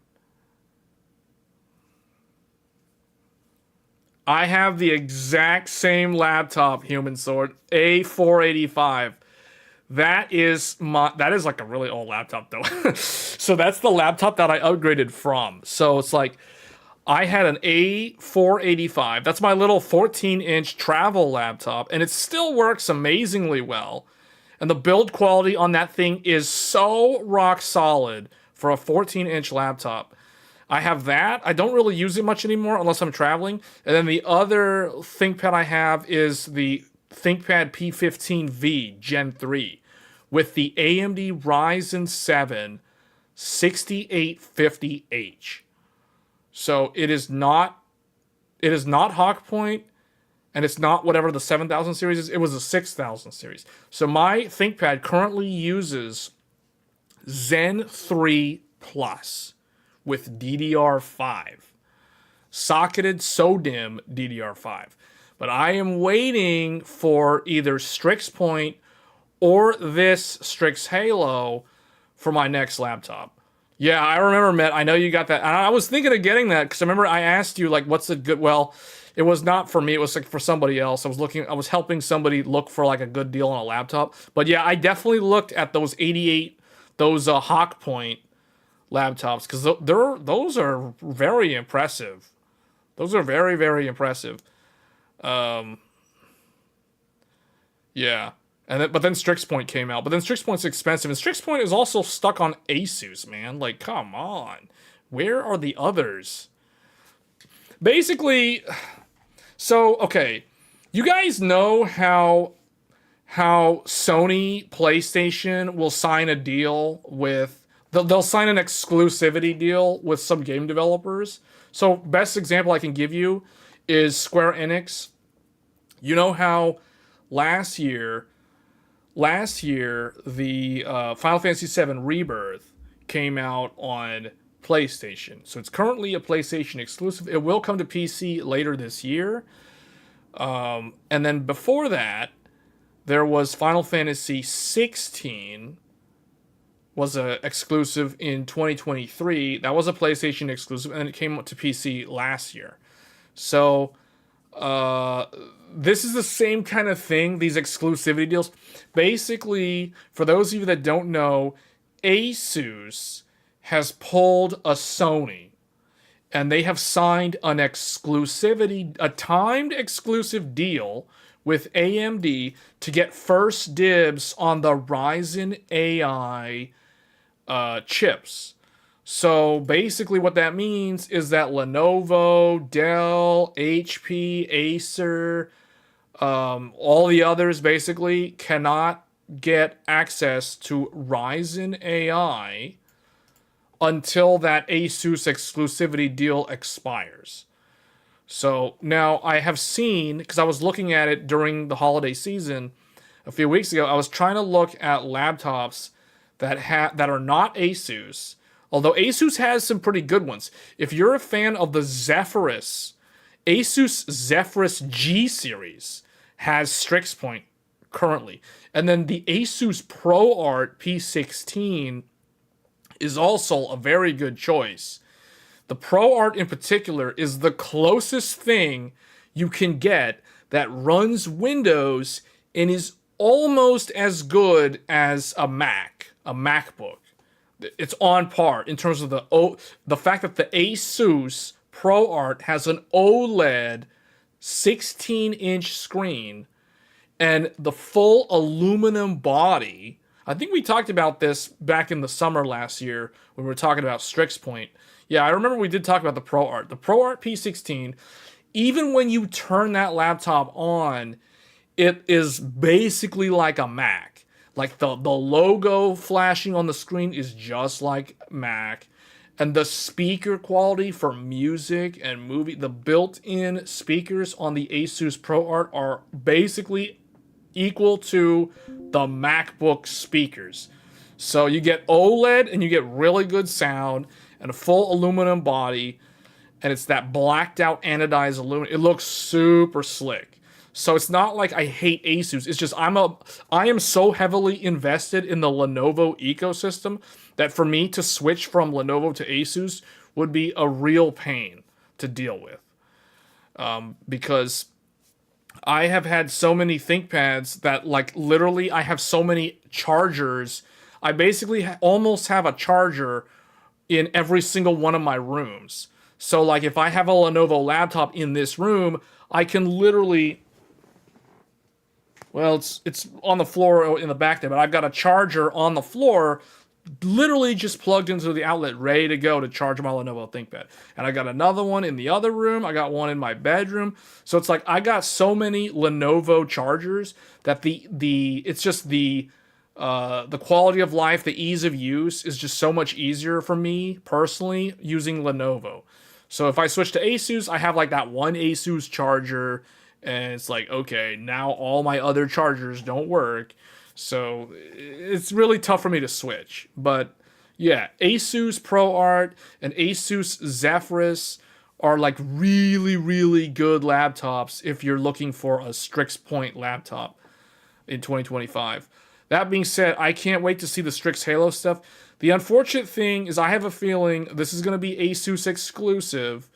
I have the exact same laptop, Human Sword, A485. That is like a really old laptop though. So that's the laptop that I upgraded from. So it's like I had an A485. That's my little 14-inch travel laptop, and it still works amazingly well. And the build quality on that thing is so rock solid for a 14-inch laptop. I have that. I don't really use it much anymore unless I'm traveling. And then the other ThinkPad I have is the ThinkPad P15V Gen 3 with the AMD Ryzen 7 6850H. So it is not Hawk Point, and it's not whatever the 7000 series is. It was a 6000 series. So my ThinkPad currently uses Zen 3 Plus with DDR5. Socketed SODIMM DDR5. But I am waiting for either Strix Point or this Strix Halo for my next laptop. Yeah, I remember, Matt. I know you got that. And I was thinking of getting that because I remember I asked you, like, what's a good... Well, it was not for me. It was like for somebody else. I was helping somebody look for like a good deal on a laptop. But yeah, I definitely looked at those Hawk Point laptops because those are very impressive. Those are very, very impressive. Yeah. But then Strix Point came out. But then Strix Point's expensive. And Strix Point is also stuck on Asus, man. Like, come on. Where are the others? Basically, so, okay. You guys know how Sony PlayStation will sign a deal with... They'll sign an exclusivity deal with some game developers. So, best example I can give you is Square Enix. You know how last year the Final Fantasy VII Rebirth came out on PlayStation. So it's currently a PlayStation exclusive. It will come to PC later this year. And then before that, there was Final Fantasy 16 was a exclusive in 2023. That was a PlayStation exclusive, and it came to PC last year. So this is the same kind of thing, these exclusivity deals. Basically, for those of you that don't know, Asus has pulled a Sony, and they have signed an exclusivity, a timed exclusive deal with AMD to get first dibs on the Ryzen AI chips. So basically what that means is that Lenovo, Dell, HP, Acer, all the others basically cannot get access to Ryzen AI until that Asus exclusivity deal expires. So now I have seen, because I was looking at it during the holiday season a few weeks ago, I was trying to look at laptops that are not Asus, although Asus has some pretty good ones. If you're a fan of the Zephyrus, Asus Zephyrus G series has Strix Point currently. And then the Asus ProArt P16 is also a very good choice. The ProArt in particular is the closest thing you can get that runs Windows and is almost as good as a MacBook. It's on par in terms of the fact that the Asus ProArt has an OLED 16-inch screen and the full aluminum body. I think we talked about this back in the summer last year when we were talking about Strix Point. Yeah, I remember we did talk about the ProArt. The ProArt P16, even when you turn that laptop on, it is basically like a Mac. Like the logo flashing on the screen is just like Mac. And the speaker quality for music and movie, the built-in speakers on the Asus ProArt are basically equal to the MacBook speakers. So you get OLED and you get really good sound and a full aluminum body, and it's that blacked out anodized aluminum. It looks super slick. So it's not like I hate Asus. It's just I am so heavily invested in the Lenovo ecosystem that for me to switch from Lenovo to Asus would be a real pain to deal with. Because I have had so many ThinkPads that, like, literally I have so many chargers. I basically almost have a charger in every single one of my rooms. So, like, if I have a Lenovo laptop in this room, I can literally... Well, it's on the floor in the back there, but I've got a charger on the floor, literally just plugged into the outlet, ready to go to charge my Lenovo ThinkPad. And I got another one in the other room. I got one in my bedroom. So it's like I got so many Lenovo chargers that it's just the quality of life, the ease of use is just so much easier for me personally using Lenovo. So if I switch to Asus, I have like that one Asus charger. And it's like, okay, now all my other chargers don't work. So it's really tough for me to switch. But yeah, Asus ProArt and Asus Zephyrus are like really, really good laptops if you're looking for a Strix Point laptop in 2025. That being said, I can't wait to see the Strix Halo stuff. The unfortunate thing is I have a feeling this is going to be Asus exclusive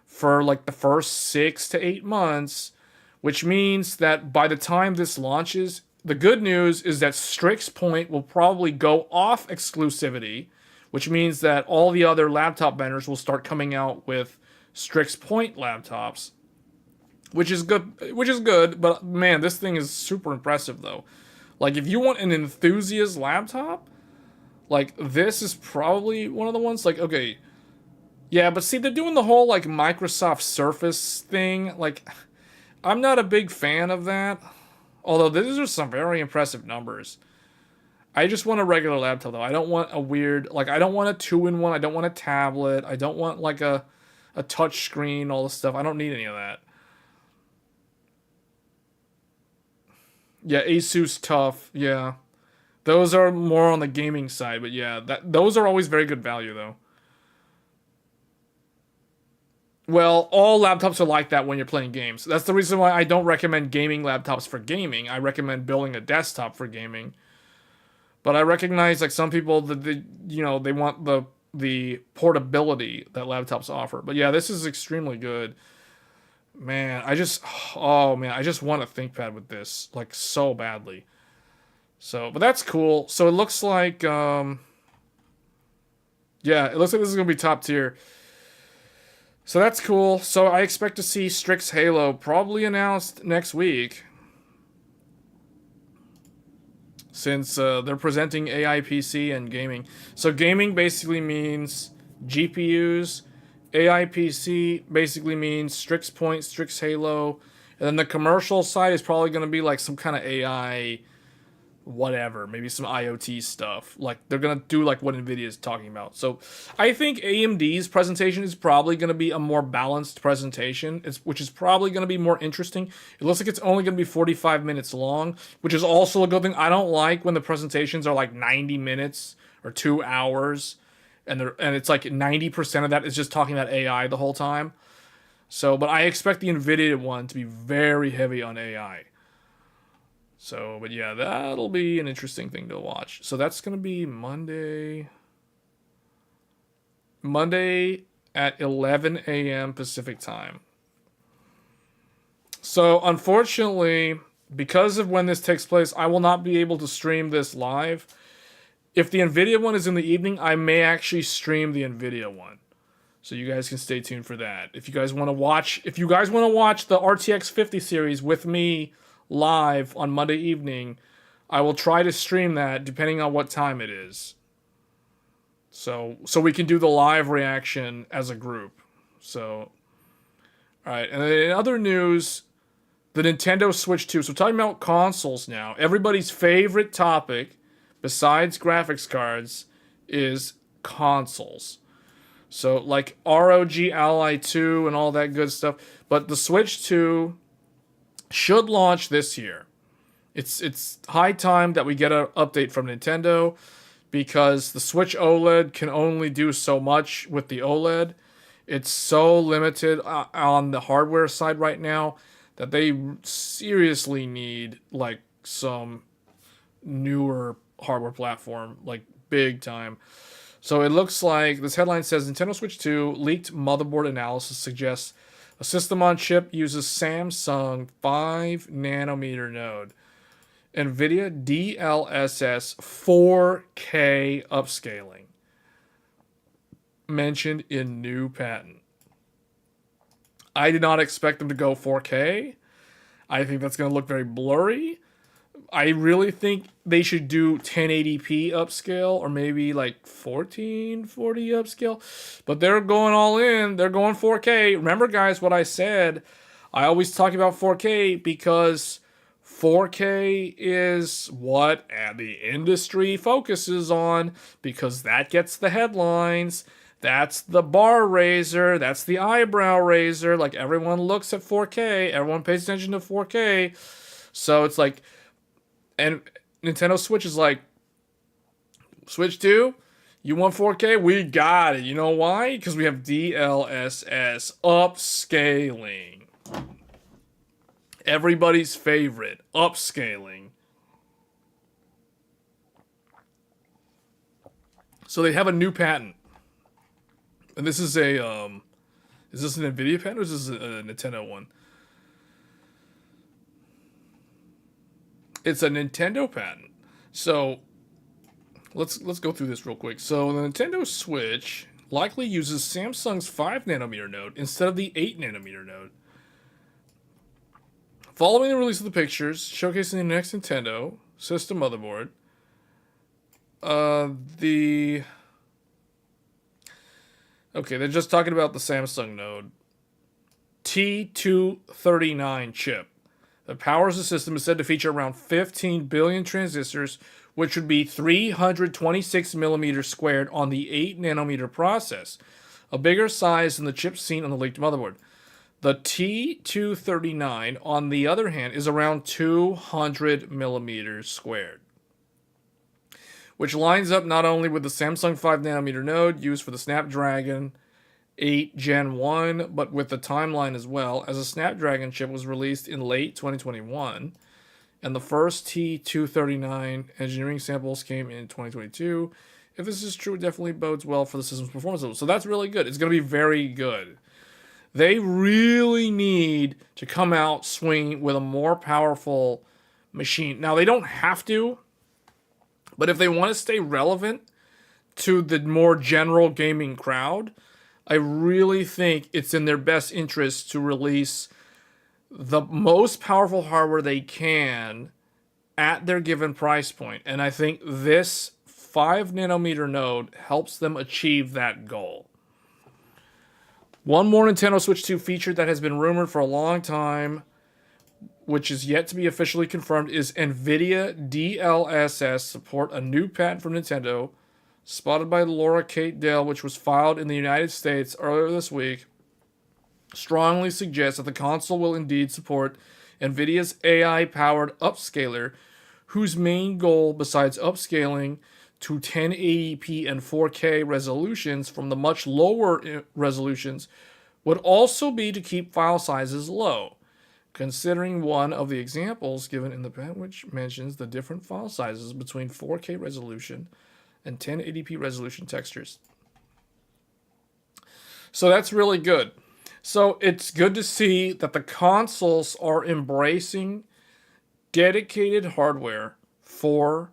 for like the first 6 to 8 months. Which means that by the time this launches, the good news is that Strix Point will probably go off exclusivity, which means that all the other laptop vendors will start coming out with Strix Point laptops, which is good. But man, this thing is super impressive though. Like if you want an enthusiast laptop, like this is probably one of the ones. Like okay, yeah, but see they're doing the whole like Microsoft Surface thing, like. I'm not a big fan of that, although these are some very impressive numbers. I just want a regular laptop, though. I don't want a weird, like, I don't want a 2-in-1. I don't want a tablet. I don't want, like, a touch screen, all this stuff. I don't need any of that. Yeah, Asus TUF, yeah. Those are more on the gaming side, but yeah, those are always very good value, though. Well, all laptops are like that when you're playing games. That's the reason why I don't recommend gaming laptops for gaming. I recommend building a desktop for gaming. But I recognize like some people that they want the portability that laptops offer. But yeah, this is extremely good. Man, I just want a ThinkPad with this like so badly. So, but that's cool. So it looks like yeah, it looks like this is going to be top tier. So that's cool. So I expect to see Strix Halo probably announced next week. Since they're presenting AI PC and gaming. So gaming basically means GPUs. AI PC basically means Strix Point, Strix Halo. And then the commercial side is probably going to be like some kind of AI whatever, maybe some IoT stuff. Like they're gonna do like what Nvidia is talking about. So I think AMD's presentation is probably gonna be a more balanced presentation, which is probably gonna be more interesting. It looks like it's only gonna be 45 minutes long, which is also a good thing. I don't like when the presentations are like 90 minutes or 2 hours, and it's like 90% of that is just talking about AI the whole time. So, but I expect the Nvidia one to be very heavy on AI. So, but yeah, that'll be an interesting thing to watch. So that's going to be Monday at 11 a.m. Pacific time. So, unfortunately, because of when this takes place, I will not be able to stream this live. If the Nvidia one is in the evening, I may actually stream the Nvidia one. So you guys can stay tuned for that. If you guys want to watch the RTX 50 series with me live on Monday evening, I will try to stream that depending on what time it is. So we can do the live reaction as a group. So, all right. And then in other news, the Nintendo Switch 2. So talking about consoles now, everybody's favorite topic besides graphics cards is consoles. So like ROG Ally 2 and all that good stuff. But the Switch 2 should launch this year. It's high time that we get an update from Nintendo, because the Switch OLED can only do so much with the OLED. It's so limited on the hardware side right now that they seriously need like some newer hardware platform, like big time. So it looks like this headline says Nintendo Switch 2 leaked motherboard analysis suggests a system on chip uses Samsung 5 nanometer node. Nvidia DLSS 4K upscaling. Mentioned in new patent. I did not expect them to go 4K. I think that's going to look very blurry. I really think they should do 1080p upscale or maybe like 1440 upscale. But they're going all in. They're going 4K. Remember, guys, what I said. I always talk about 4K because 4K is what the industry focuses on, because that gets the headlines. That's the bar raiser. That's the eyebrow raiser. Like, everyone looks at 4K. Everyone pays attention to 4K. So it's like, and Nintendo Switch is like, Switch 2, you want 4K? We got it. You know why? Because we have DLSS upscaling. Everybody's favorite, upscaling. So they have a new patent. And this is a, is this an Nvidia patent or is this a Nintendo one? It's a Nintendo patent. So let's go through this real quick. So the Nintendo Switch likely uses Samsung's 5 nanometer node instead of the 8 nanometer node. Following the release of the pictures showcasing the next Nintendo system motherboard, they're just talking about the Samsung node T239 chip that powers the system is said to feature around 15 billion transistors, which would be 326 millimeters squared on the 8 nanometer process, a bigger size than the chip seen on the leaked motherboard. The T239, on the other hand, is around 200 millimeters squared, which lines up not only with the Samsung 5 nanometer node used for the Snapdragon 8 Gen 1, but with the timeline as well, as a Snapdragon chip was released in late 2021, and the first T239 engineering samples came in 2022. If this is true, it definitely bodes well for the system's performance. So that's really good. It's going to be very good. They really need to come out swinging with a more powerful machine. Now, they don't have to, but if they want to stay relevant to the more general gaming crowd, I really think it's in their best interest to release the most powerful hardware they can at their given price point. And I think this 5 nanometer node helps them achieve that goal. One more Nintendo Switch 2 feature that has been rumored for a long time which is yet to be officially confirmed, is Nvidia DLSS support, a new patent from Nintendo, spotted by Laura Kate Dale, which was filed in the United States earlier this week, strongly suggests that the console will indeed support Nvidia's AI-powered upscaler, whose main goal, besides upscaling to 1080p and 4K resolutions from the much lower resolutions, would also be to keep file sizes low. Considering one of the examples given in the patent, which mentions the different file sizes between 4K resolution and 1080p resolution textures. So that's really good. So it's good to see that the consoles are embracing dedicated hardware for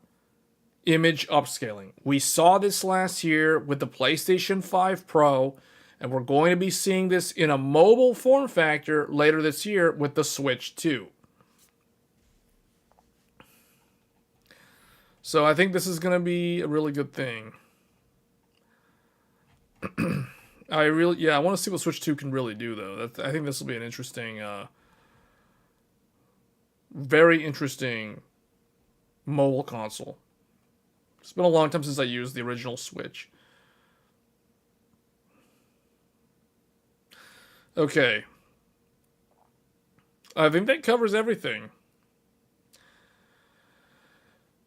image upscaling. We saw this last year with the PlayStation 5 Pro, and we're going to be seeing this in a mobile form factor later this year with the Switch 2. So I think this is going to be a really good thing. I want to see what Switch 2 can really do, though. I think this will be an interesting, very interesting mobile console. It's been a long time since I used the original Switch. Okay. I think that covers everything.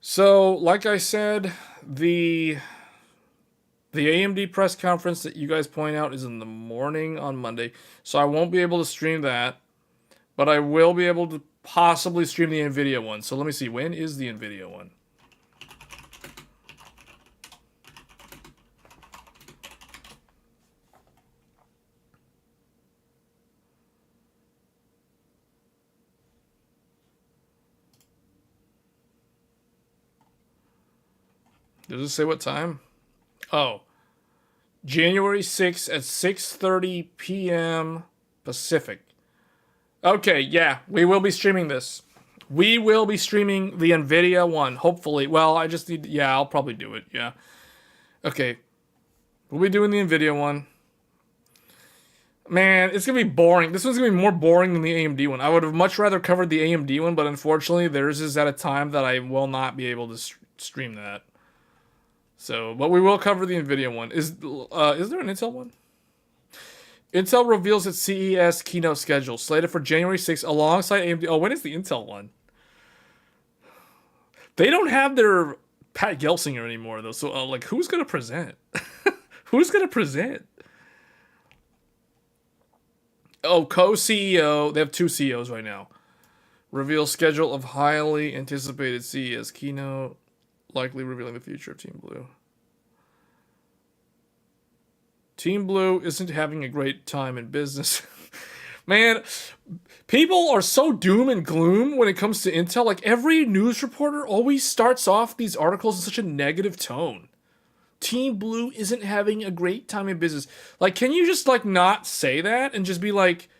So, like I said, the AMD press conference that you guys point out is in the morning on Monday. So I won't be able to stream that. But I will be able to possibly stream the Nvidia one. So let me see. When is the Nvidia one? Does it say what time? Oh. January 6th at 6:30 p.m. Pacific. Okay, yeah. We will be streaming this. We will be streaming the Nvidia one, hopefully. Well, I just need... Yeah, I'll probably do it, yeah. Okay. We'll be doing the Nvidia one. Man, it's going to be boring. This one's going to be more boring than the AMD one. I would have much rather covered the AMD one, but unfortunately, theirs is at a time that I will not be able to stream that. So, but we will cover the Nvidia one. Is there an Intel one? Intel reveals its CES keynote schedule, slated for January 6th, alongside AMD. Oh, when is the Intel one? They don't have their Pat Gelsinger anymore, though. So, like, who's gonna present? Who's gonna present? Oh, co-CEO. They have two CEOs right now. Reveal schedule of highly anticipated CES keynote. Likely revealing the future of Team Blue. Team Blue isn't having a great time in business. Man, people are so doom and gloom when it comes to Intel. Like, every news reporter always starts off these articles in such a negative tone. Team Blue isn't having a great time in business. Like, can you just, like, not say that and just be like,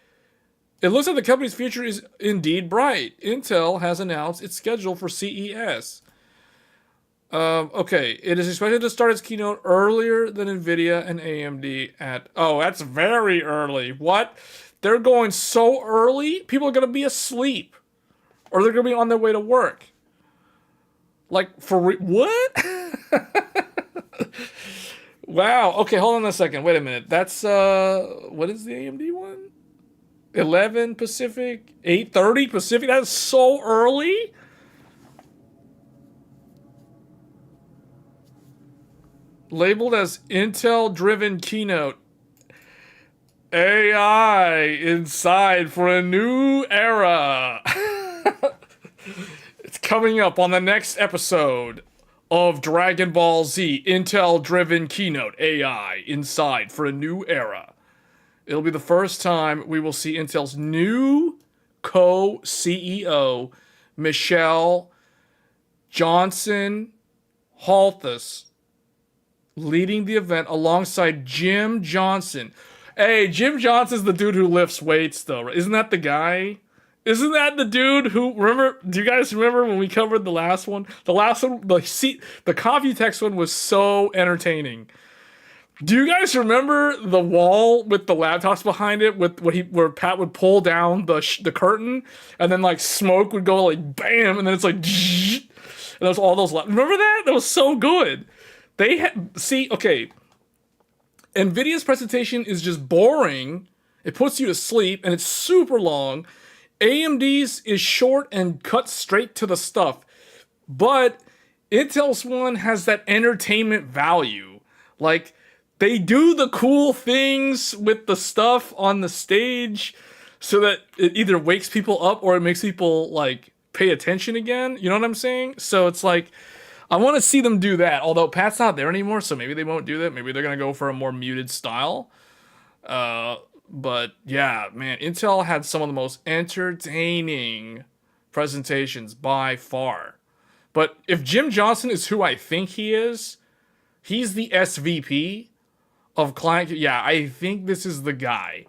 it looks like the company's future is indeed bright. Intel has announced its schedule for CES. Okay, it is expected to start its keynote earlier than Nvidia and AMD at... Oh, that's very early. What? They're going so early? People are going to be asleep. Or they're going to be on their way to work. Like, what? Wow. Okay, hold on a second. Wait a minute. That's, what is the AMD one? 11 Pacific? 8:30 Pacific? That's so early? Labeled as Intel-driven keynote. AI inside for a new era. It's coming up on the next episode of Dragon Ball Z. Intel-driven keynote. AI inside for a new era. It'll be the first time we will see Intel's new co-CEO, Michelle Johnson Halthus, leading the event alongside Jim Johnson. Hey, Jim Johnson's the dude who lifts weights, though. Isn't that the guy? Isn't that the dude who... Remember? Do you guys remember when we covered the last one? The last one, the Computex one was so entertaining. Do you guys remember the wall with the laptops behind it, with where Pat would pull down the curtain, and then like smoke would go like bam, and then it's like, and there's all those. Remember that? That was so good. They had okay. Nvidia's presentation is just boring. It puts you to sleep, and it's super long. AMD's is short and cuts straight to the stuff, but Intel's one has that entertainment value, like. They do the cool things with the stuff on the stage so that it either wakes people up or it makes people like pay attention again. You know what I'm saying? So it's like, I want to see them do that. Although Pat's not there anymore, so maybe they won't do that. Maybe they're going to go for a more muted style. But yeah, man, Intel had some of the most entertaining presentations by far. But if Jim Johnson is who I think he is, he's the SVP of client. Yeah, I think this is the guy.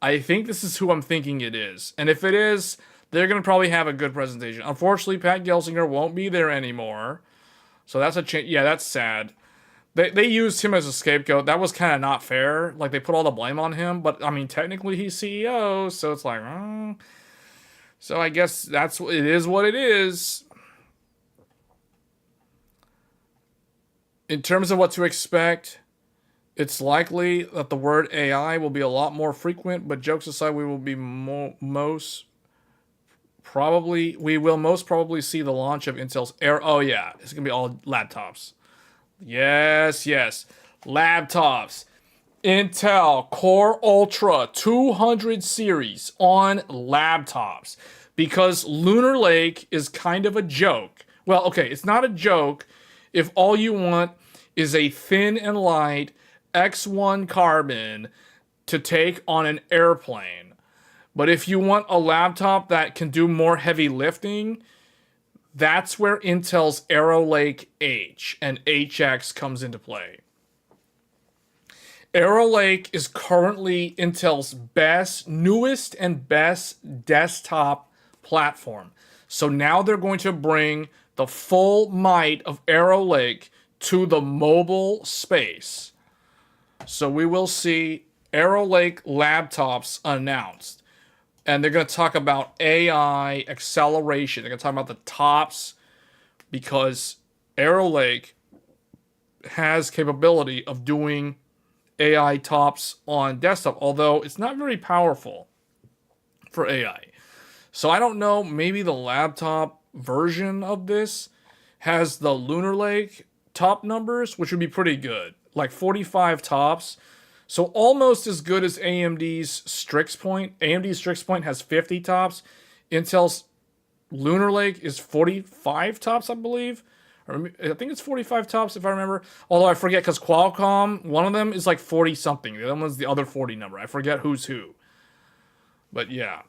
I think this is who I'm thinking it is. And if it is, they're going to probably have a good presentation. Unfortunately, Pat Gelsinger won't be there anymore. So that's a change. Yeah, that's sad. They used him as a scapegoat. That was kind of not fair. Like, they put all the blame on him. But, I mean, technically he's CEO. So it's like, So I guess it is what it is. In terms of what to expect, it's likely that the word AI will be a lot more frequent, but jokes aside, we will most probably see the launch of Intel's Air. Oh yeah, it's gonna be all laptops. Yes, laptops. Intel Core Ultra 200 series on laptops, because Lunar Lake is kind of a joke. Well, okay, it's not a joke if all you want is a thin and light X1 carbon to take on an airplane. But if you want a laptop that can do more heavy lifting, that's where Intel's Arrow Lake H and HX comes into play. Arrow Lake is currently Intel's newest and best desktop platform. So now they're going to bring the full might of Arrow Lake to the mobile space. So we will see Arrow Lake laptops announced. And they're going to talk about AI acceleration. They're going to talk about the tops, because Arrow Lake has capability of doing AI tops on desktop, although it's not very powerful for AI. So I don't know, maybe the laptop version of this has the Lunar Lake top numbers, which would be pretty good. Like 45 tops. So almost as good as AMD's Strix Point. AMD's Strix Point has 50 tops. Intel's Lunar Lake is 45 tops, I believe. Or I think it's 45 tops if I remember. Although I forget, because Qualcomm, one of them is like 40 something. The other one's the other 40 number. I forget who's who. But yeah.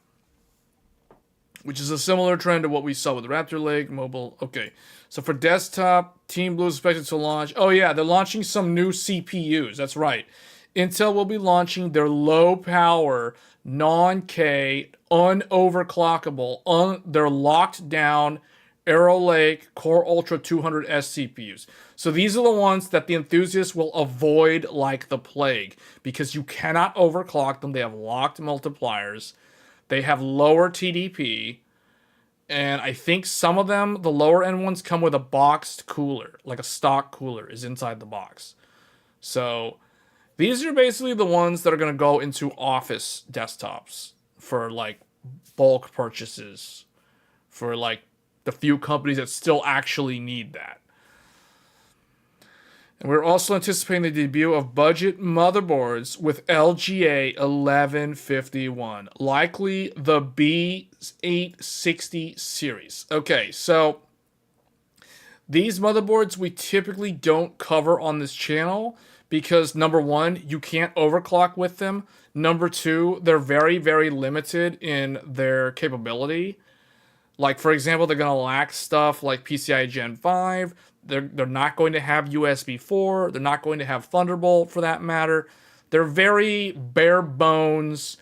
Which is a similar trend to what we saw with Raptor Lake mobile. Okay, so for desktop, Team Blue is expected to launch. Oh yeah, they're launching some new CPUs. That's right. Intel will be launching their low-power, non-K, unoverclockable, their locked-down Arrow Lake Core Ultra 200S CPUs. So these are the ones that the enthusiasts will avoid like the plague, because you cannot overclock them. They have locked multipliers. They have lower TDP, and I think some of them, the lower end ones, come with a boxed cooler, like a stock cooler is inside the box. So these are basically the ones that are going to go into office desktops for like bulk purchases, for like the few companies that still actually need that. And we're also anticipating the debut of budget motherboards with LGA 1151, likely the B860 series. Okay, so these motherboards we typically don't cover on this channel because, number one, you can't overclock with them. Number two, they're very, very limited in their capability. Like, for example, they're going to lack stuff like PCI Gen 5. They're not going to have USB 4. They're not going to have Thunderbolt, for that matter. They're very bare bones,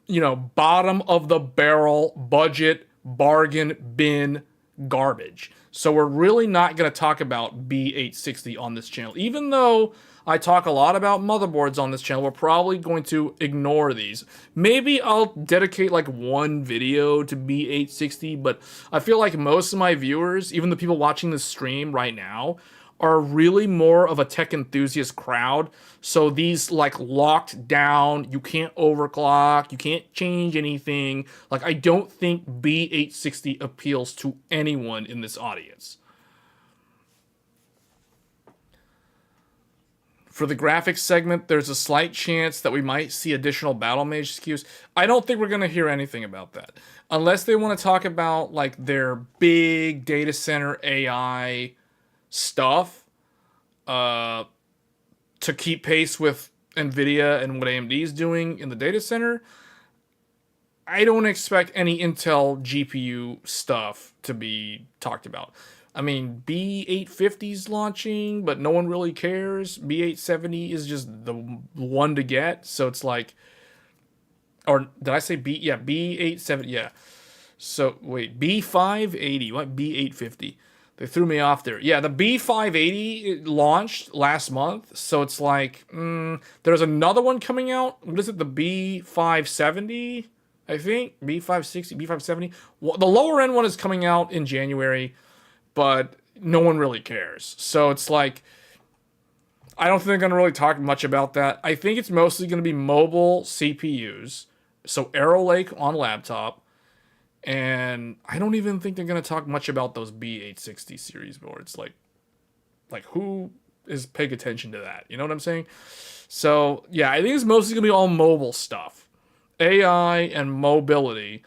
bottom of the barrel, budget, bargain bin garbage. So we're really not going to talk about B860 on this channel, even though I talk a lot about motherboards on this channel. We're probably going to ignore these. Maybe I'll dedicate like one video to B860, but I feel like most of my viewers, even the people watching this stream right now, are really more of a tech enthusiast crowd. So these like locked down, you can't overclock, you can't change anything. Like I don't think B860 appeals to anyone in this audience. For the graphics segment, there's a slight chance that we might see additional Battle Mage SKUs. I don't think we're going to hear anything about that. Unless they want to talk about like their big data center AI stuff to keep pace with Nvidia and what AMD is doing in the data center. I don't expect any Intel GPU stuff to be talked about. I mean, B850's launching, but no one really cares. B870 is just the one to get, so it's like, or did I say B? Yeah, B870, yeah. So, wait, B580, what? B850. They threw me off there. Yeah, the B580 launched last month, so it's like, there's another one coming out. What is it, the B570, I think? B560, B570? Well, the lower end one is coming out in January, but no one really cares. So it's like, I don't think they're going to really talk much about that. I think it's mostly going to be mobile CPUs, so Arrow Lake on laptop, and I don't even think they're going to talk much about those B860 series boards. Like who is paying attention to that? You know what I'm saying? So, yeah, I think it's mostly going to be all mobile stuff. AI and mobility.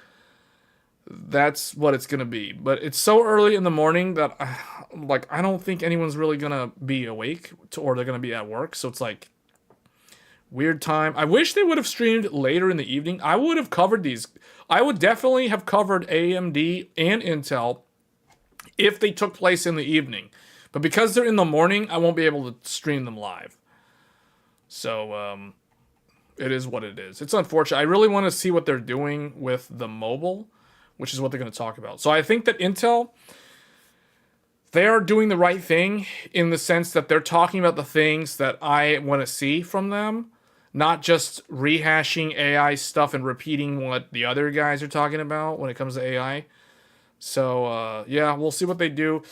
That's what it's going to be. But it's so early in the morning that, I don't think anyone's really going to be awake or they're going to be at work. So it's like, weird time. I wish they would have streamed later in the evening. I would have covered these. I would definitely have covered AMD and Intel if they took place in the evening. But because they're in the morning, I won't be able to stream them live. So, it is what it is. It's unfortunate. I really want to see what they're doing with the mobile, which is what they're going to talk about. So I think that Intel, they are doing the right thing in the sense that they're talking about the things that I want to see from them, not just rehashing AI stuff and repeating what the other guys are talking about when it comes to AI. So, yeah, we'll see what they do.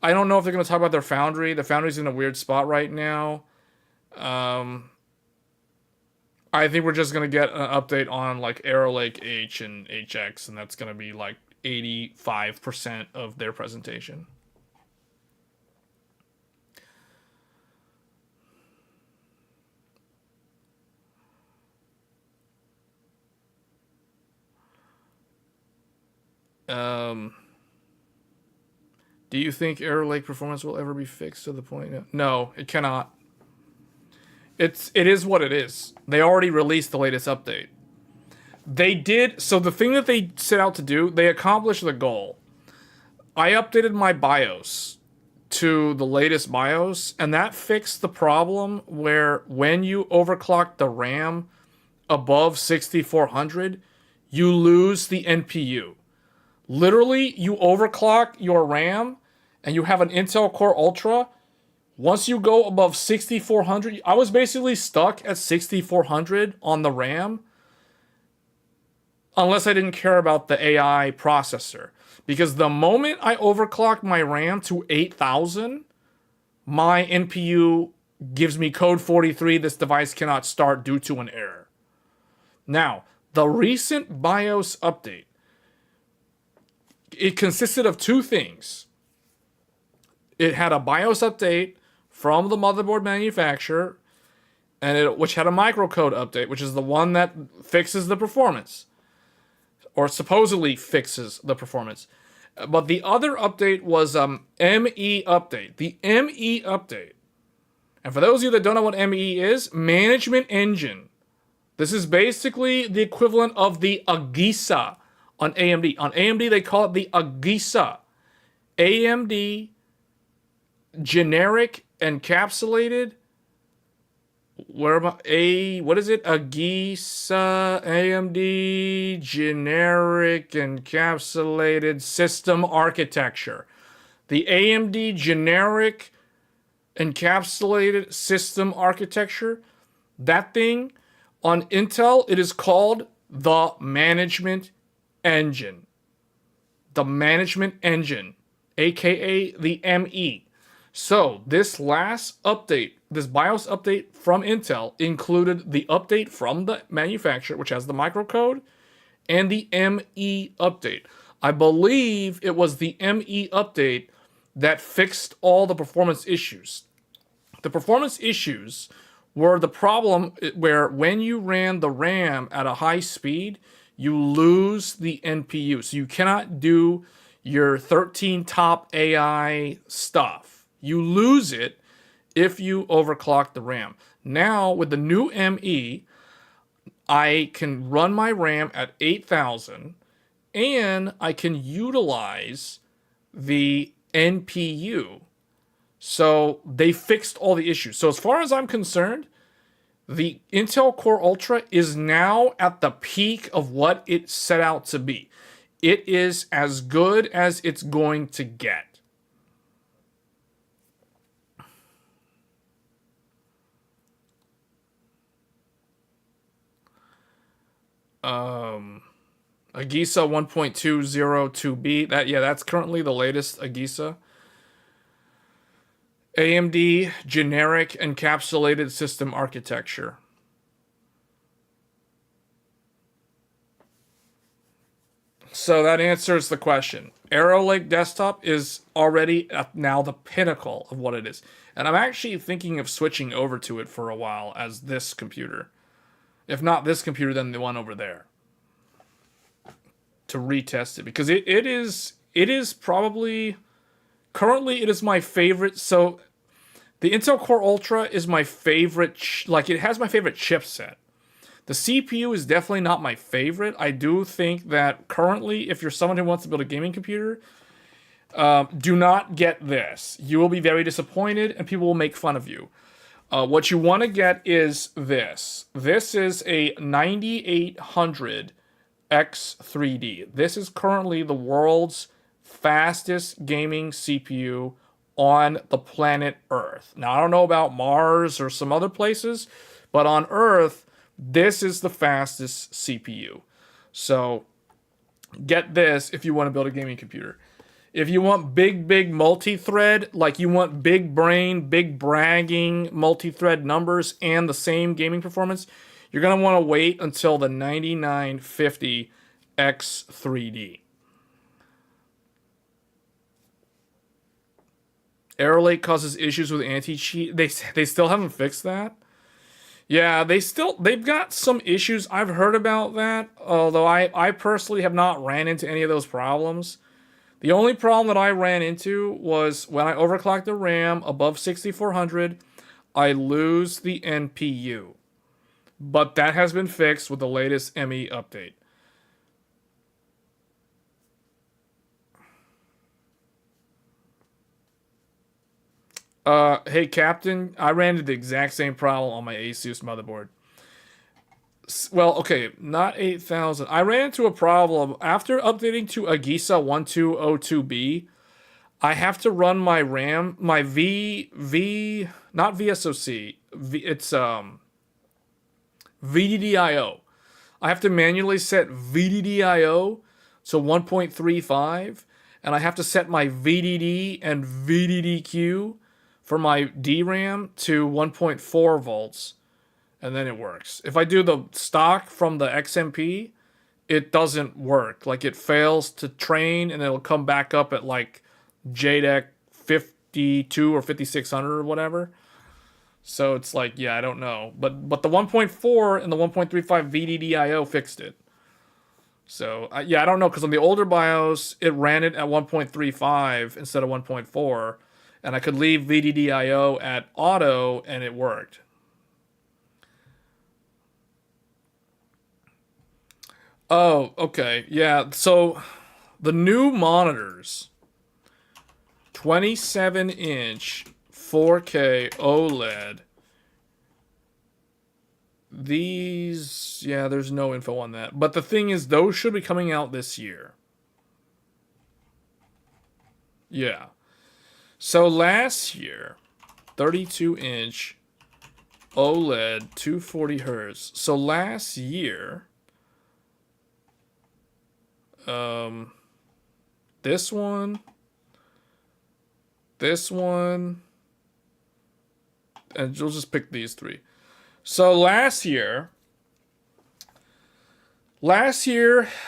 I don't know if they're going to talk about their foundry. The foundry's in a weird spot right now. I think we're just going to get an update on, like, Arrow Lake H and HX, and that's going to be, like, 85% of their presentation. Do you think Arrow Lake performance will ever be fixed to the point? No, it cannot. It is what it is. They already released the latest update. They did, so the thing that they set out to do, they accomplished the goal. I updated my BIOS to the latest BIOS, and that fixed the problem where when you overclock the RAM above 6400, you lose the NPU. Literally, you overclock your RAM, and you have an Intel Core Ultra. Once you go above 6400, I was basically stuck at 6400 on the RAM, unless I didn't care about the AI processor. Because the moment I overclocked my RAM to 8000, my NPU gives me code 43, this device cannot start due to an error. Now, the recent BIOS update, it consisted of two things. It had a BIOS update from the motherboard manufacturer, and which had a microcode update, which is the one that fixes the performance, or supposedly fixes the performance. But the other update was ME update. The ME update, and for those of you that don't know what ME is, Management Engine. This is basically the equivalent of the AGISA on AMD. On AMD, they call it the AGISA. AMD generic encapsulated. What is it? AGISA AMD generic encapsulated system architecture. The AMD generic encapsulated system architecture. That thing on Intel, it is called the management engine. The management engine, aka the ME. So this last update, this BIOS update from Intel included the update from the manufacturer, which has the microcode, and the ME update. I believe it was the ME update that fixed all the performance issues. The performance issues were the problem where when you ran the RAM at a high speed, you lose the NPU. So you cannot do your 13 top AI stuff. You lose it if you overclock the RAM. Now with the new ME, I can run my RAM at 8,000 and I can utilize the NPU. So they fixed all the issues. So as far as I'm concerned, the Intel Core Ultra is now at the peak of what it set out to be. It is as good as it's going to get. Agisa 1.202B. That's currently the latest Agisa. AMD generic encapsulated system architecture. So that answers the question. Arrow Lake Desktop is already now the pinnacle of what it is. And I'm actually thinking of switching over to it for a while as this computer. If not this computer, then the one over there. To retest it. Because it is probably... Currently, it is my favorite. So, the Intel Core Ultra is my favorite. It has my favorite chipset. The CPU is definitely not my favorite. I do think that currently, if you're someone who wants to build a gaming computer, do not get this. You will be very disappointed, and people will make fun of you. What you want to get is this. This is a 9800 X3D. This is currently the world's fastest gaming CPU on the planet Earth. Now, I don't know about Mars or some other places, but on Earth, this is the fastest CPU. So, get this if you want to build a gaming computer. If you want big multi-thread, like you want big brain, big bragging multi-thread numbers and the same gaming performance, you're going to want to wait until the 9950 X3D. Arrow Lake causes issues with anti-cheat. They still haven't fixed that. Yeah, they've got some issues. I've heard about that, although I personally have not ran into any of those problems. The only problem that I ran into was when I overclocked the RAM above 6400, I lose the NPU. But that has been fixed with the latest ME update. Hey Captain, I ran into the exact same problem on my Asus motherboard. Well, okay, not 8000. I ran into a problem after updating to Agisa 1202B. I have to run my RAM, my not VSOC. It's VDDIO. I have to manually set VDDIO to 1.35, and I have to set my VDD and VDDQ for my DRAM to 1.4 volts, and then it works. If I do the stock from the XMP, it doesn't work. Like, it fails to train, and it'll come back up at, like, JDEC 52 or 5600 or whatever. So it's like, yeah, I don't know. But the 1.4 and the 1.35 VDDIO fixed it. So, yeah, I don't know, because on the older BIOS, it ran it at 1.35 instead of 1.4, and I could leave VDDIO at auto, and it worked. Oh, okay. Yeah, so the new monitors, 27-inch 4K OLED. These, yeah, there's no info on that. But the thing is, those should be coming out this year. Yeah. So last year, 32-inch OLED 240 hertz. So last year, this one, and we'll just pick these three. So last year,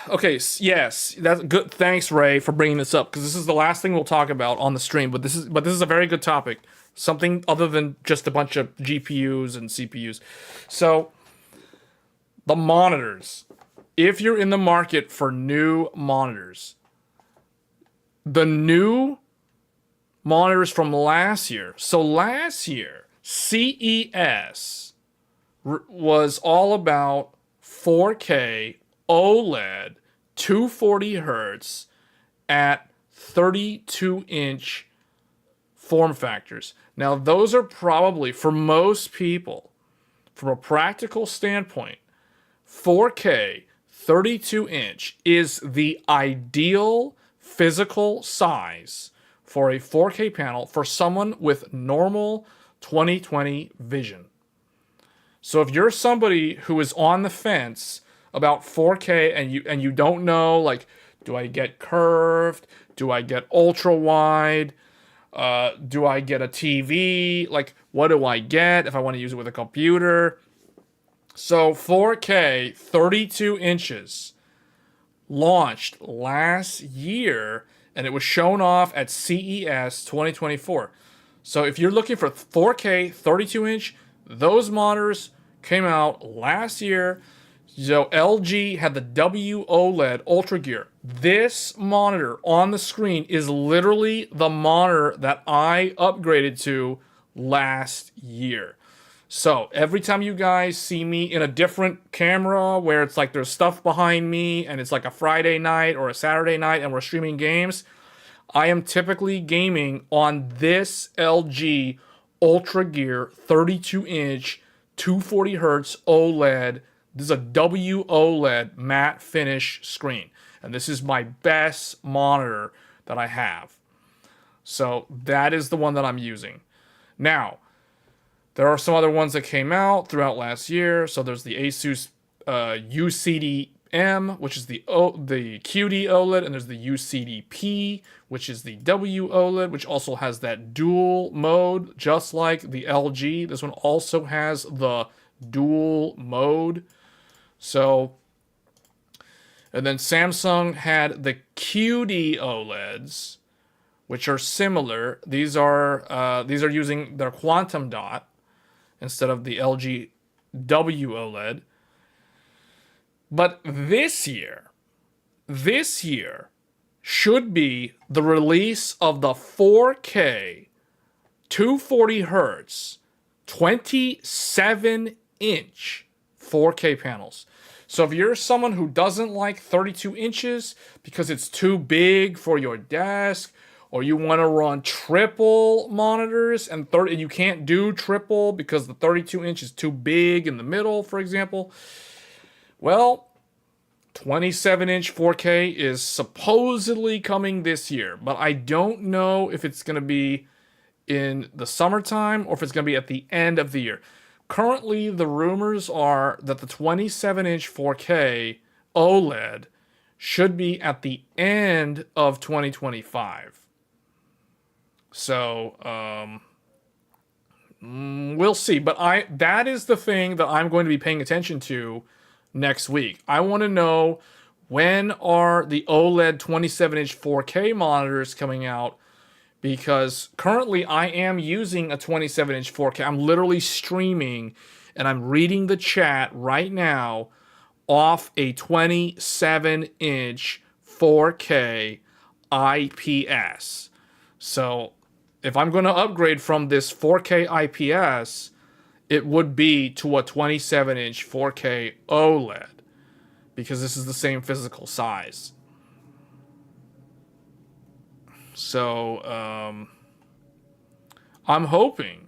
okay, yes, that's good. Thanks, Ray, for bringing this up, because this is the last thing we'll talk about on the stream. But this is a very good topic, something other than just a bunch of GPUs and CPUs. So the monitors, if you're in the market for new monitors, the new monitors from last year. So last year, CES was all about 4K OLED 240 hertz at 32-inch form factors. Now, those are probably, for most people, from a practical standpoint, 4K 32-inch is the ideal physical size for a 4K panel for someone with normal 20/20 vision. So if you're somebody who is on the fence about 4K and you don't know, like, do I get curved? Do I get ultra wide? Do I get a TV? Like, what do I get if I want to use it with a computer? So 4K 32 inches launched last year, and it was shown off at CES 2024. So if you're looking for 4K 32-inch, those monitors came out last year. So LG had the OLED Ultra Gear. This monitor on the screen is literally the monitor that I upgraded to last year. So every time you guys see me in a different camera where it's like there's stuff behind me and it's like a Friday night or a Saturday night and we're streaming games, I am typically gaming on this LG Ultra Gear 32-inch 240 hertz OLED. This is a OLED matte finish screen. And this is my best monitor that I have. So that is the one that I'm using. Now, there are some other ones that came out throughout last year. So there's the Asus UCD-M, which is the QD OLED, and there's the UCD-P, which is the OLED, which also has that dual mode, just like the LG. This one also has the dual mode. So, and then Samsung had the QD OLEDs, which are similar. These are using their quantum dot instead of the LG OLED. But this year should be the release of the 4K 240 hertz 27-inch 4K panels. So if you're someone who doesn't like 32 inches because it's too big for your desk, or you want to run triple monitors and you can't do triple because the 32 inch is too big in the middle, for example, well, 27-inch 4K is supposedly coming this year, but I don't know if it's going to be in the summertime or if it's going to be at the end of the year. Currently, the rumors are that the 27-inch 4K OLED should be at the end of 2025. So, we'll see. But that is the thing that I'm going to be paying attention to next week. I want to know, when are the OLED 27-inch 4K monitors coming out? Because currently I am using a 27-inch 4K. I'm literally streaming and I'm reading the chat right now off a 27-inch 4K IPS. So if I'm going to upgrade from this 4K IPS, it would be to a 27-inch 4K OLED, because this is the same physical size. So, I'm hoping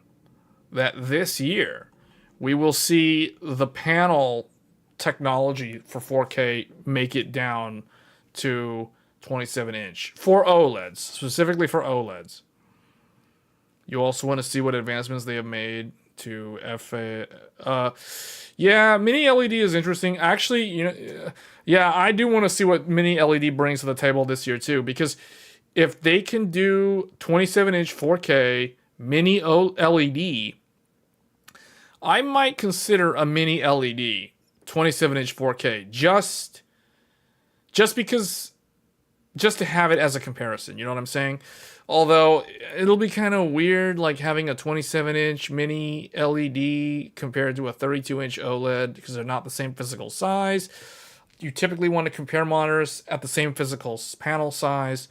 that this year we will see the panel technology for 4K make it down to 27-inch for OLEDs, specifically for OLEDs. You also want to see what advancements they have made to FA. Yeah, mini LED is interesting. Actually, yeah, I do want to see what mini LED brings to the table this year too, because if they can do 27-inch 4K mini LED, I might consider a mini LED 27-inch 4K just because, just to have it as a comparison. You know what I'm saying? Although it'll be kind of weird, like having a 27-inch mini LED compared to a 32-inch OLED, because they're not the same physical size. You typically want to compare monitors at the same physical panel size.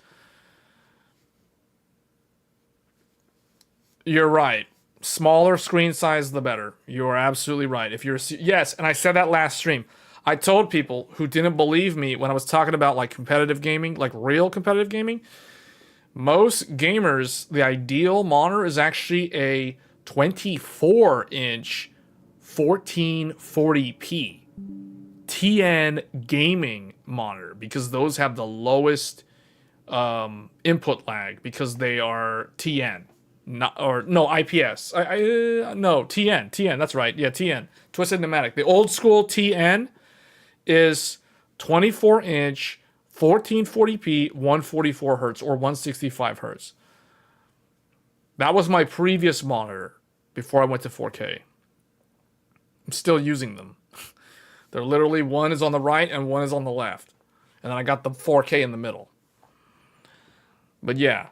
You're right. Smaller screen size, the better. You are absolutely right. If you're yes, and I said that last stream. I told people who didn't believe me when I was talking about like competitive gaming, like real competitive gaming. Most gamers, the ideal monitor is actually a 24-inch 1440p TN gaming monitor, because those have the lowest input lag, because they are TN, not, or no, IPS. No, TN. That's right. Yeah, TN. Twisted pneumatic. The old school TN is 24-inch 1440p 144 hertz or 165 hertz. That was my previous monitor before I went to 4K. I'm still using them. They're literally, one is on the right and one is on the left. And then I got the 4K in the middle. But yeah,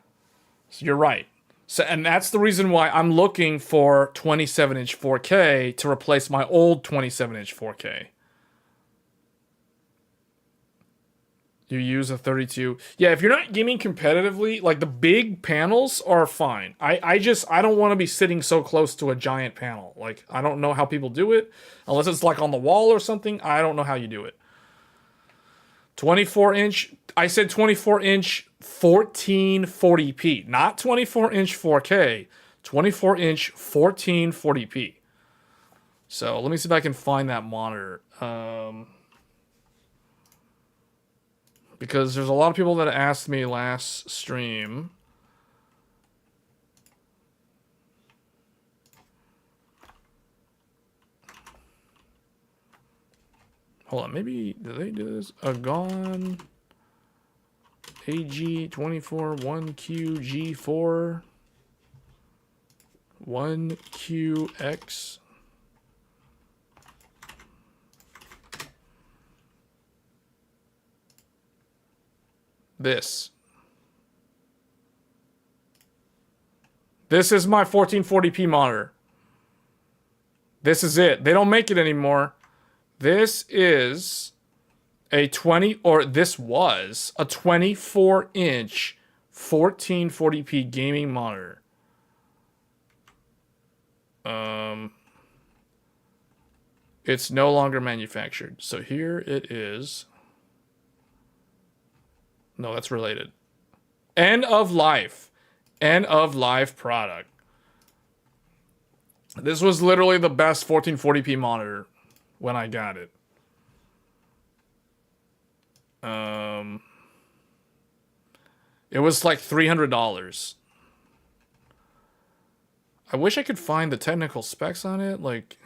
so you're right. So, and that's the reason why I'm looking for 27-inch 4K to replace my old 27-inch 4K. You use a 32. Yeah, if you're not gaming competitively, like the big panels are fine. I don't want to be sitting so close to a giant panel. Like, I don't know how people do it. Unless it's like on the wall or something. I don't know how you do it. 24-inch. I said 24-inch 1440p. Not 24-inch 4K. 24-inch 1440p. So, let me see if I can find that monitor. Because there's a lot of people that asked me last stream. Hold on, maybe, did they do this? Agon AG24 1QG4 1QX. This is my 1440p monitor. This is it. They don't make it anymore. This is a this was a 24-inch 1440p gaming monitor. It's no longer manufactured. So here it is. No, that's related. End of life. End of life product. This was literally the best 1440p monitor when I got it. It was like $300. I wish I could find the technical specs on it. Like,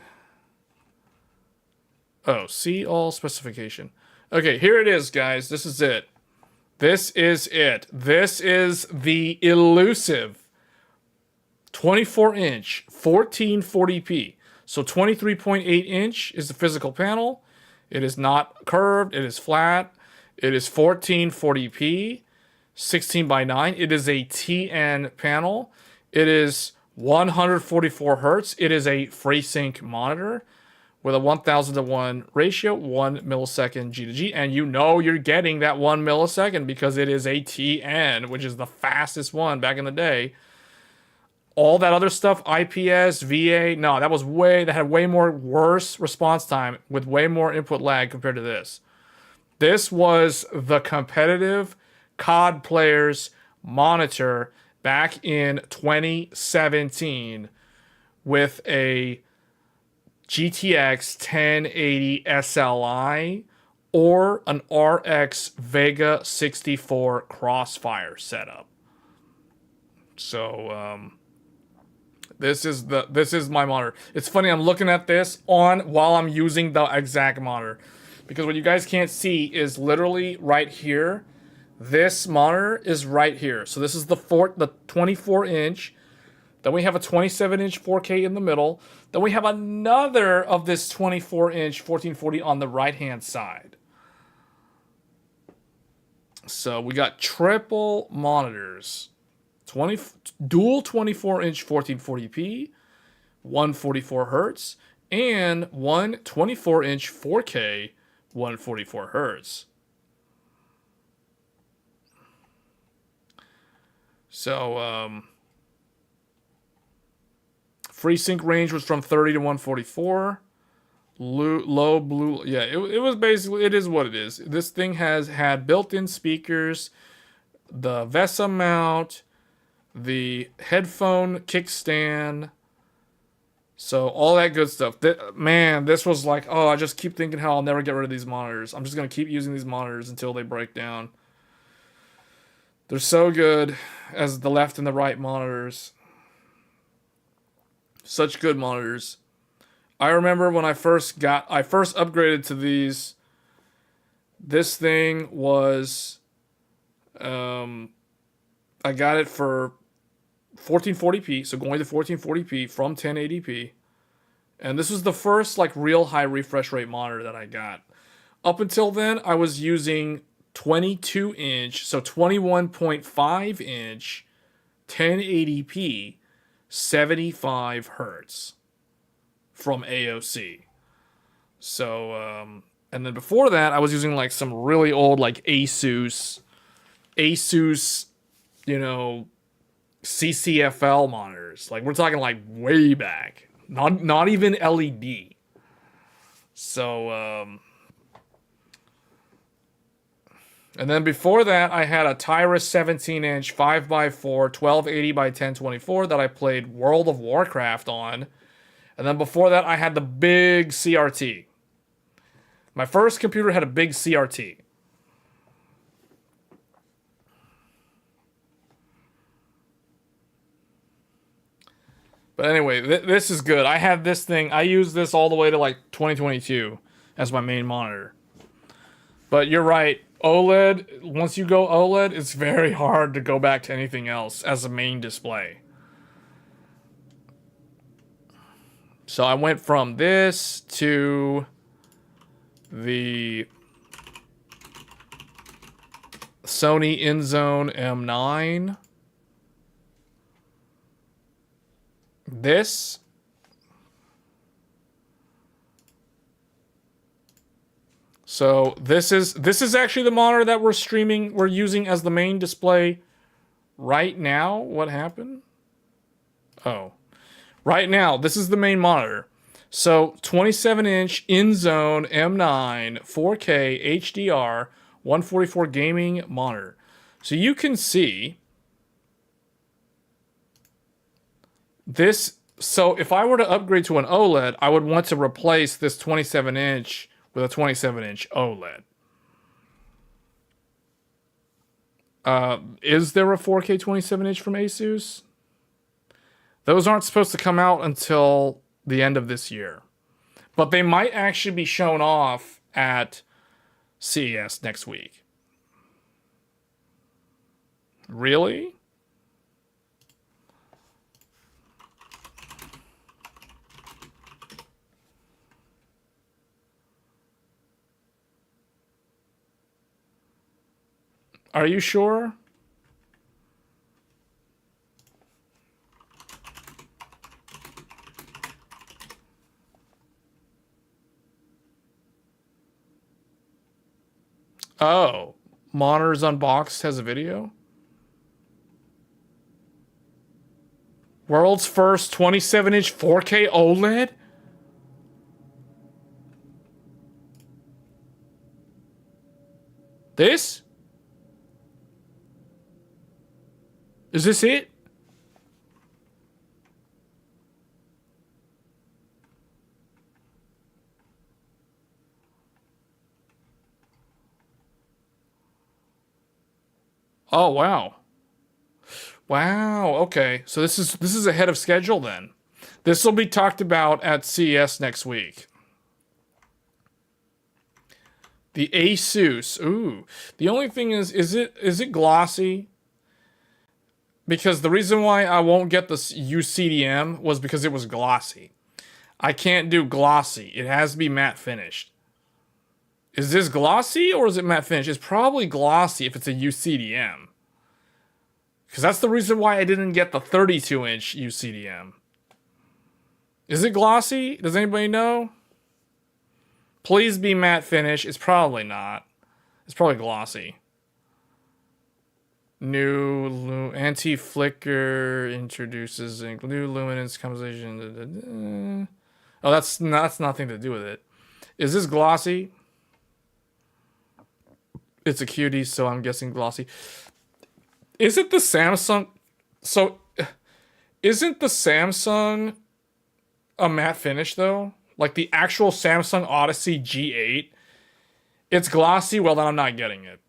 oh, see all specification. Okay, here it is, guys. This is it. This is it. This is the elusive 24-inch 1440p. So 23.8 inch is the physical panel. It is not curved. It is flat. It is 1440p, 16 by 9. It is a TN panel. It is 144 hertz. It is a FreeSync monitor with a 1000-to-1 ratio, 1 millisecond G to G. And you know you're getting that 1 millisecond because it is a TN, which is the fastest one back in the day. All that other stuff, IPS, VA, no, that had way more worse response time with way more input lag compared to this. This was the competitive COD players monitor back in 2017 with a GTX 1080 SLI or an RX Vega 64 Crossfire setup. So, This is my monitor. It's funny, I'm looking at this on while I'm using the exact monitor. Because what you guys can't see is literally right here. This monitor is right here. So this is the 24 inch. Then we have a 27 inch 4K in the middle. Then we have another of this 24 inch 1440 on the right hand side. So we got triple monitors. Dual 24 inch 1440p, 144 hertz, and one 24 inch 4K 144 hertz. So, FreeSync range was from 30 to 144. Low blue, yeah, it was basically, it is what it is. This thing has had built-in speakers, the VESA mount, the headphone kickstand, so all that good stuff. Man, this was like, oh, I just keep thinking how I'll never get rid of these monitors. I'm just going to keep using these monitors until they break down. They're so good as the left and the right monitors. Such good monitors. I remember when I first upgraded to these. This thing was, I got it for 1440p, so going to 1440p from 1080p. And this was the first like real high refresh rate monitor that I got. Up until then, I was using 22 inch, so 21.5 inch 1080p 75 hertz from AOC. So, and then before that, I was using like some really old like Asus, you know, CCFL monitors. Like we're talking like way back, not even LED. So, and then before that, I had a Tyrus 17-inch 5x4 1280 by 1024 that I played World of Warcraft on. And then before that, I had the big CRT. My first computer had a big CRT. But anyway, this is good. I had this thing. I used this all the way to like 2022 as my main monitor. But you're right. OLED, once you go OLED, it's very hard to go back to anything else as a main display. So I went from this to the Sony InZone M9. This. So this is actually the monitor that we're using as the main display right now. What happened? Oh. Right now, this is the main monitor. So 27-inch InZone M9 4K HDR 144 gaming monitor. So you can see this. So if I were to upgrade to an OLED, I would want to replace this 27-inch with a 27-inch OLED. Is there a 4K 27-inch from Asus? Those aren't supposed to come out until the end of this year. But they might actually be shown off at CES next week. Really? Are you sure? Oh, Monitors Unboxed has a video? World's first 27-inch 4K OLED? This? Is this it? Oh, wow. Wow. Okay. So this is ahead of schedule then. This will be talked about at CES next week. The Asus. Ooh. The only thing is it glossy? Because the reason why I won't get this UCDM was because it was glossy. I can't do glossy. It has to be matte finished. Is this glossy or is it matte finished? It's probably glossy if it's a UCDM. Because that's the reason why I didn't get the 32-inch UCDM. Is it glossy? Does anybody know? Please be matte finish. It's probably not. It's probably glossy. New anti-flicker introduces new luminance composition. Oh, that's nothing to do with it. Is this glossy? It's a cutie, so I'm guessing glossy. Is it the Samsung? So, isn't the Samsung a matte finish though? Like the actual Samsung Odyssey G8, it's glossy. Well, then I'm not getting it.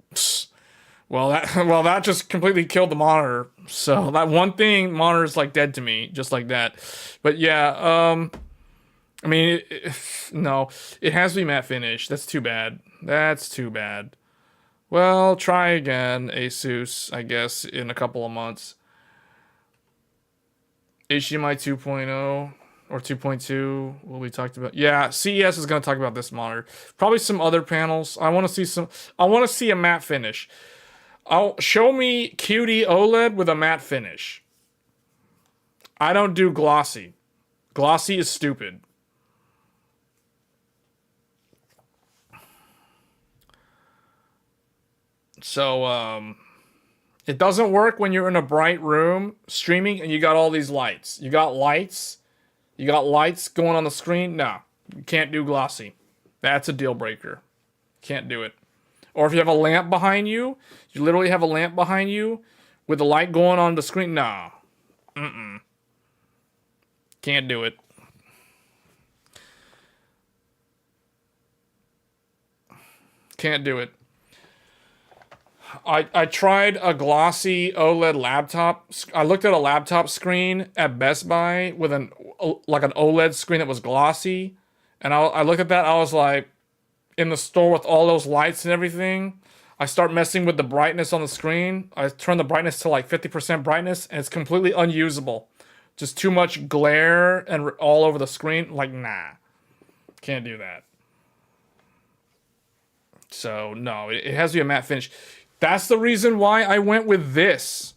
Well, that just completely killed the monitor. So that one thing, monitor's like dead to me, just like that. But yeah, I mean, no, it has to be matte finish. That's too bad. That's too bad. Well, try again, Asus, I guess, in a couple of months. HDMI 2.0 or 2.2, what we talked about. Yeah, CES is going to talk about this monitor. Probably some other panels. I want to see a matte finish. Show me QD OLED with a matte finish. I don't do glossy. Glossy is stupid. So, it doesn't work when you're in a bright room streaming and you got all these lights. You got lights going on the screen. No, you can't do glossy. That's a deal breaker. Can't do it. Or if you have a lamp behind you, you literally have a lamp behind you with the light going on the screen. No. Can't do it. Can't do it. I tried a glossy OLED laptop. I looked at a laptop screen at Best Buy with an OLED screen that was glossy. And I looked at that. I was like, in the store with all those lights and everything, I start messing with the brightness on the screen. I turn the brightness to like 50% brightness, and it's completely unusable. Just too much glare and all over the screen. Like, nah. Can't do that. So, no, it has to be a matte finish. That's the reason why I went with this.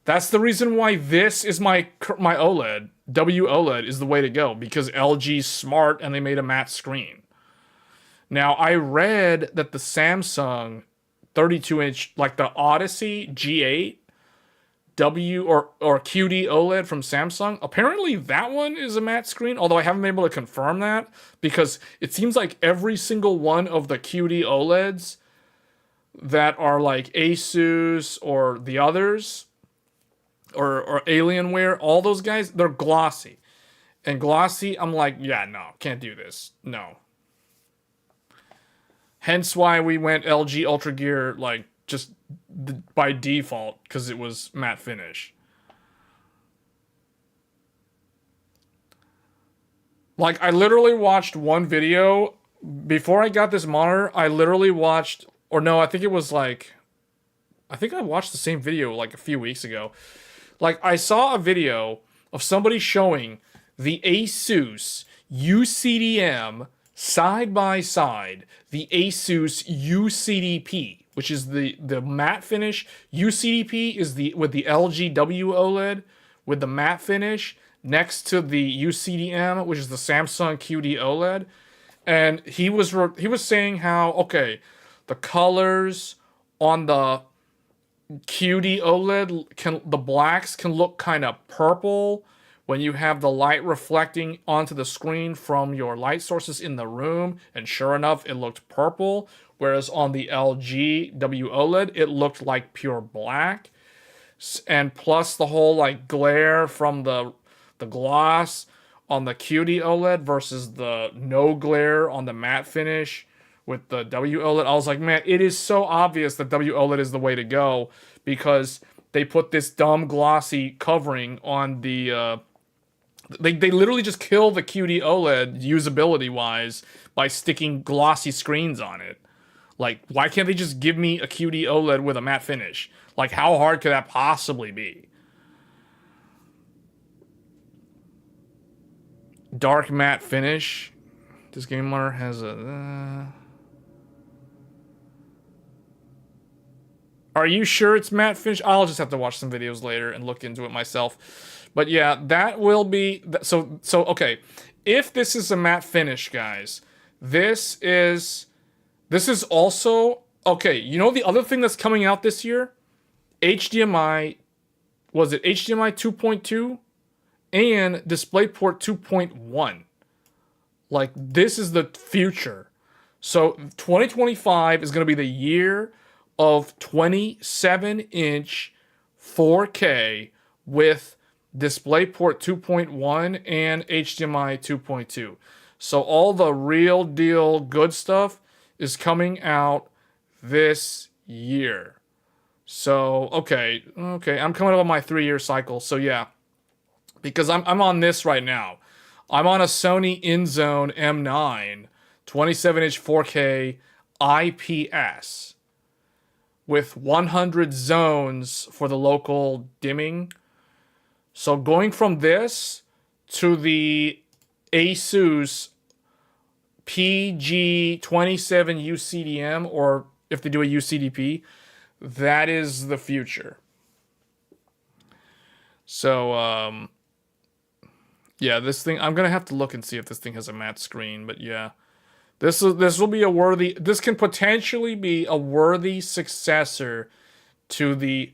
That's the reason why this is my OLED. WOLED is the way to go, because LG's smart and they made a matte screen. Now, I read that the Samsung 32-inch, like the Odyssey G8 or QD OLED from Samsung, apparently that one is a matte screen, although I haven't been able to confirm that, because it seems like every single one of the QD OLEDs that are like Asus or the others, or Alienware, all those guys, they're glossy. And glossy, I'm like, yeah, no, can't do this. No. Hence why we went LG Ultra Gear, like, just by default, because it was matte finish. Like, I literally watched one video. Before I got this monitor, I literally watched, or no, I think it was like, I think I watched the same video like a few weeks ago. Like, I saw a video of somebody showing the Asus UCDM side by side, the Asus UCDP, which is the matte finish. UCDP is with the LG WOLED with the matte finish next to the UCDM, which is the Samsung QD OLED. And he was saying how, okay, the colors on the QD OLED the blacks can look kind of purple when you have the light reflecting onto the screen from your light sources in the room, and sure enough, it looked purple. Whereas on the LG WOLED, it looked like pure black, and plus the whole like glare from the gloss on the QD OLED versus the no glare on the matte finish with the WOLED. I was like, man, it is so obvious that WOLED is the way to go, because they put this dumb glossy covering on the they literally just kill the QD OLED usability wise by sticking glossy screens on it. Like, why can't they just give me a QD OLED with a matte finish? Like, how hard could that possibly be? Dark matte finish. This game monitor has a... Are you sure it's matte finish? I'll just have to watch some videos later and look into it myself. But yeah, that will be... So okay. If this is a matte finish, guys, this is also... Okay, you know the other thing that's coming out this year? HDMI... Was it HDMI 2.2? And DisplayPort 2.1. Like, this is the future. So 2025 is going to be the year of 27-inch 4K with DisplayPort 2.1 and HDMI 2.2. So all the real deal good stuff is coming out this year. So, okay, I'm coming up on my 3-year cycle. So yeah, because I'm on this right now. I'm on a Sony InZone M9 27-inch 4K IPS with 100 zones for the local dimming. So going from this to the Asus PG27 UCDM, or if they do a UCDP, that is the future. So, yeah, this thing, I'm going to have to look and see if this thing has a matte screen, but yeah. This will be a worthy, this can potentially be a worthy successor to the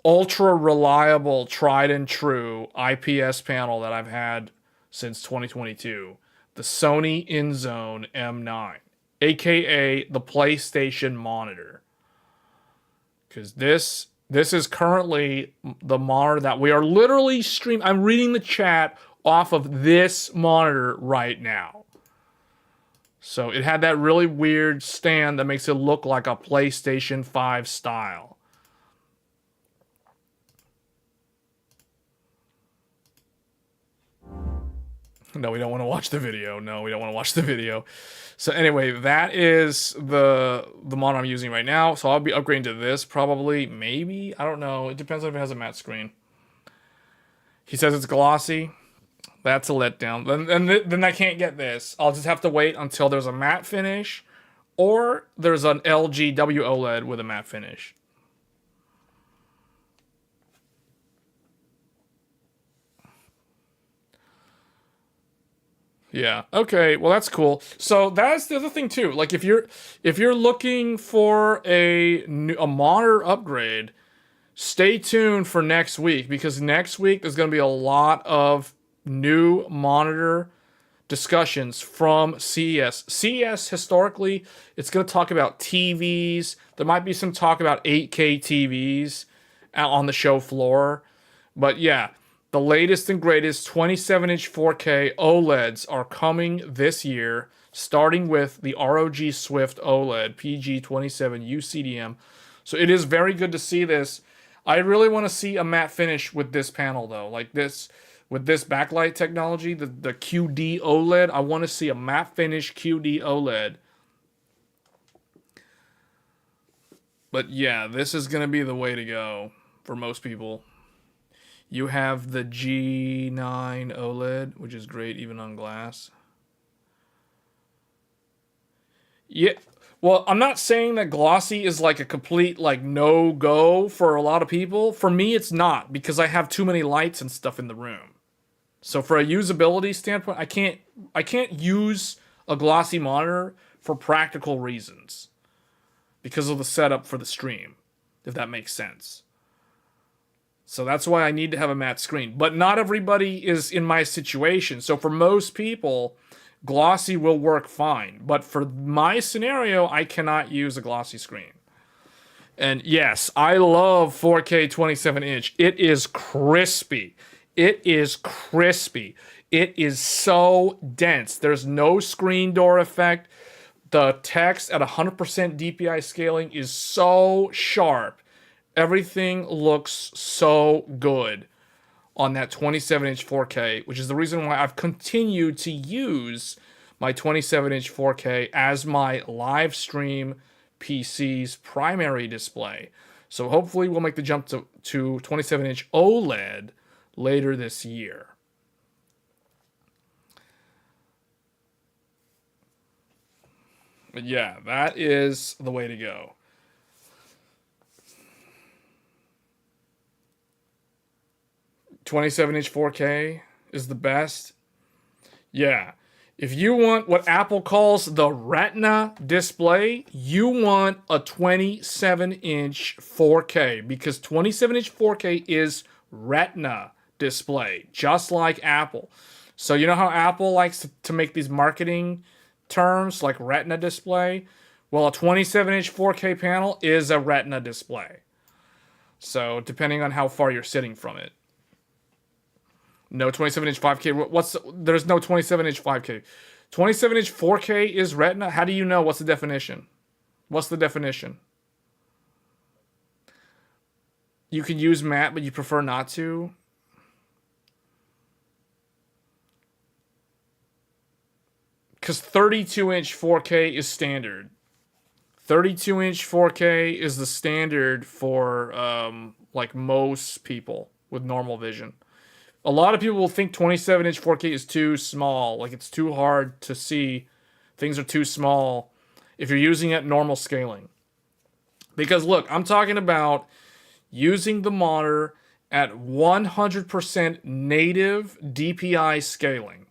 ultra reliable, tried and true IPS panel that I've had since 2022. The Sony InZone M9, aka the PlayStation monitor. Because this is currently the monitor that we are literally streaming. I'm reading the chat off of this monitor right now. So it had that really weird stand that makes it look like a PlayStation 5 style. No, we don't want to watch the video. No, we don't want to watch the video. So anyway, that is the monitor I'm using right now. So I'll be upgrading to this probably, maybe. I don't know. It depends on if it has a matte screen. He says it's glossy. That's a letdown. Then I can't get this. I'll just have to wait until there's a matte finish or there's an LG WOLED with a matte finish. Yeah. Okay. Well, that's cool. So that's the other thing too. Like if you're looking for a monitor upgrade, stay tuned for next week, because next week there's going to be a lot of new monitor discussions from CES. CES historically, it's going to talk about TVs. There might be some talk about 8K TVs out on the show floor. But yeah, the latest and greatest 27-inch 4K OLEDs are coming this year, starting with the ROG Swift OLED PG27 UCDM. So it is very good to see this. I really want to see a matte finish with this panel though. Like this, with this backlight technology, the QD OLED, I want to see a matte finish QD OLED. But yeah, this is going to be the way to go for most people. You have the G9 OLED, which is great even on glass. Yeah, well, I'm not saying that glossy is like a complete like no-go for a lot of people. For me, it's not, because I have too many lights and stuff in the room. So for a usability standpoint, I can't use a glossy monitor for practical reasons because of the setup for the stream, if that makes sense. So that's why I need to have a matte screen. But not everybody is in my situation. So for most people, glossy will work fine. But for my scenario, I cannot use a glossy screen. And yes, I love 4K 27-inch. It is crispy. It is crispy. It is so dense. There's no screen door effect. The text at 100% DPI scaling is so sharp. everything looks so good on that 27-inch 4K, which is the reason why I've continued to use my 27-inch 4K as my live stream PC's primary display. So hopefully we'll make the jump to 27-inch OLED later this year. But yeah, that is the way to go. $27-inch 4K is the best. Yeah. If you want what Apple calls the Retina display, you want a 27-inch 4K, because 27-inch 4K is Retina display, just like Apple. So you know how Apple likes to make these marketing terms like Retina display? Well, a 27-inch 4K panel is a Retina display. So depending on how far you're sitting from it. No 27-inch 5K. There's no 27-inch 5K. 27-inch 4K is Retina. How do you know? What's the definition? What's the definition? You could use matte, but you prefer not to. Because 32-inch 4K is standard. 32-inch 4K is the standard for like most people with normal vision. A lot of people will think 27-inch 4K is too small, like it's too hard to see. Things are too small if you're using it normal scaling. Because look, I'm talking about using the monitor at 100% native DPI scaling.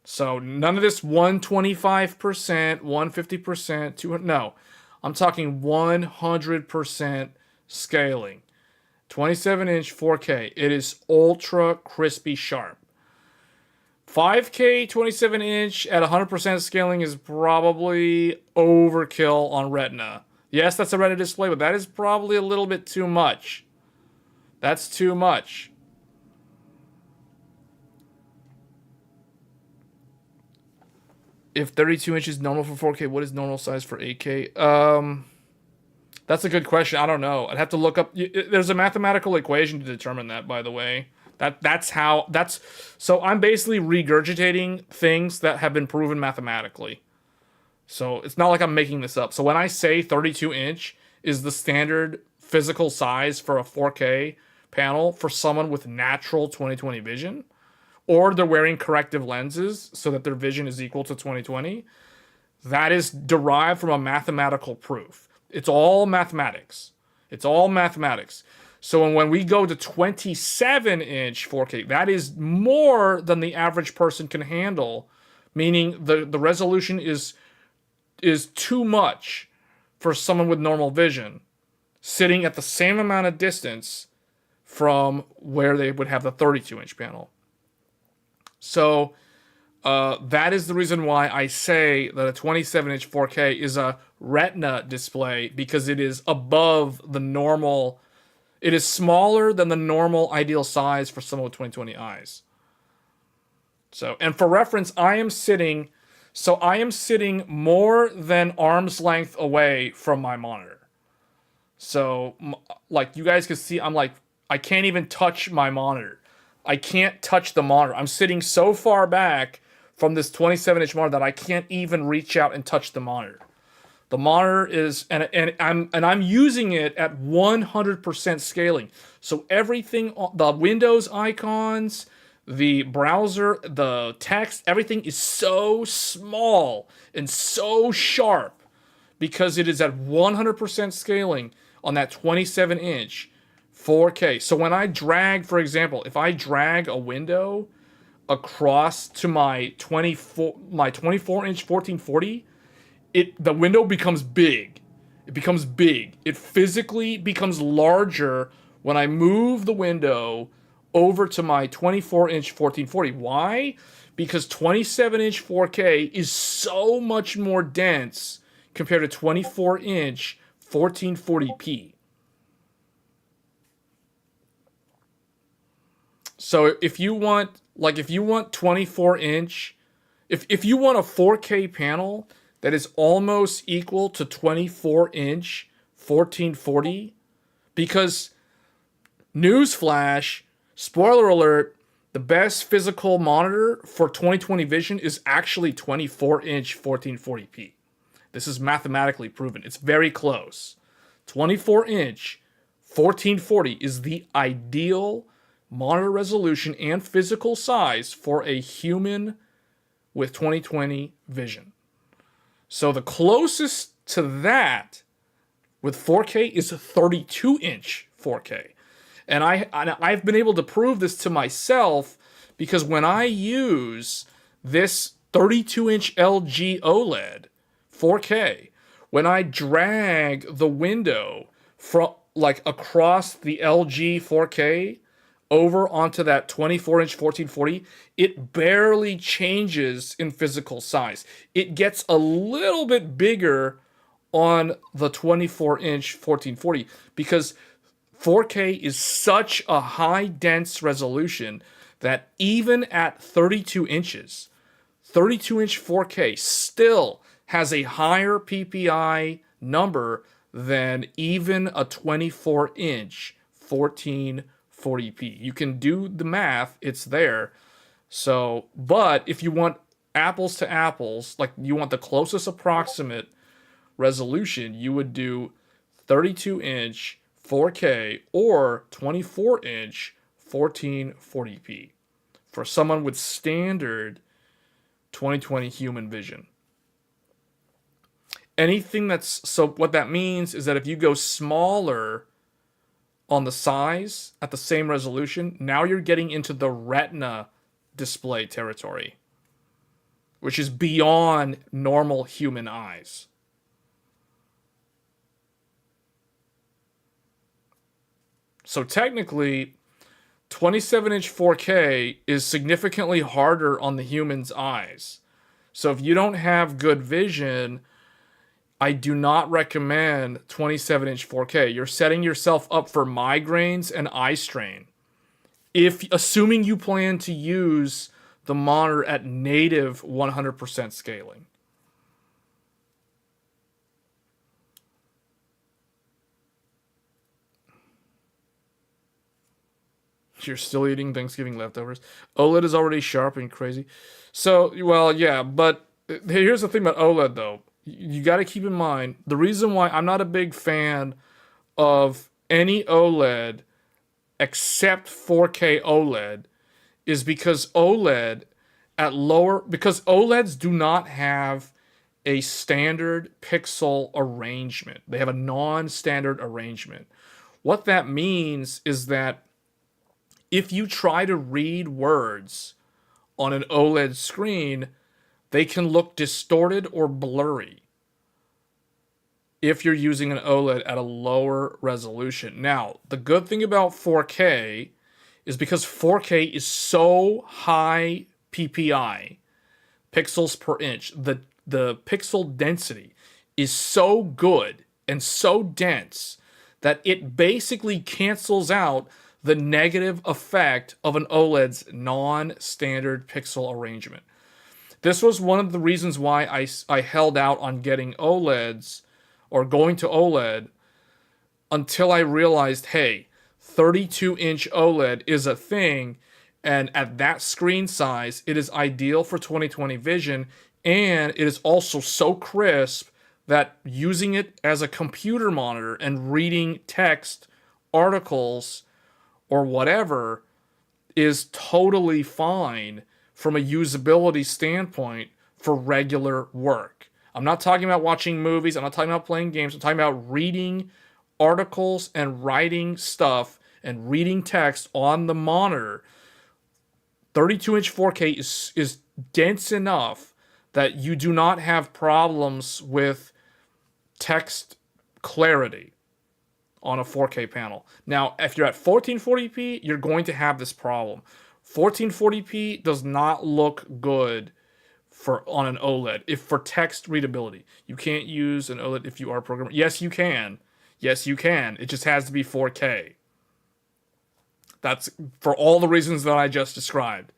So none of this 125%, 150%, 200. No, I'm talking 100% scaling. 27-inch 4K. It is ultra crispy sharp. 5K 27-inch at 100% scaling is probably overkill on Retina. Yes, that's a Retina display, but that is probably a little bit too much. That's too much. If 32 inches is normal for 4K, what is normal size for 8K? That's a good question. I don't know. I'd have to look up. There's a mathematical equation to determine that, by the way. So I'm basically regurgitating things that have been proven mathematically. So it's not like I'm making this up. So when I say 32-inch is the standard physical size for a 4K panel for someone with natural 20/20 vision, or they're wearing corrective lenses so that their vision is equal to 20/20, that is derived from a mathematical proof. It's all mathematics. It's all mathematics. So when we go to 27-inch 4K, that is more than the average person can handle, meaning the resolution is too much for someone with normal vision, sitting at the same amount of distance from where they would have the 32-inch panel. So that is the reason why I say that a 27-inch 4K is a Retina display, because it is above the normal. It is smaller than the normal ideal size for someone with 20/20 eyes. So, and for reference, I am sitting more than arm's length away from my monitor. So, like you guys can see, I can't even touch my monitor. I can't touch the monitor. I'm sitting so far back from this 27-inch monitor that I can't even reach out and touch the monitor. The monitor is, and I'm using it at 100% scaling. So everything, the Windows icons, the browser, the text, everything is so small and so sharp because it is at 100% scaling on that 27-inch 4K. So when I drag, for example, if I drag a window across to my 24-inch 1440, the window becomes big. It becomes big. It physically becomes larger when I move the window over to my 24-inch 1440. Why? Because 27-inch 4K is so much more dense compared to 24-inch 1440p. So if you want 24-inch, if you want a 4K panel that is almost equal to 24-inch 1440, Because, newsflash, spoiler alert, the best physical monitor for 2020 vision is actually 24-inch 1440p. This is mathematically proven. It's very close. 24-inch 1440 is the ideal monitor resolution and physical size for a human with 2020 vision. So the closest to that with 4K is a 32-inch 4K. And I've been able to prove this to myself because when I use this 32-inch LG OLED 4K, when I drag the window from like across the LG 4K over onto that 24-inch 1440, it barely changes in physical size. It gets a little bit bigger on the 24-inch 1440 because 4K is such a high dense resolution that even at 32 inches, 32-inch 4K still has a higher PPI number than even a 24-inch 1440p. You can do the math, it's there. So, but if you want apples to apples, like you want the closest approximate resolution, you would do 32-inch 4K or 24-inch 1440p for someone with standard 2020 human vision. Anything that's, so what that means is that if you go smaller on the size at the same resolution, now you're getting into the retina display territory, which is beyond normal human eyes. So technically, 27-inch 4K is significantly harder on the human's eyes. So if you don't have good vision, I do not recommend 27-inch 4K. You're setting yourself up for migraines and eye strain. Assuming you plan to use the monitor at native 100% scaling. You're still eating Thanksgiving leftovers. OLED is already sharp and crazy. So, well, yeah, but here's the thing about OLED, though. You got to keep in mind, the reason why I'm not a big fan of any OLED except 4K OLED is because because OLEDs do not have a standard pixel arrangement. They have a non-standard arrangement. What that means is that if you try to read words on an OLED screen, they can look distorted or blurry if you're using an OLED at a lower resolution. Now, the good thing about 4K is because 4K is so high PPI, pixels per inch, the pixel density is so good and so dense that it basically cancels out the negative effect of an OLED's non-standard pixel arrangement. This was one of the reasons why I held out on getting OLEDs or going to OLED until I realized, hey, 32-inch OLED is a thing, and at that screen size, it is ideal for 2020 vision, and it is also so crisp that using it as a computer monitor and reading text, articles, or whatever is totally fine from a usability standpoint for regular work. I'm not talking about watching movies. I'm not talking about playing games. I'm talking about reading articles and writing stuff and reading text on the monitor. 32-inch 4K is dense enough that you do not have problems with text clarity on a 4K panel. Now, if you're at 1440p, you're going to have this problem. 1440p does not look good on an OLED if for text readability. You can't use an OLED if you are a programmer. Yes, you can. Yes, you can. It just has to be 4K. That's for all the reasons that I just described.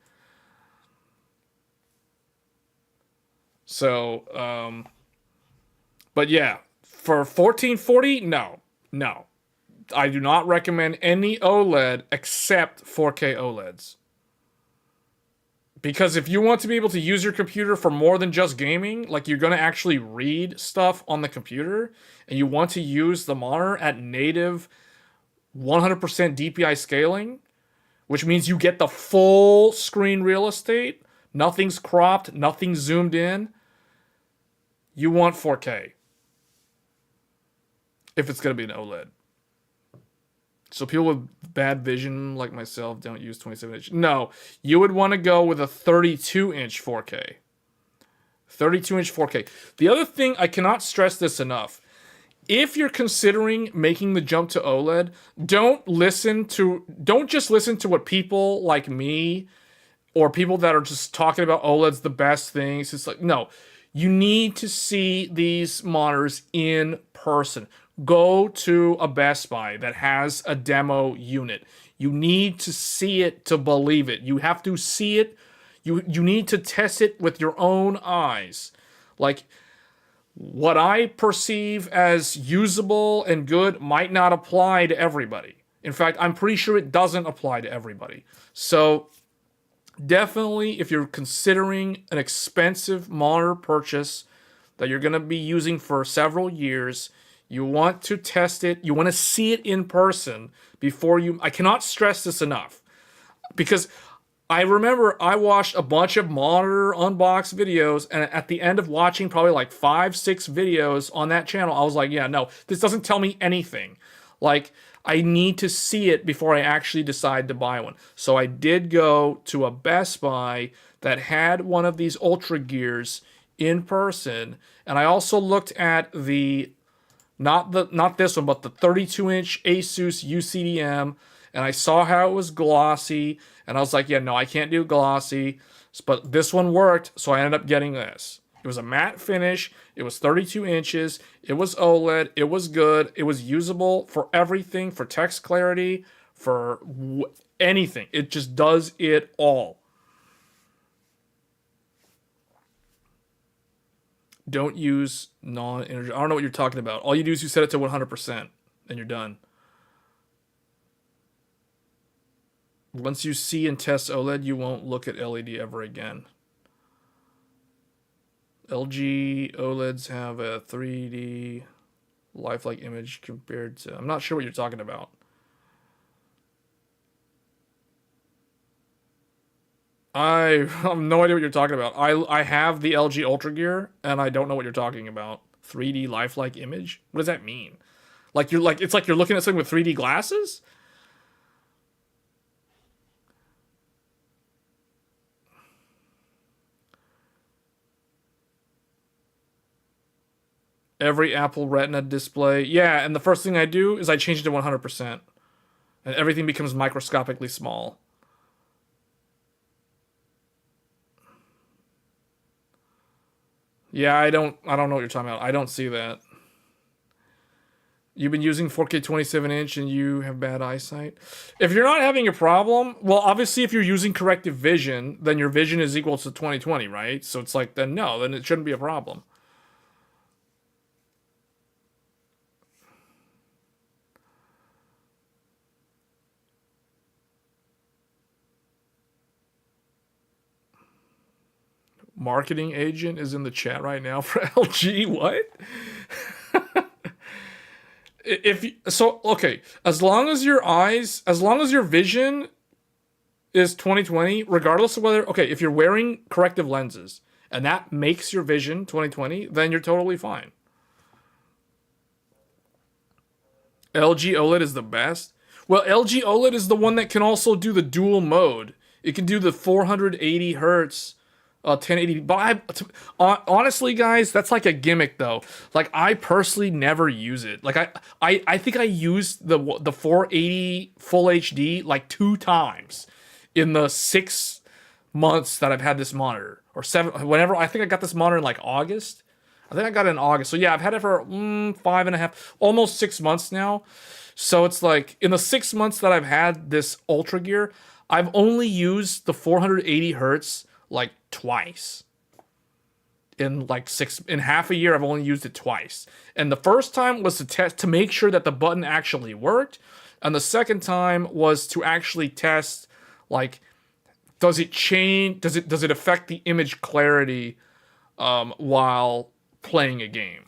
So, but yeah, for 1440, no. I do not recommend any OLED except 4K OLEDs. Because if you want to be able to use your computer for more than just gaming, like you're going to actually read stuff on the computer, and you want to use the monitor at native 100% DPI scaling, which means you get the full screen real estate, nothing's cropped, nothing's zoomed in, you want 4K. If it's going to be an OLED. So people with bad vision like myself don't use 27-inch. No, you would want to go with a 32-inch 4K. 32-inch 4K. The other thing, I cannot stress this enough. If you're considering making the jump to OLED, don't just listen to what people like me or people that are just talking about OLED's the best things. It's like, no, you need to see these monitors in person. Go to a Best Buy that has a demo unit. You need to see it to believe it. You have to see it. You need to test it with your own eyes. Like, what I perceive as usable and good might not apply to everybody. In fact, I'm pretty sure it doesn't apply to everybody. So, definitely, if you're considering an expensive monitor purchase that you're going to be using for several years, you want to test it. You want to see it in person before you... I cannot stress this enough. Because I remember I watched a bunch of monitor unbox videos, and at the end of watching probably like 5-6 videos on that channel, I was like, yeah, no, this doesn't tell me anything. Like, I need to see it before I actually decide to buy one. So I did go to a Best Buy that had one of these Ultra Gears in person, and I also looked at the... Not this one, but the 32-inch Asus UCDM, and I saw how it was glossy, and I was like, yeah, no, I can't do glossy, but this one worked, so I ended up getting this. It was a matte finish, it was 32 inches, it was OLED, it was good, it was usable for everything, for text clarity, for anything. It just does it all. Don't use non-energy. I don't know what you're talking about. All you do is you set it to 100% and you're done. Once you see and test OLED, you won't look at LED ever again. LG OLEDs have a 3D lifelike image compared to... I'm not sure what you're talking about. I have no idea what you're talking about. I have the LG Ultra Gear, and I don't know what you're talking about. 3D lifelike image? What does that mean? It's like you're looking at something with 3D glasses? Every Apple Retina display. Yeah, and the first thing I do is I change it to 100%. And everything becomes microscopically small. Yeah, I don't know what you're talking about. I don't see that. You've been using 4K 27-inch and you have bad eyesight? If you're not having a problem, well, obviously if you're using corrective vision, then your vision is equal to 20/20, right? So it's like, then no, then it shouldn't be a problem. Marketing agent is in the chat right now for LG. What? Okay, as long as your vision is 20/20, regardless of whether, okay, if you're wearing corrective lenses and that makes your vision 20/20, then you're totally fine. LG OLED is the best. Well, LG OLED is the one that can also do the dual mode. It can do the 480 hertz 1080, but honestly, guys, that's like a gimmick though. Like, I personally never use it. Like, I think I used the 480 full HD like 2 times in the 6 months that I've had this monitor, or 7. Whenever I think I got this monitor in like August. I think I got it in August. So yeah, I've had it for 5.5, almost 6 months now. So it's like in the 6 months that I've had this Ultra Gear, I've only used the 480 hertz like twice. in like in half a year. I've only used it twice. And the first time was to test to make sure that the button actually worked. And the second time was to actually test, like, does it change? Does it affect the image clarity while playing a game?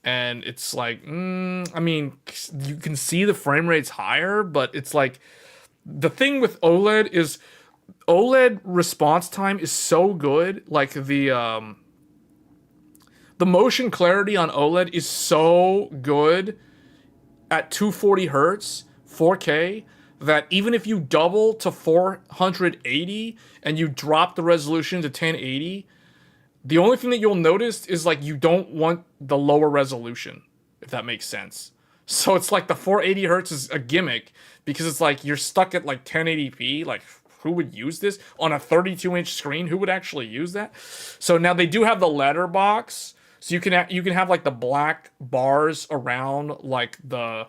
And it's like, I mean, you can see the frame rate's higher, but it's like, the thing with OLED is OLED response time is so good. Like the motion clarity on OLED is so good at 240 hertz, 4K, that even if you double to 480 and you drop the resolution to 1080, the only thing that you'll notice is like you don't want the lower resolution, if that makes sense. So it's like the 480 hertz is a gimmick because it's like you're stuck at like 1080p. Like, who would use this on a 32-inch screen? Who would actually use that? So now they do have the letterbox, so you can have like the black bars around like the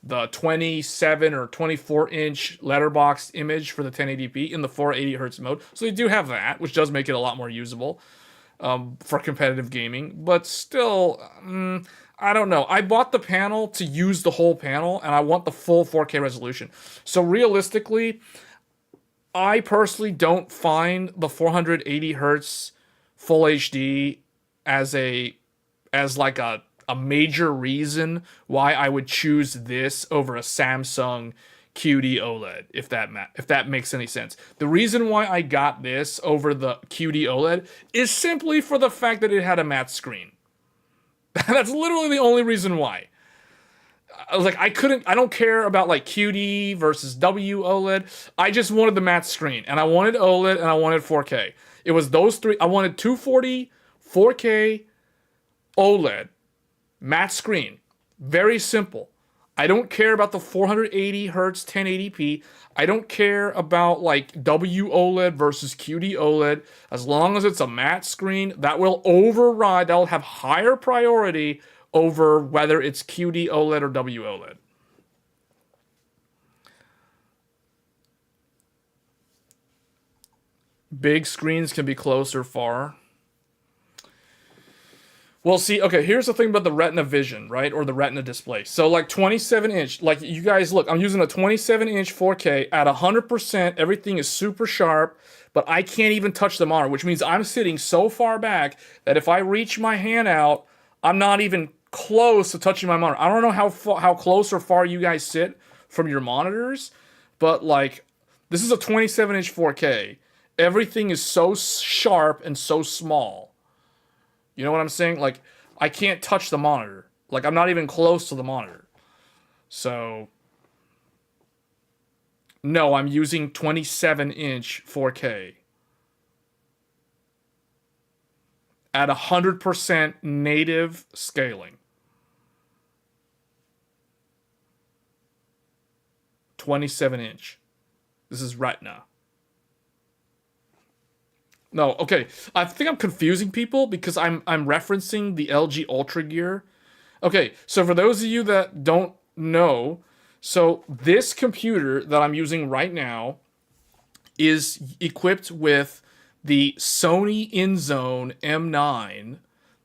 27 or 24-inch letterbox image for the 1080p in the 480 hertz mode. So they do have that, which does make it a lot more usable for competitive gaming. But still, I don't know. I bought the panel to use the whole panel, and I want the full 4K resolution. So realistically, I personally don't find the 480 hertz full HD as like a major reason why I would choose this over a Samsung QD OLED, if that makes any sense. The reason why I got this over the QD OLED is simply for the fact that it had a matte screen. That's literally the only reason why. I was like, I don't care about like QD versus W OLED. I just wanted the matte screen, and I wanted OLED, and I wanted 4K. It was those three. I wanted 240, 4K, OLED, matte screen. Very simple. I don't care about the 480 hertz 1080p. I don't care about like W OLED versus QD OLED. As long as it's a matte screen, that will override, that will have higher priority over whether it's QD OLED or W OLED. Big screens can be close or far. Well, see, okay, here's the thing about the Retina Vision, right? Or the Retina display. So, like, 27-inch, like, you guys, look, I'm using a 27-inch 4K at 100%. Everything is super sharp, but I can't even touch the monitor, which means I'm sitting so far back that if I reach my hand out, I'm not even close to touching my monitor. I don't know how close or far you guys sit from your monitors, but, like, this is a 27-inch 4K. Everything is so sharp and so small. You know what I'm saying? Like, I can't touch the monitor. Like, I'm not even close to the monitor. So, no, I'm using 27-inch 4K. At 100% native scaling. 27-inch. This is Retina. No, okay. I think I'm confusing people because I'm referencing the LG Ultra Gear. Okay, so for those of you that don't know, so this computer that I'm using right now is equipped with the Sony InZone M9.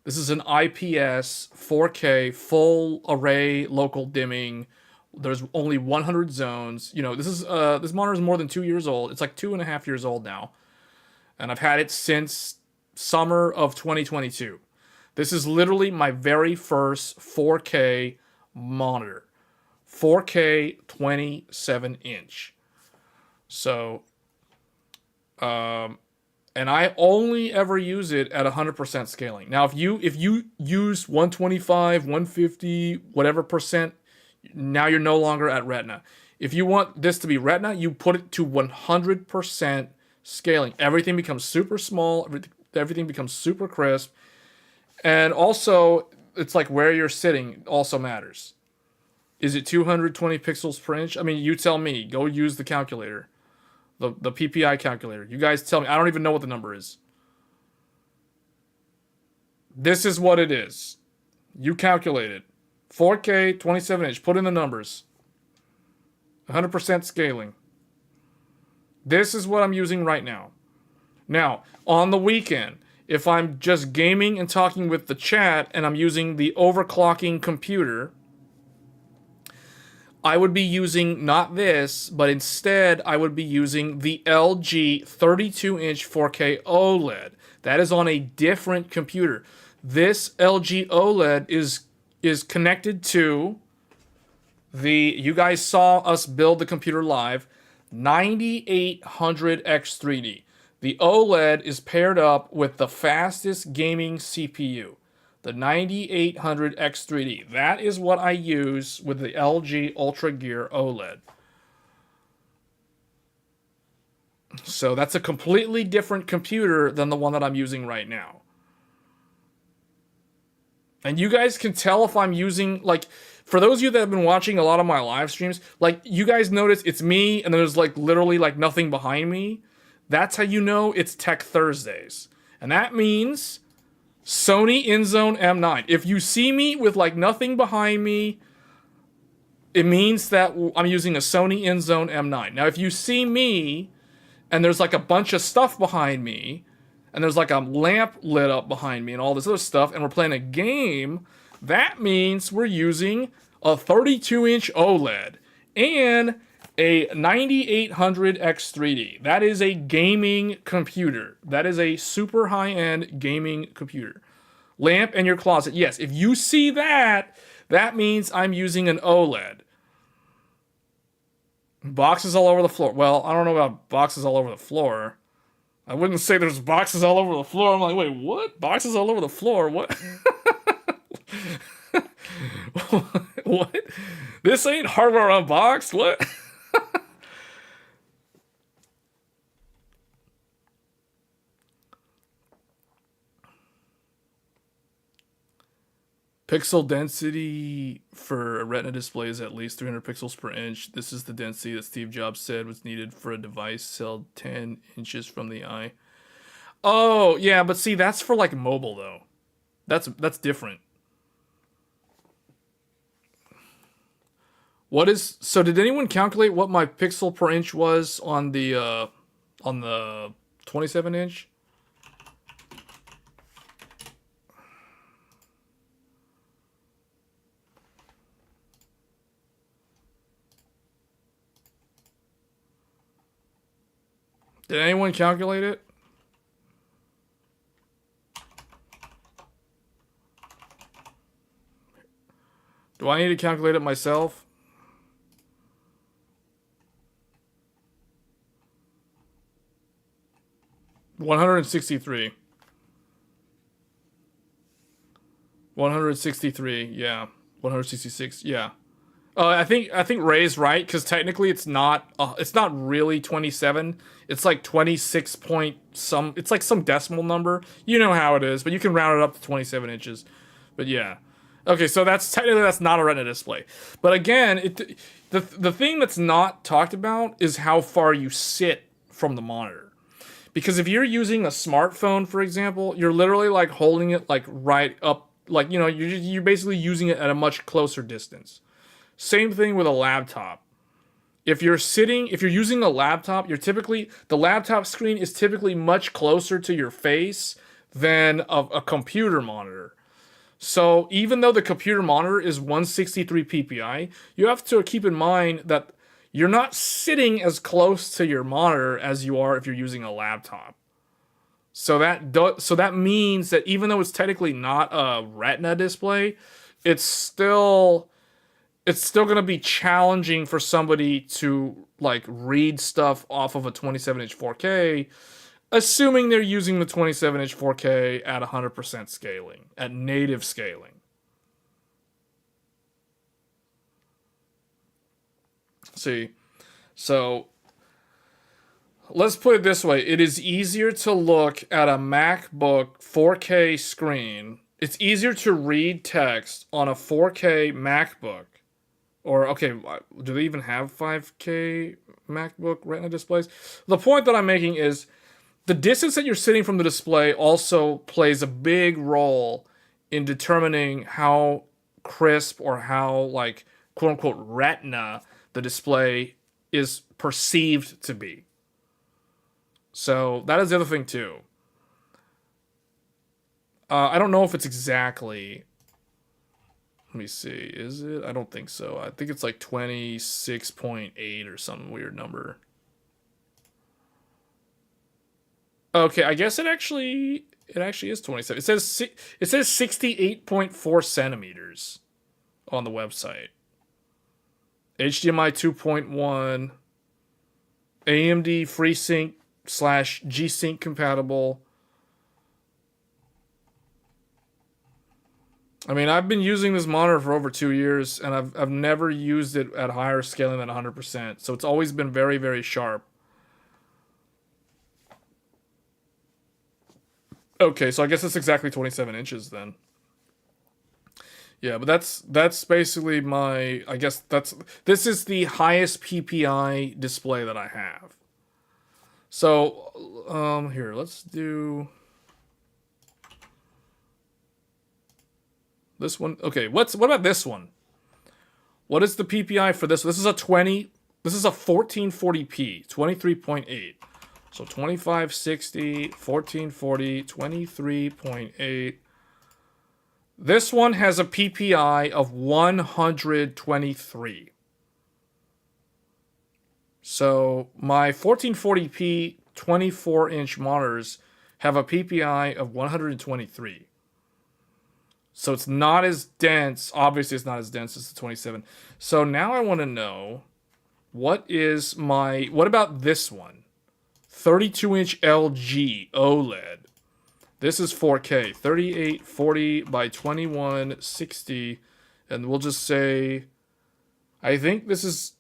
This is an IPS 4K full array local dimming. There's only 100 zones. You know, this monitor is more than 2 years old. It's like 2.5 years old now. And I've had it since summer of 2022. This is literally my very first 4K monitor. 4K 27-inch. So, and I only ever use it at 100% scaling. Now, if you use 125, 150, whatever percent, now you're no longer at Retina. If you want this to be Retina, you put it to 100% scaling. Everything becomes super small. Everything becomes super crisp. And also, it's like where you're sitting also matters. Is it 220 pixels per inch? I mean, you tell me. Go use the calculator. The PPI calculator. You guys tell me. I don't even know what the number is. This is what it is. You calculate it. 4K, 27-inch. Put in the numbers. 100% scaling. This is what I'm using right now. Now, on the weekend, If I'm just gaming and talking with the chat and I'm using the overclocking computer, I would be using not this, but instead I would be using the LG 32-inch 4K OLED. That is on a different computer. This LG OLED is connected to the, you guys saw us build the computer live, 9800X3D. The OLED is paired up with the fastest gaming CPU, the 9800X3D. That is what I use with the LG Ultra Gear OLED. So that's a completely different computer than the one that I'm using right now. And you guys can tell if I'm using, like, for those of you that have been watching a lot of my live streams, like, you guys notice it's me and there's, like, literally, like, nothing behind me. That's how you know it's Tech Thursdays. And that means Sony InZone M9. If you see me with, like, nothing behind me, it means that I'm using a Sony InZone M9. Now, if you see me and there's, like, a bunch of stuff behind me, and there's like a lamp lit up behind me and all this other stuff, and we're playing a game, that means we're using a 32-inch OLED and a 9800X3D. That is a gaming computer. That is a super high-end gaming computer. Lamp in your closet. Yes, if you see that, that means I'm using an OLED. Boxes all over the floor. Well, I don't know about boxes all over the floor. I wouldn't say there's boxes all over the floor. I'm like, wait, what? Boxes all over the floor? What? What? This ain't hardware unboxed? What? Pixel density for a Retina display is at least 300 pixels per inch. This is the density that Steve Jobs said was needed for a device held 10 inches from the eye. Oh, yeah, but see, that's for like mobile though. That's different. What is, so did anyone calculate what my pixel per inch was on the 27 inch? Did anyone calculate it? Do I need to calculate it myself? $163. 163, yeah. 166, yeah. I think Ray's right, because technically it's not really 27. It's like 26 point some. It's like some decimal number. You know how it is, but you can round it up to 27 inches. But yeah, okay. So that's not a Retina display. But again, the thing that's not talked about is how far you sit from the monitor. Because if you're using a smartphone, for example, you're literally like holding it like right up, like, you know, you're basically using it at a much closer distance. Same thing with a laptop. If you're using a laptop, the laptop screen is typically much closer to your face than a computer monitor. So even though the computer monitor is 163 ppi, you have to keep in mind that you're not sitting as close to your monitor as you are if you're using a laptop. So that means that even though it's technically not a Retina display, it's still going to be challenging for somebody to like read stuff off of a 27-inch 4K, assuming they're using the 27-inch 4K at 100% scaling, at native scaling. See, so let's put it this way. It is easier to look at a MacBook 4K screen. It's easier to read text on a 4K MacBook. Or, okay, do they even have 5K MacBook Retina displays? The point that I'm making is the distance that you're sitting from the display also plays a big role in determining how crisp or how, like, quote-unquote, Retina the display is perceived to be. So that is the other thing, too. I don't know if it's exactly. Let me see. Is it? I don't think so. I think it's like 26.8 or some weird number. Okay, I guess it actually is 27. It says 68.4 centimeters on the website. HDMI 2.1, AMD FreeSync / G-Sync compatible. I mean, I've been using this monitor for over 2 years, and I've never used it at higher scaling than 100%. So it's always been very, very sharp. Okay, so I guess it's exactly 27 inches then. Yeah, but that's basically my. I guess this is the highest PPI display that I have. So here, let's do this one. Okay, what about this one? What is the PPI for this? This is a 1440p, 23.8. So 2560, 1440, 23.8. This one has a PPI of 123. So my 1440p 24-inch monitors have a PPI of 123. So it's not as dense. Obviously, it's not as dense as the 27. So now I want to know, what about this one? 32-inch LG OLED. This is 4K, 3840 by 2160, and we'll just say, I think this is,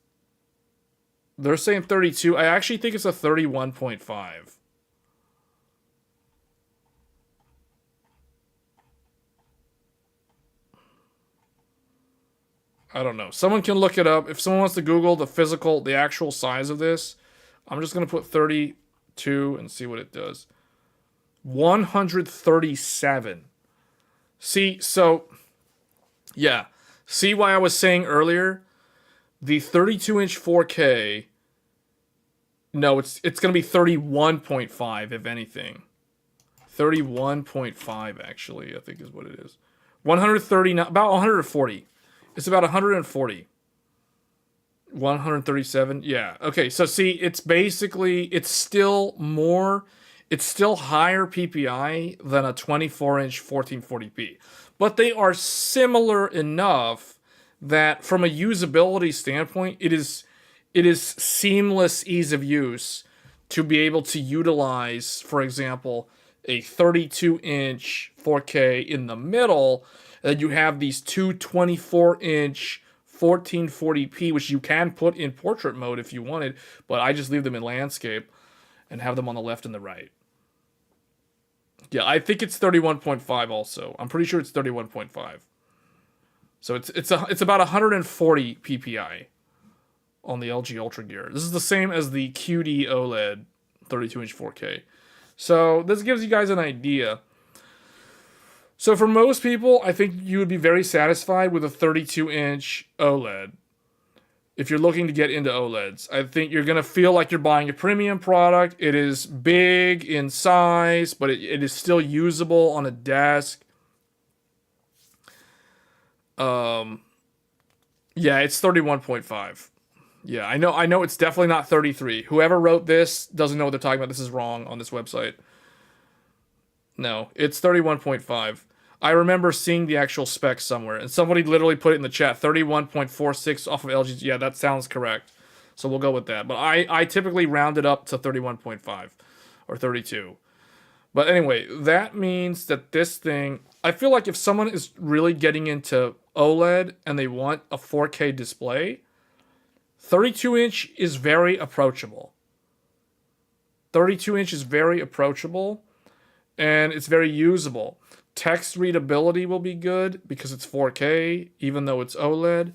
they're saying 32. I actually think it's a 31.5. I don't know. Someone can look it up. If someone wants to Google the actual size of this, I'm just going to put 32 and see what it does. 137. See, so, yeah. See why I was saying earlier? The 32-inch 4K, no, it's going to be 31.5, if anything. 31.5, actually, I think is what it is. 130, about 140. It's about 140. 137, yeah. Okay, so see, it's still higher PPI than a 24-inch 1440p. But they are similar enough that from a usability standpoint, it is seamless ease of use to be able to utilize, for example, a 32-inch 4K in the middle, and you have these two 24-inch 1440p, which you can put in portrait mode if you wanted, but I just leave them in landscape and have them on the left and the right. Yeah, I think it's 31.5 also. I'm pretty sure it's 31.5. So it's about 140 PPI on the LG Ultra Gear. This is the same as the QD OLED 32-inch 4K. So this gives you guys an idea. So for most people, I think you would be very satisfied with a 32-inch OLED. If you're looking to get into OLEDs, I think you're going to feel like you're buying a premium product. It is big in size, but it is still usable on a desk. Yeah, it's 31.5. Yeah, I know it's definitely not 33. Whoever wrote this doesn't know what they're talking about. This is wrong on this website. No, it's 31.5. I remember seeing the actual specs somewhere, and somebody literally put it in the chat, 31.46 off of LG's. Yeah, that sounds correct. So we'll go with that. But I typically round it up to 31.5 or 32. But anyway, that means that this thing, I feel like if someone is really getting into OLED and they want a 4K display, 32-inch is very approachable. 32-inch is very approachable, and it's very usable. Text readability will be good because it's 4K, even though it's OLED.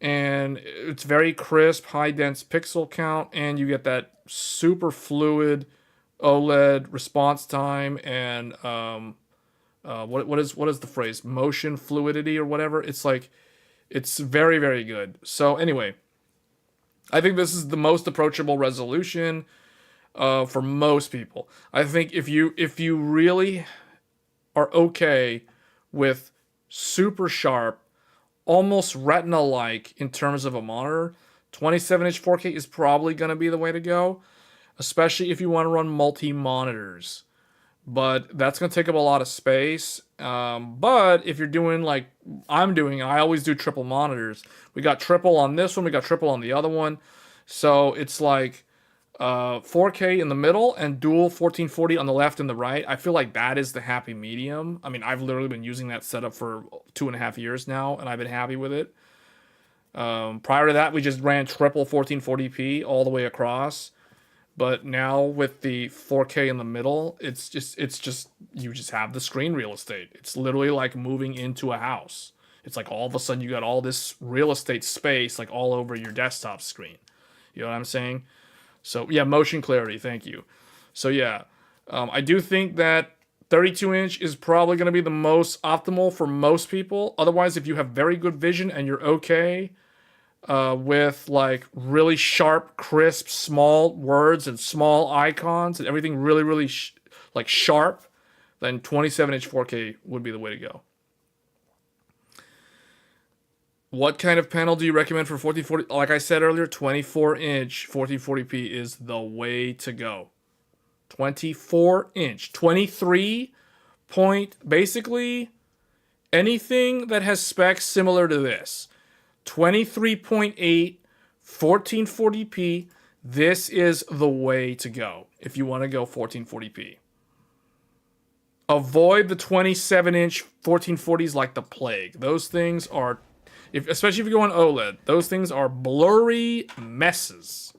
And it's very crisp, high-dense pixel count, and you get that super fluid OLED response time and what is the phrase? Motion fluidity or whatever. It's very, very good. So anyway, I think this is the most approachable resolution for most people. I think if you really are okay with super sharp, almost retina-like in terms of a monitor, 27-inch 4K is probably going to be the way to go, especially if you want to run multi-monitors. But that's going to take up a lot of space. But if you're doing like I'm doing, I always do triple monitors. We got triple on this one, we got triple on the other one. So it's like 4K in the middle and dual 1440 on the left and the right. I feel like that is the happy medium. I mean, I've literally been using that setup for 2.5 years now, and I've been happy with it. Prior to that, we just ran triple 1440p all the way across. But now with the 4K in the middle, it's just you just have the screen real estate. It's literally like moving into a house. It's like all of a sudden you got all this real estate space like all over your desktop screen. You know what I'm saying? So yeah, motion clarity. Thank you. So yeah, I do think that 32-inch is probably going to be the most optimal for most people. Otherwise, if you have very good vision and you're okay with like really sharp, crisp, small words and small icons and everything really, really like sharp, then 27-inch 4K would be the way to go. What kind of panel do you recommend for 1440? Like I said earlier, 24-inch 1440p is the way to go. 24-inch. 23 point, basically anything that has specs similar to this. 23.8, 1440p, this is the way to go if you want to go 1440p. Avoid the 27-inch 1440s like the plague. Those things are, especially if you go on OLED, those things are blurry messes.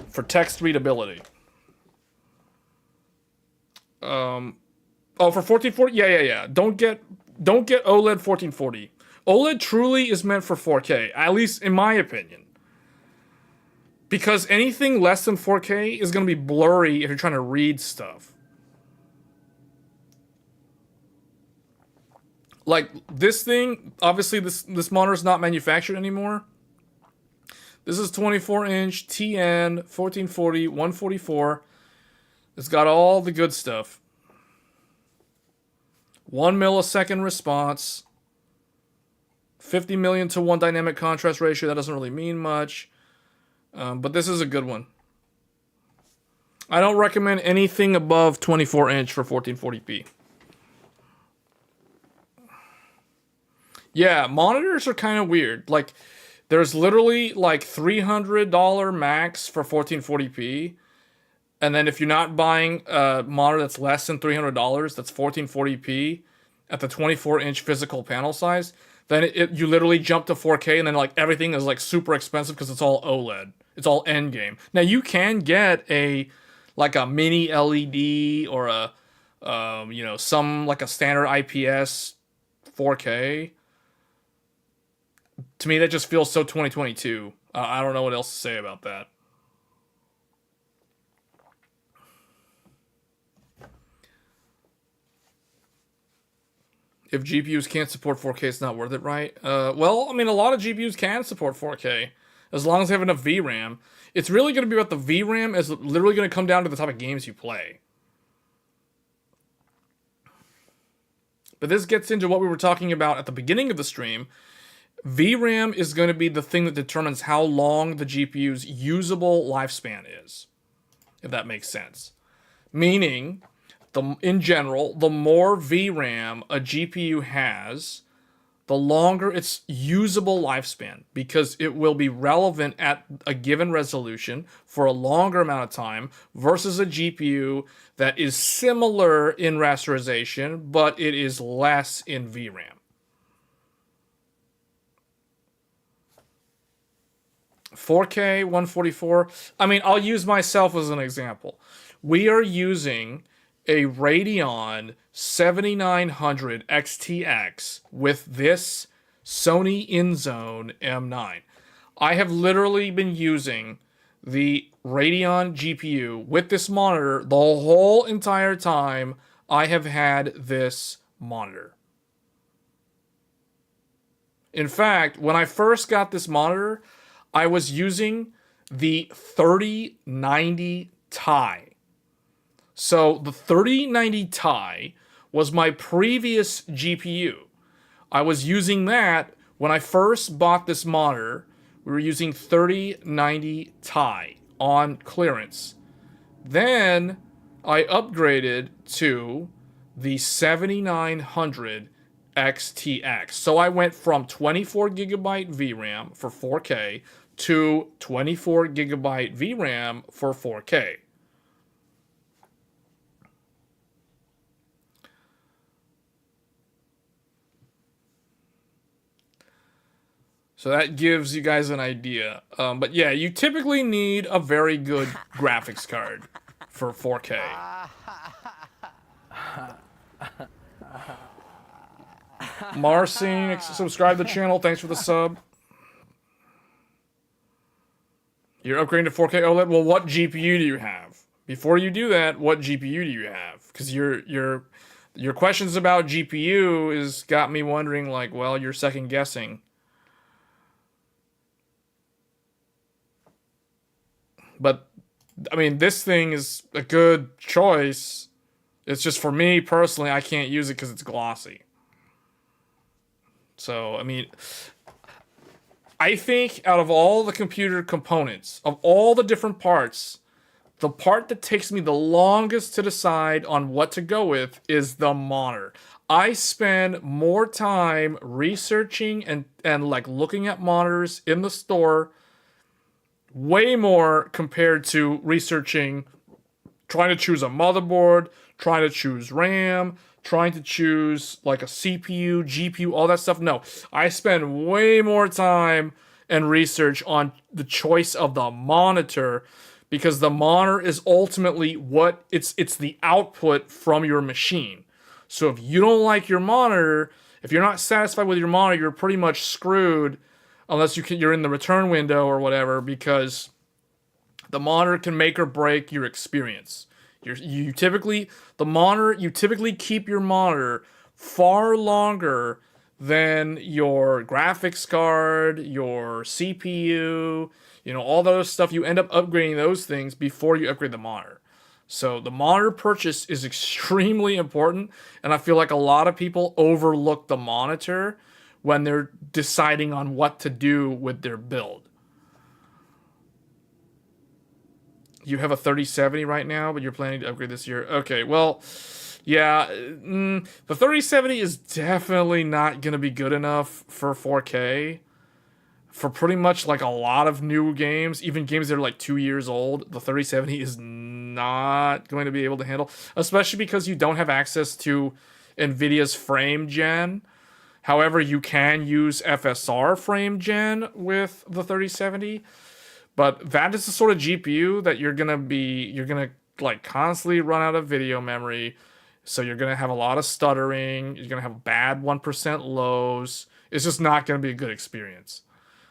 For text readability. Oh, for 1440? Yeah. Don't get OLED 1440. OLED truly is meant for 4K, at least in my opinion. Because anything less than 4K is going to be blurry if you're trying to read stuff. Like this thing, obviously this monitor is not manufactured anymore. This is 24-inch TN 1440 144. It's got all the good stuff. 1 millisecond response, 50 million to 1 dynamic contrast ratio. That doesn't really mean much, but this is a good one. I don't recommend anything above 24-inch for 1440p. Yeah, monitors are kind of weird. Like, there's literally like $300 max for 1440p. And then if you're not buying a monitor that's less than $300, that's 1440p at the 24-inch physical panel size, then you literally jump to 4K, and then like everything is like super expensive because it's all OLED. It's all endgame. Now you can get like a mini LED or a some like a standard IPS 4K. To me, that just feels so 2022. I don't know what else to say about that. If GPUs can't support 4K, it's not worth it, right? Well, I mean, a lot of GPUs can support 4K as long as they have enough VRAM. It's really going to be about the VRAM is literally going to come down to the type of games you play. But this gets into what we were talking about at the beginning of the stream. VRAM is going to be the thing that determines how long the GPU's usable lifespan is, if that makes sense. Meaning, in general, the more VRAM a GPU has, the longer its usable lifespan, because it will be relevant at a given resolution for a longer amount of time versus a GPU that is similar in rasterization, but it is less in VRAM. 4K 144. I mean, I'll use myself as an example. We are using a Radeon 7900 XTX with this Sony InZone M9. I have literally been using the Radeon GPU with this monitor the whole entire time I have had this monitor. In fact, when I first got this monitor, I was using the 3090 Ti. So the 3090 Ti was my previous GPU. I was using that when I first bought this monitor. We were using 3090 Ti on clearance. Then I upgraded to the 7900 XTX. So I went from 24 gigabyte VRAM for 4K to 24 gigabyte VRAM for 4K. So that gives you guys an idea. But yeah, you typically need a very good graphics card for 4K. Marcin, subscribe to the channel. Thanks for the sub. You're upgrading to 4K OLED. Well, what GPU do you have? Before you do that, what GPU do you have? Because your questions about GPU is got me wondering, like, well, you're second guessing. But, I mean, this thing is a good choice. It's just for me, personally, I can't use it because it's glossy. So, I mean, I think out of all the computer components, of all the different parts, the part that takes me the longest to decide on what to go with is the monitor. I spend more time researching and like looking at monitors in the store, way more compared to researching, trying to choose a motherboard, trying to choose RAM, trying to choose like a CPU, GPU, all that stuff. No, I spend way more time and research on the choice of the monitor, because the monitor is ultimately what it's the output from your machine. So if you don't like your monitor, if you're not satisfied with your monitor, you're pretty much screwed. Unless you're in the return window or whatever, because the monitor can make or break your experience. You typically keep your monitor far longer than your graphics card, your CPU, all the other stuff. You end up upgrading those things before you upgrade the monitor. So the monitor purchase is extremely important, and I feel like a lot of people overlook the monitor when they're deciding on what to do with their build. You have a 3070 right now, but you're planning to upgrade this year. Okay, well, yeah, the 3070 is definitely not going to be good enough for 4K. For pretty much like a lot of new games, even games that are like 2 years old, the 3070 is not going to be able to handle, especially because you don't have access to Nvidia's frame gen. However, you can use FSR frame gen with the 3070, but that is the sort of GPU that you're gonna like constantly run out of video memory. So you're gonna have a lot of stuttering. You're gonna have bad 1% lows. It's just not gonna be a good experience.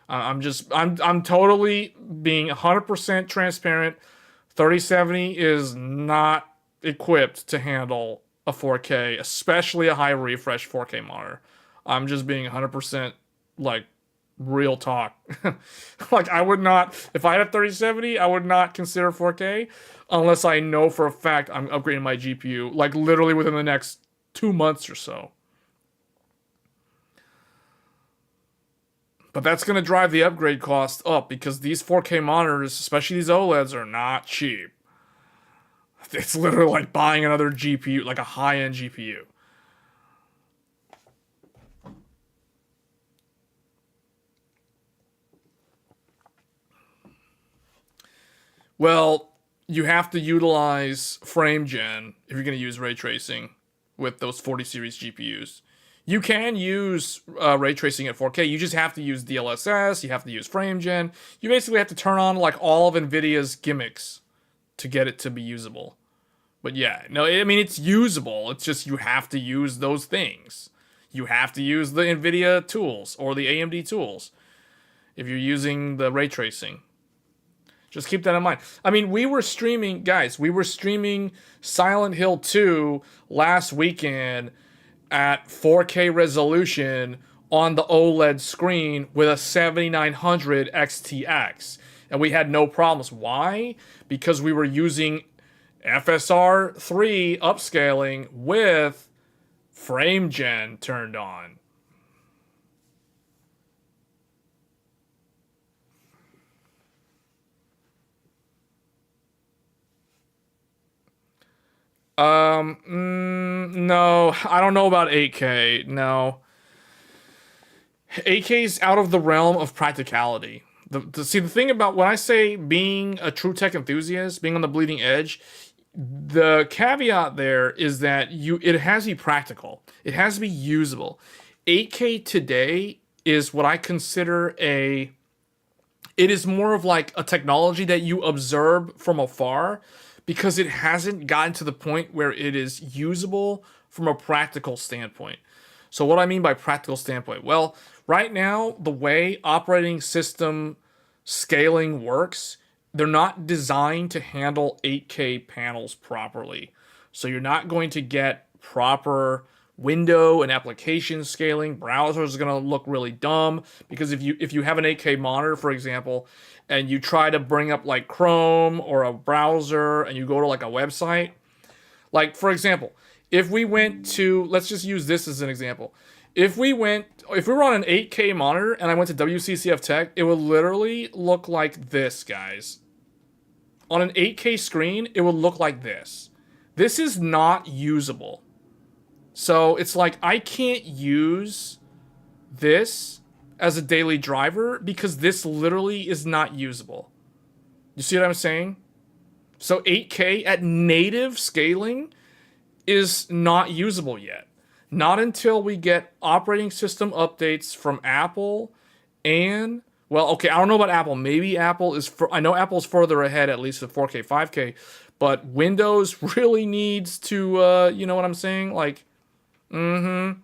I'm totally being 100% transparent. 3070 is not equipped to handle a 4K, especially a high refresh 4K monitor. I'm just being 100% like real talk. Like I would not, if I had a 3070, I would not consider 4K unless I know for a fact I'm upgrading my GPU like literally within the next 2 months or so. But that's going to drive the upgrade cost up because these 4K monitors, especially these OLEDs, are not cheap. It's literally like buying another GPU, like a high-end GPU. Well, you have to utilize frame gen if you're going to use ray tracing with those 40 series GPUs. You can use ray tracing at 4K. You just have to use DLSS. You have to use frame gen. You basically have to turn on like all of Nvidia's gimmicks to get it to be usable. But yeah, no, I mean, it's usable. It's just you have to use those things. You have to use the Nvidia tools or the AMD tools if you're using the ray tracing. Just keep that in mind. I mean, we were streaming Silent Hill 2 last weekend at 4K resolution on the OLED screen with a 7900 XTX. And we had no problems. Why? Because we were using FSR 3 upscaling with frame gen turned on. No, I don't know about 8K. No. 8K's out of the realm of practicality. See, the thing about when I say being a true tech enthusiast, being on the bleeding edge, the caveat there is that it has to be practical. It has to be usable. 8K today is what I consider it is more of like a technology that you observe from afar because it hasn't gotten to the point where it is usable from a practical standpoint. So what I mean by practical standpoint, well, right now the way operating system scaling works, they're not designed to handle 8K panels properly. So you're not going to get proper window and application scaling. Browsers are going to look really dumb because if you have an 8K monitor, for example, and you try to bring up like Chrome or a browser and you go to like a website, like for example, if we went to, let's just use this as an example. If we were on an 8K monitor and I went to WCCF Tech, it would literally look like this, guys. On an 8K screen, it would look like this. This is not usable. So it's like I can't use this as a daily driver because this literally is not usable. You see what I'm saying? So 8K at native scaling is not usable yet. Not until we get operating system updates from Apple and, well, okay, I don't know about Apple. Maybe Apple is, I know Apple's further ahead, at least with 4K, 5K, but Windows really needs to, you know what I'm saying? Like, you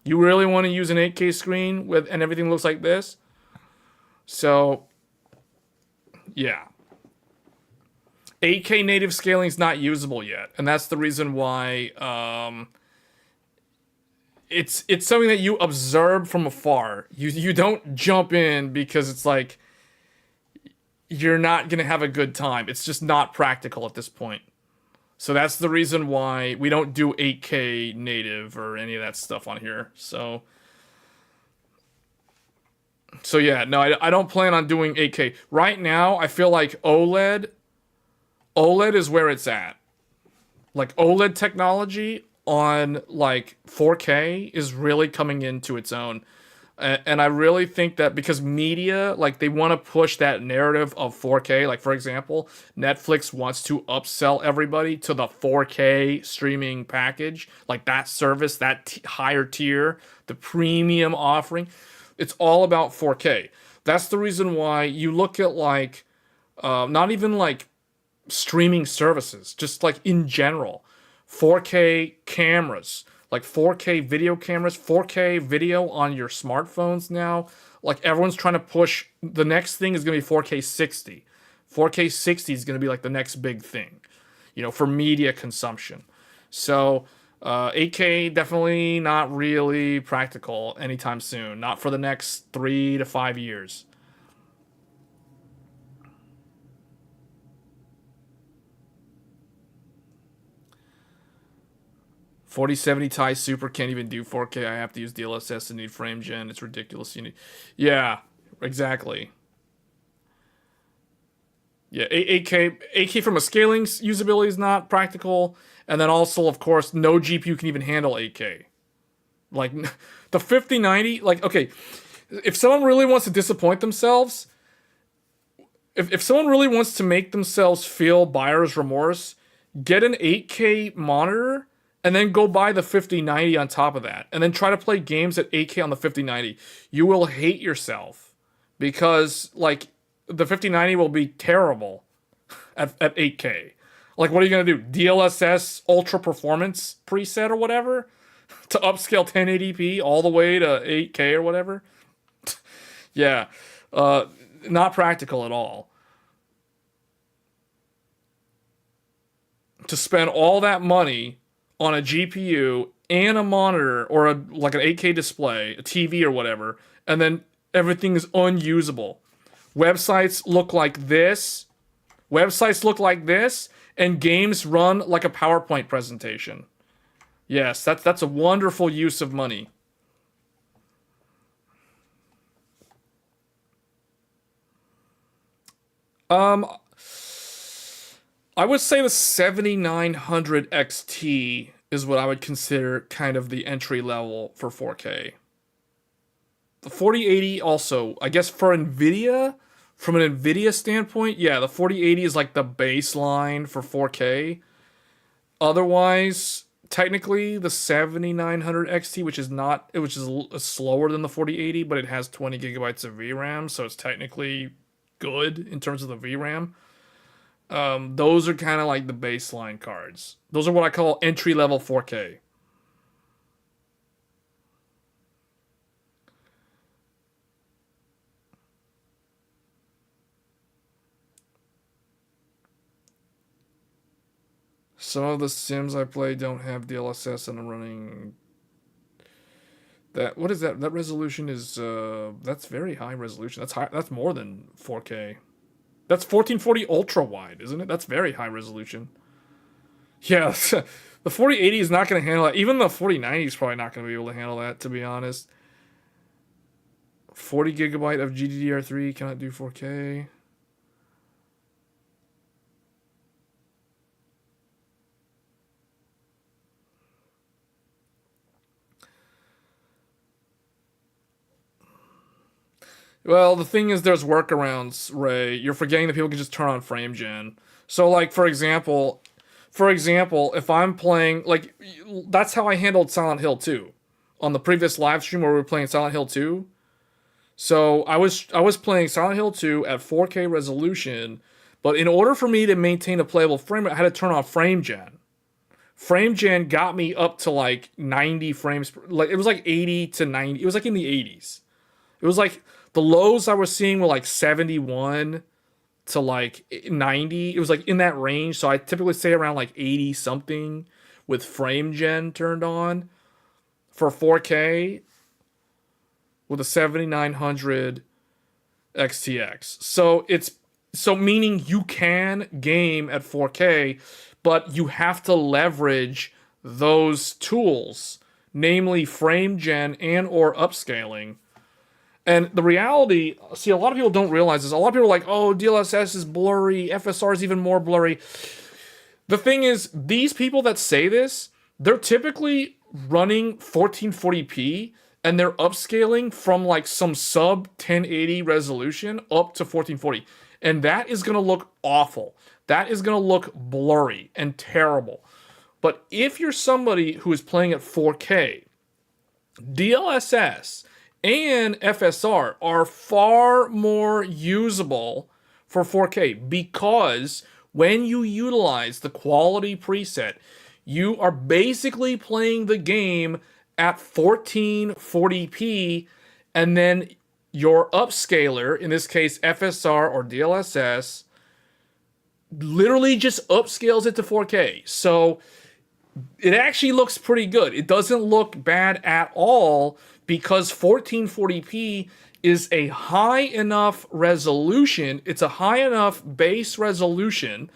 really want to use an 8K screen and everything looks like this? So, yeah. 8K native scaling is not usable yet, and that's the reason why it's something that you observe from afar. You don't jump in because it's like you're not gonna have a good time. It's just not practical at this point. So that's the reason why we don't do 8K native or any of that stuff on here. So yeah, no, I don't plan on doing 8K right now. I feel like OLED is where it's at. Like OLED technology on like 4K is really coming into its own. And I really think that because media, like they want to push that narrative of 4K. Like for example, Netflix wants to upsell everybody to the 4K streaming package. Like that service, that higher tier, the premium offering. It's all about 4K. That's the reason why you look at like, not even like streaming services, just like in general, 4K cameras, like 4K video cameras, 4K video on your smartphones now. Like everyone's trying to push, the next thing is going to be 4K 60. 4K 60 is going to be like the next big thing, you know, for media consumption. So 8K definitely not really practical anytime soon, not for the next 3 to 5 years. 4070 Ti Super can't even do 4K. I have to use DLSS and need frame gen. It's ridiculous. Yeah, exactly. Yeah, 8K from a scaling usability is not practical. And then also, of course, no GPU can even handle 8K. Like, the 5090, like, okay, if someone really wants to disappoint themselves, if someone really wants to make themselves feel buyer's remorse, get an 8K monitor and then go buy the 5090 on top of that. And then try to play games at 8K on the 5090. You will hate yourself. Because, like, the 5090 will be terrible at 8K. Like, what are you going to do? DLSS Ultra Performance preset or whatever? To upscale 1080p all the way to 8K or whatever? Yeah. Not practical at all. To spend all that money on a GPU and a monitor or like an 8K display, a TV or whatever, and then everything is unusable. Websites look like this Websites look like this, and games run like a PowerPoint presentation. Yes, that's a wonderful use of money. I would say the 7900 XT is what I would consider kind of the entry level for 4K. The 4080 also, I guess for Nvidia, from an Nvidia standpoint, yeah, the 4080 is like the baseline for 4K. Otherwise, technically, the 7900 XT, which is slower than the 4080, but it has 20 gigabytes of VRAM, so it's technically good in terms of the VRAM. Those are kind of like the baseline cards. Those are what I call entry level 4K. Some of the sims I play don't have DLSS and I'm running that. What is that? That resolution is that's very high resolution. That's high. That's more than 4K. That's 1440 ultra wide, isn't it? That's very high resolution. Yeah, the 4080 is not going to handle that. Even the 4090 is probably not going to be able to handle that, to be honest. 40 gigabyte of GDDR3 cannot do 4K. Well, the thing is, there's workarounds, Ray. You're forgetting that people can just turn on frame gen. So, like, for example, if I'm playing, like, that's how I handled Silent Hill 2 on the previous live stream where we were playing Silent Hill 2. So I was playing Silent Hill 2 at 4K resolution, but in order for me to maintain a playable frame rate, I had to turn on frame gen. Frame gen got me up to like 90 frames, like it was like 80 to 90. It was like in the 80s. It was like the lows I was seeing were like 71 to like 90. It was like in that range. So I typically stay around like 80 something with frame gen turned on for 4K with a 7900 XTX. So meaning you can game at 4K, but you have to leverage those tools, namely frame gen and or upscaling. And the reality, see, a lot of people don't realize this. A lot of people are like, oh, DLSS is blurry, FSR is even more blurry. The thing is, these people that say this, they're typically running 1440p and they're upscaling from like some sub 1080 resolution up to 1440. And that is going to look awful. That is going to look blurry and terrible. But if you're somebody who is playing at 4K, DLSS and FSR are far more usable for 4K because when you utilize the quality preset, you are basically playing the game at 1440p, and then your upscaler, in this case FSR or DLSS, literally just upscales it to 4K. So it actually looks pretty good. It doesn't look bad at all because 1440p is a high enough resolution. It's a high enough base resolution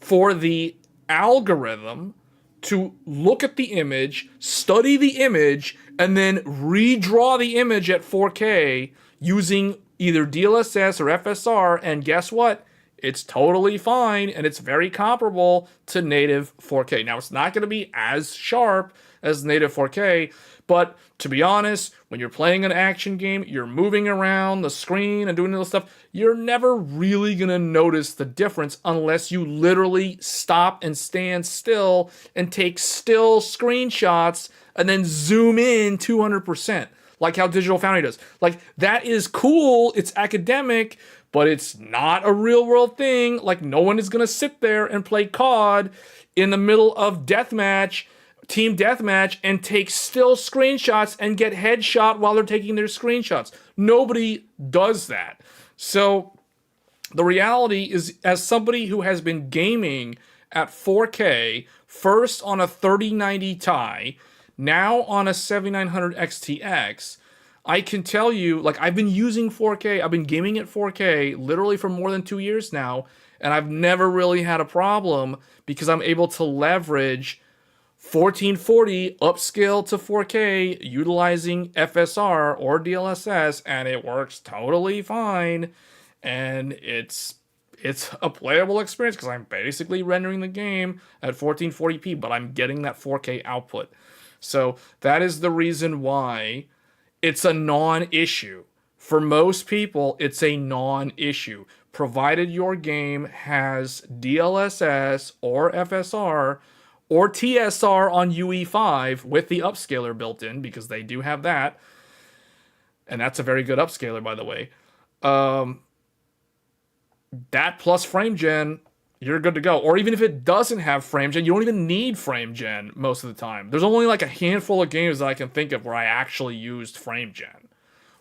for the algorithm to look at the image, study the image, and then redraw the image at 4K using either DLSS or FSR, and guess what? It's totally fine, and it's very comparable to native 4K. Now, it's not going to be as sharp as native 4K, but to be honest, when you're playing an action game, you're moving around the screen and doing little stuff, you're never really going to notice the difference unless you literally stop and stand still and take still screenshots and then zoom in 200%, like how Digital Foundry does. Like, that is cool, it's academic, but it's not a real world thing. Like, no one is going to sit there and play COD in the middle of deathmatch, team deathmatch, and take still screenshots and get headshot while they're taking their screenshots. Nobody does that. So the reality is, as somebody who has been gaming at 4K, first on a 3090 Ti, now on a 7900 XTX, I can tell you, like, I've been using 4K, I've been gaming at 4K literally for more than 2 years now, and I've never really had a problem because I'm able to leverage 1440 upscale to 4K utilizing FSR or DLSS, and it works totally fine. And it's a playable experience because I'm basically rendering the game at 1440p, but I'm getting that 4K output. So that is the reason why it's a non-issue. For most people, it's a non-issue, provided your game has DLSS or FSR or TSR on UE5 with the upscaler built in, because they do have that. And that's a very good upscaler, by the way. That plus frame gen, you're good to go. Or even if it doesn't have frame gen, you don't even need frame gen most of the time. There's only like a handful of games that I can think of where I actually used frame gen.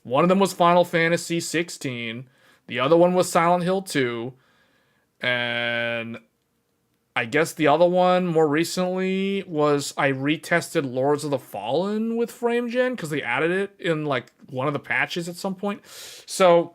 One of them was Final Fantasy 16. The other one was Silent Hill 2. And I guess the other one more recently was I retested Lords of the Fallen with frame gen because they added it in like one of the patches at some point. So,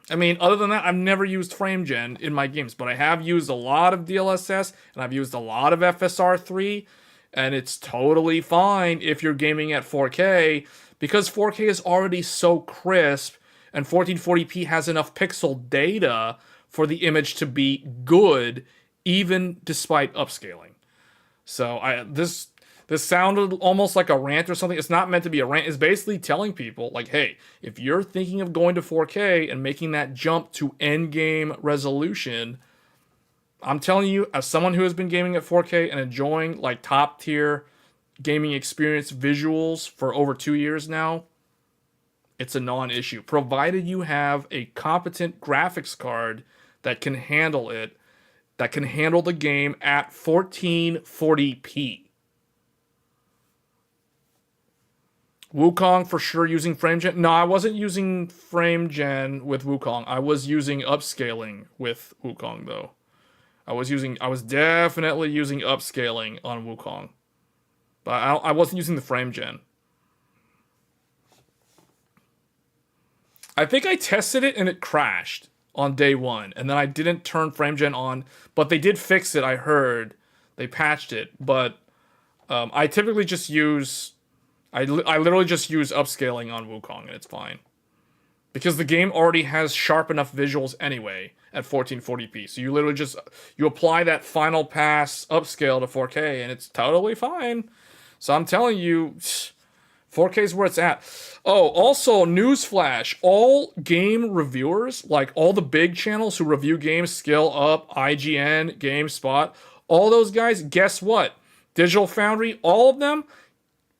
I mean, other than that, I've never used frame gen in my games, but I have used a lot of DLSS and I've used a lot of FSR3, and it's totally fine if you're gaming at 4K because 4K is already so crisp and 1440p has enough pixel data for the image to be good even despite upscaling. So this sounded almost like a rant or something. It's not meant to be a rant. It's basically telling people, like, hey, if you're thinking of going to 4K and making that jump to end-game resolution, I'm telling you, as someone who has been gaming at 4K and enjoying, like, top-tier gaming experience visuals for over 2 years now, it's a non-issue. Provided you have a competent graphics card that can handle it, that can handle the game at 1440p. Wukong for sure using frame gen. No, I wasn't using frame gen with Wukong. I was using upscaling with Wukong though. I was definitely using upscaling on Wukong. But I wasn't using the frame gen. I think I tested it and it crashed on day one, and then I didn't turn frame gen on, but they did fix it. I heard they patched it, but I typically just use. I literally just use upscaling on Wukong, and it's fine. Because the game already has sharp enough visuals anyway at 1440p. So you literally just, you apply that final pass upscale to 4K, and it's totally fine. So I'm telling you, 4K is where it's at. Oh, also, newsflash. All game reviewers, like all the big channels who review games, Skill Up, IGN, GameSpot, all those guys, guess what? Digital Foundry, all of them,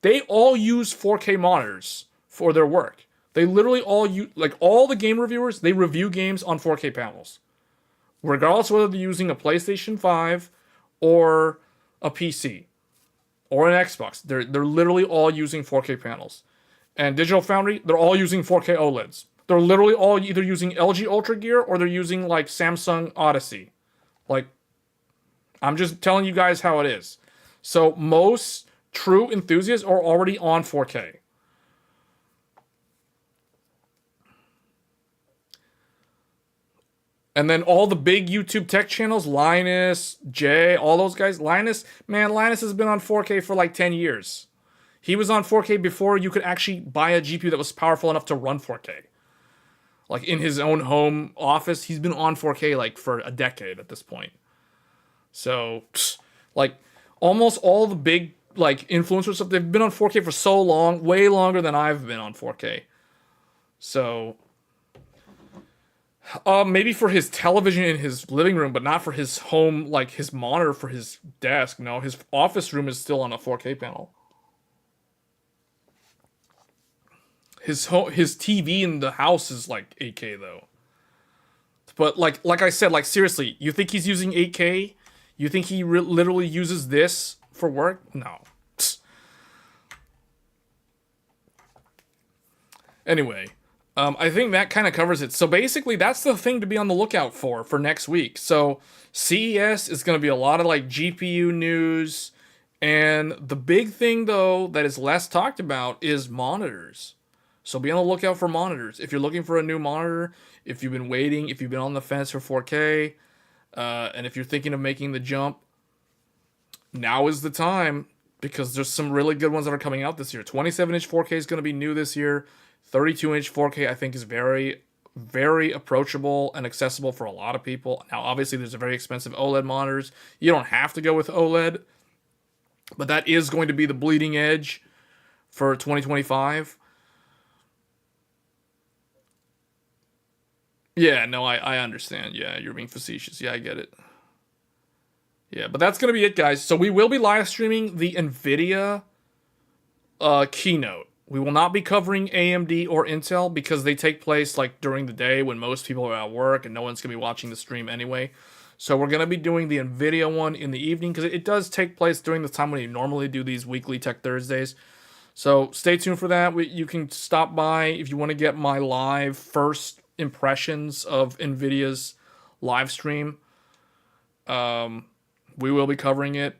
they all use 4K monitors for their work. They literally all use, like all the game reviewers, they review games on 4K panels. Regardless of whether they're using a PlayStation 5 or a PC or an Xbox. They're literally all using 4K panels. And Digital Foundry, they're all using 4K OLEDs. They're literally all either using LG Ultra Gear or they're using like Samsung Odyssey. Like, I'm just telling you guys how it is. So most true enthusiasts are already on 4K. And then all the big YouTube tech channels, Linus, Jay, all those guys. Linus has been on 4K for like 10 years. He was on 4K before you could actually buy a GPU that was powerful enough to run 4K. Like in his own home office, he's been on 4K like for a decade at this point. So, like, almost all the big like influencers stuff, they've been on 4K for so long, way longer than I've been on 4K. So, maybe for his television in his living room, but not for his home, like his monitor for his desk. No, his office room is still on a 4K panel. His TV in the house is like 8K though. But like I said, like seriously, you think he's using 8K? You think he literally uses this for work? No. Anyway, I think that kind of covers it. So basically, that's the thing to be on the lookout for next week. So CES is going to be a lot of like GPU news. And the big thing, though, that is less talked about is monitors. So be on the lookout for monitors. If you're looking for a new monitor, if you've been waiting, if you've been on the fence for 4K, and if you're thinking of making the jump, now is the time, because there's some really good ones that are coming out this year. 27-inch 4K is going to be new this year. 32-inch 4K I think is very, very approachable and accessible for a lot of people. Now, obviously, there's a very expensive OLED monitors. You don't have to go with OLED, but that is going to be the bleeding edge for 2025. Yeah, no, I understand. Yeah, you're being facetious. Yeah, I get it. Yeah, but that's going to be it, guys. So we will be live streaming the Nvidia keynote. We will not be covering AMD or Intel because they take place like during the day when most people are at work and no one's going to be watching the stream anyway. So we're going to be doing the Nvidia one in the evening because it does take place during the time when you normally do these weekly Tech Thursdays. So stay tuned for that. You can stop by if you want to get my live first impressions of Nvidia's live stream. We will be covering it.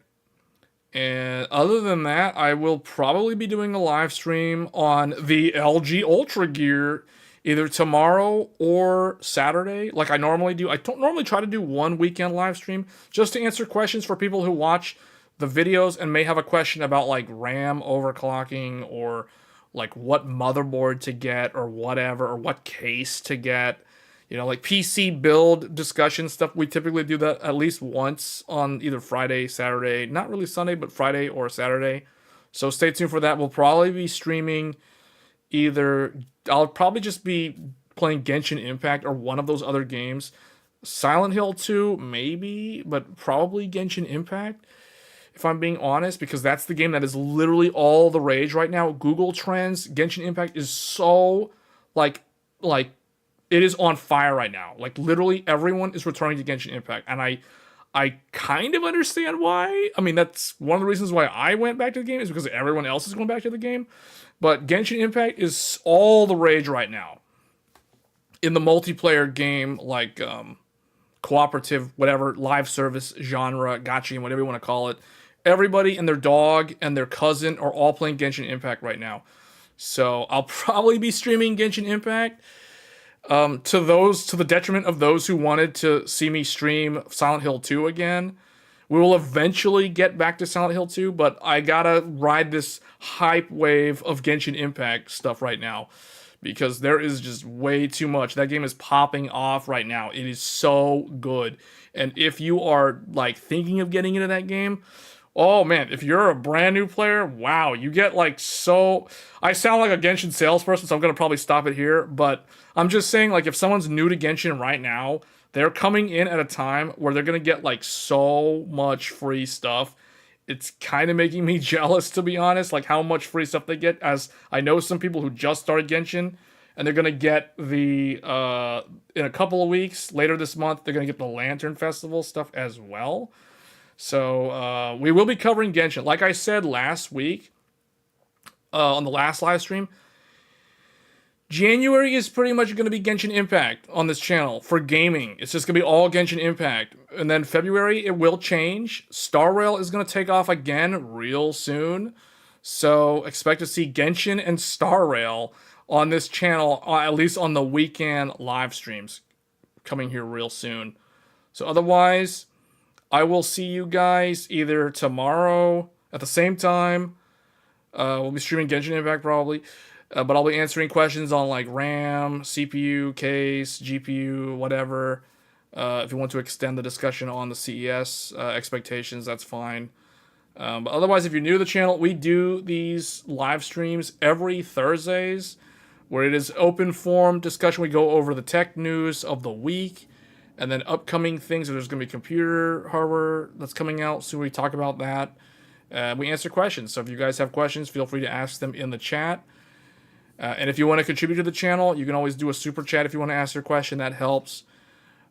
And other than that, I will probably be doing a live stream on the LG Ultra Gear either tomorrow or Saturday, like I normally do. I don't normally try to do one weekend live stream just to answer questions for people who watch the videos and may have a question about like RAM overclocking or like what motherboard to get or whatever, or what case to get. You know, like PC build discussion stuff. We typically do that at least once on either Friday, Saturday, not really Sunday, but Friday or Saturday. So stay tuned for that. We'll probably be streaming I'll probably just be playing Genshin Impact or one of those other games. Silent Hill 2, maybe, but probably Genshin Impact, if I'm being honest, because that's the game that is literally all the rage right now. Google Trends, Genshin Impact is so, like, it is on fire right now. Like, literally everyone is returning to Genshin Impact. And I kind of understand why. I mean, that's one of the reasons why I went back to the game, is because everyone else is going back to the game. But Genshin Impact is all the rage right now. In the multiplayer game, like, cooperative, whatever, live service genre, gacha, whatever you want to call it. Everybody and their dog and their cousin are all playing Genshin Impact right now. So I'll probably be streaming Genshin Impact. To the detriment of those who wanted to see me stream Silent Hill 2 again. We will eventually get back to Silent Hill 2, but I gotta ride this hype wave of Genshin Impact stuff right now, because there is just way too much. That game is popping off right now. It is so good. And if you are like thinking of getting into that game, oh man, if you're a brand new player, wow, you get like so... I sound like a Genshin salesperson, so I'm going to probably stop it here, but I'm just saying, like, if someone's new to Genshin right now, they're coming in at a time where they're going to get like so much free stuff. It's kind of making me jealous, to be honest, like how much free stuff they get, as I know some people who just started Genshin, and they're going to get the, in a couple of weeks, later this month, they're going to get the Lantern Festival stuff as well. So we will be covering Genshin. Like I said last week on the last live stream, January is pretty much going to be Genshin Impact on this channel for gaming. It's just going to be all Genshin Impact. And then February, it will change. Star Rail is going to take off again real soon. So expect to see Genshin and Star Rail on this channel, at least on the weekend live streams, coming here real soon. So otherwise, I will see you guys either tomorrow at the same time. We'll be streaming Genshin Impact probably. But I'll be answering questions on like RAM, CPU, case, GPU, whatever. If you want to extend the discussion on the CES expectations, that's fine. But otherwise, if you're new to the channel, we do these live streams every Thursdays, where it is open forum discussion. We go over the tech news of the week, and then upcoming things. There's going to be computer hardware that's coming out, so we talk about that. We answer questions. So if you guys have questions, feel free to ask them in the chat. And if you want to contribute to the channel, you can always do a super chat if you want to ask your question. That helps.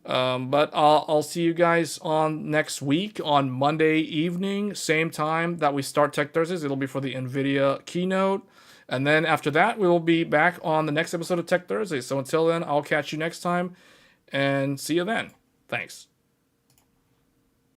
But I'll see you guys on next week on Monday evening, same time that we start Tech Thursdays. It'll be for the Nvidia keynote. And then after that, we will be back on the next episode of Tech Thursdays. So until then, I'll catch you next time and see you then. Thanks.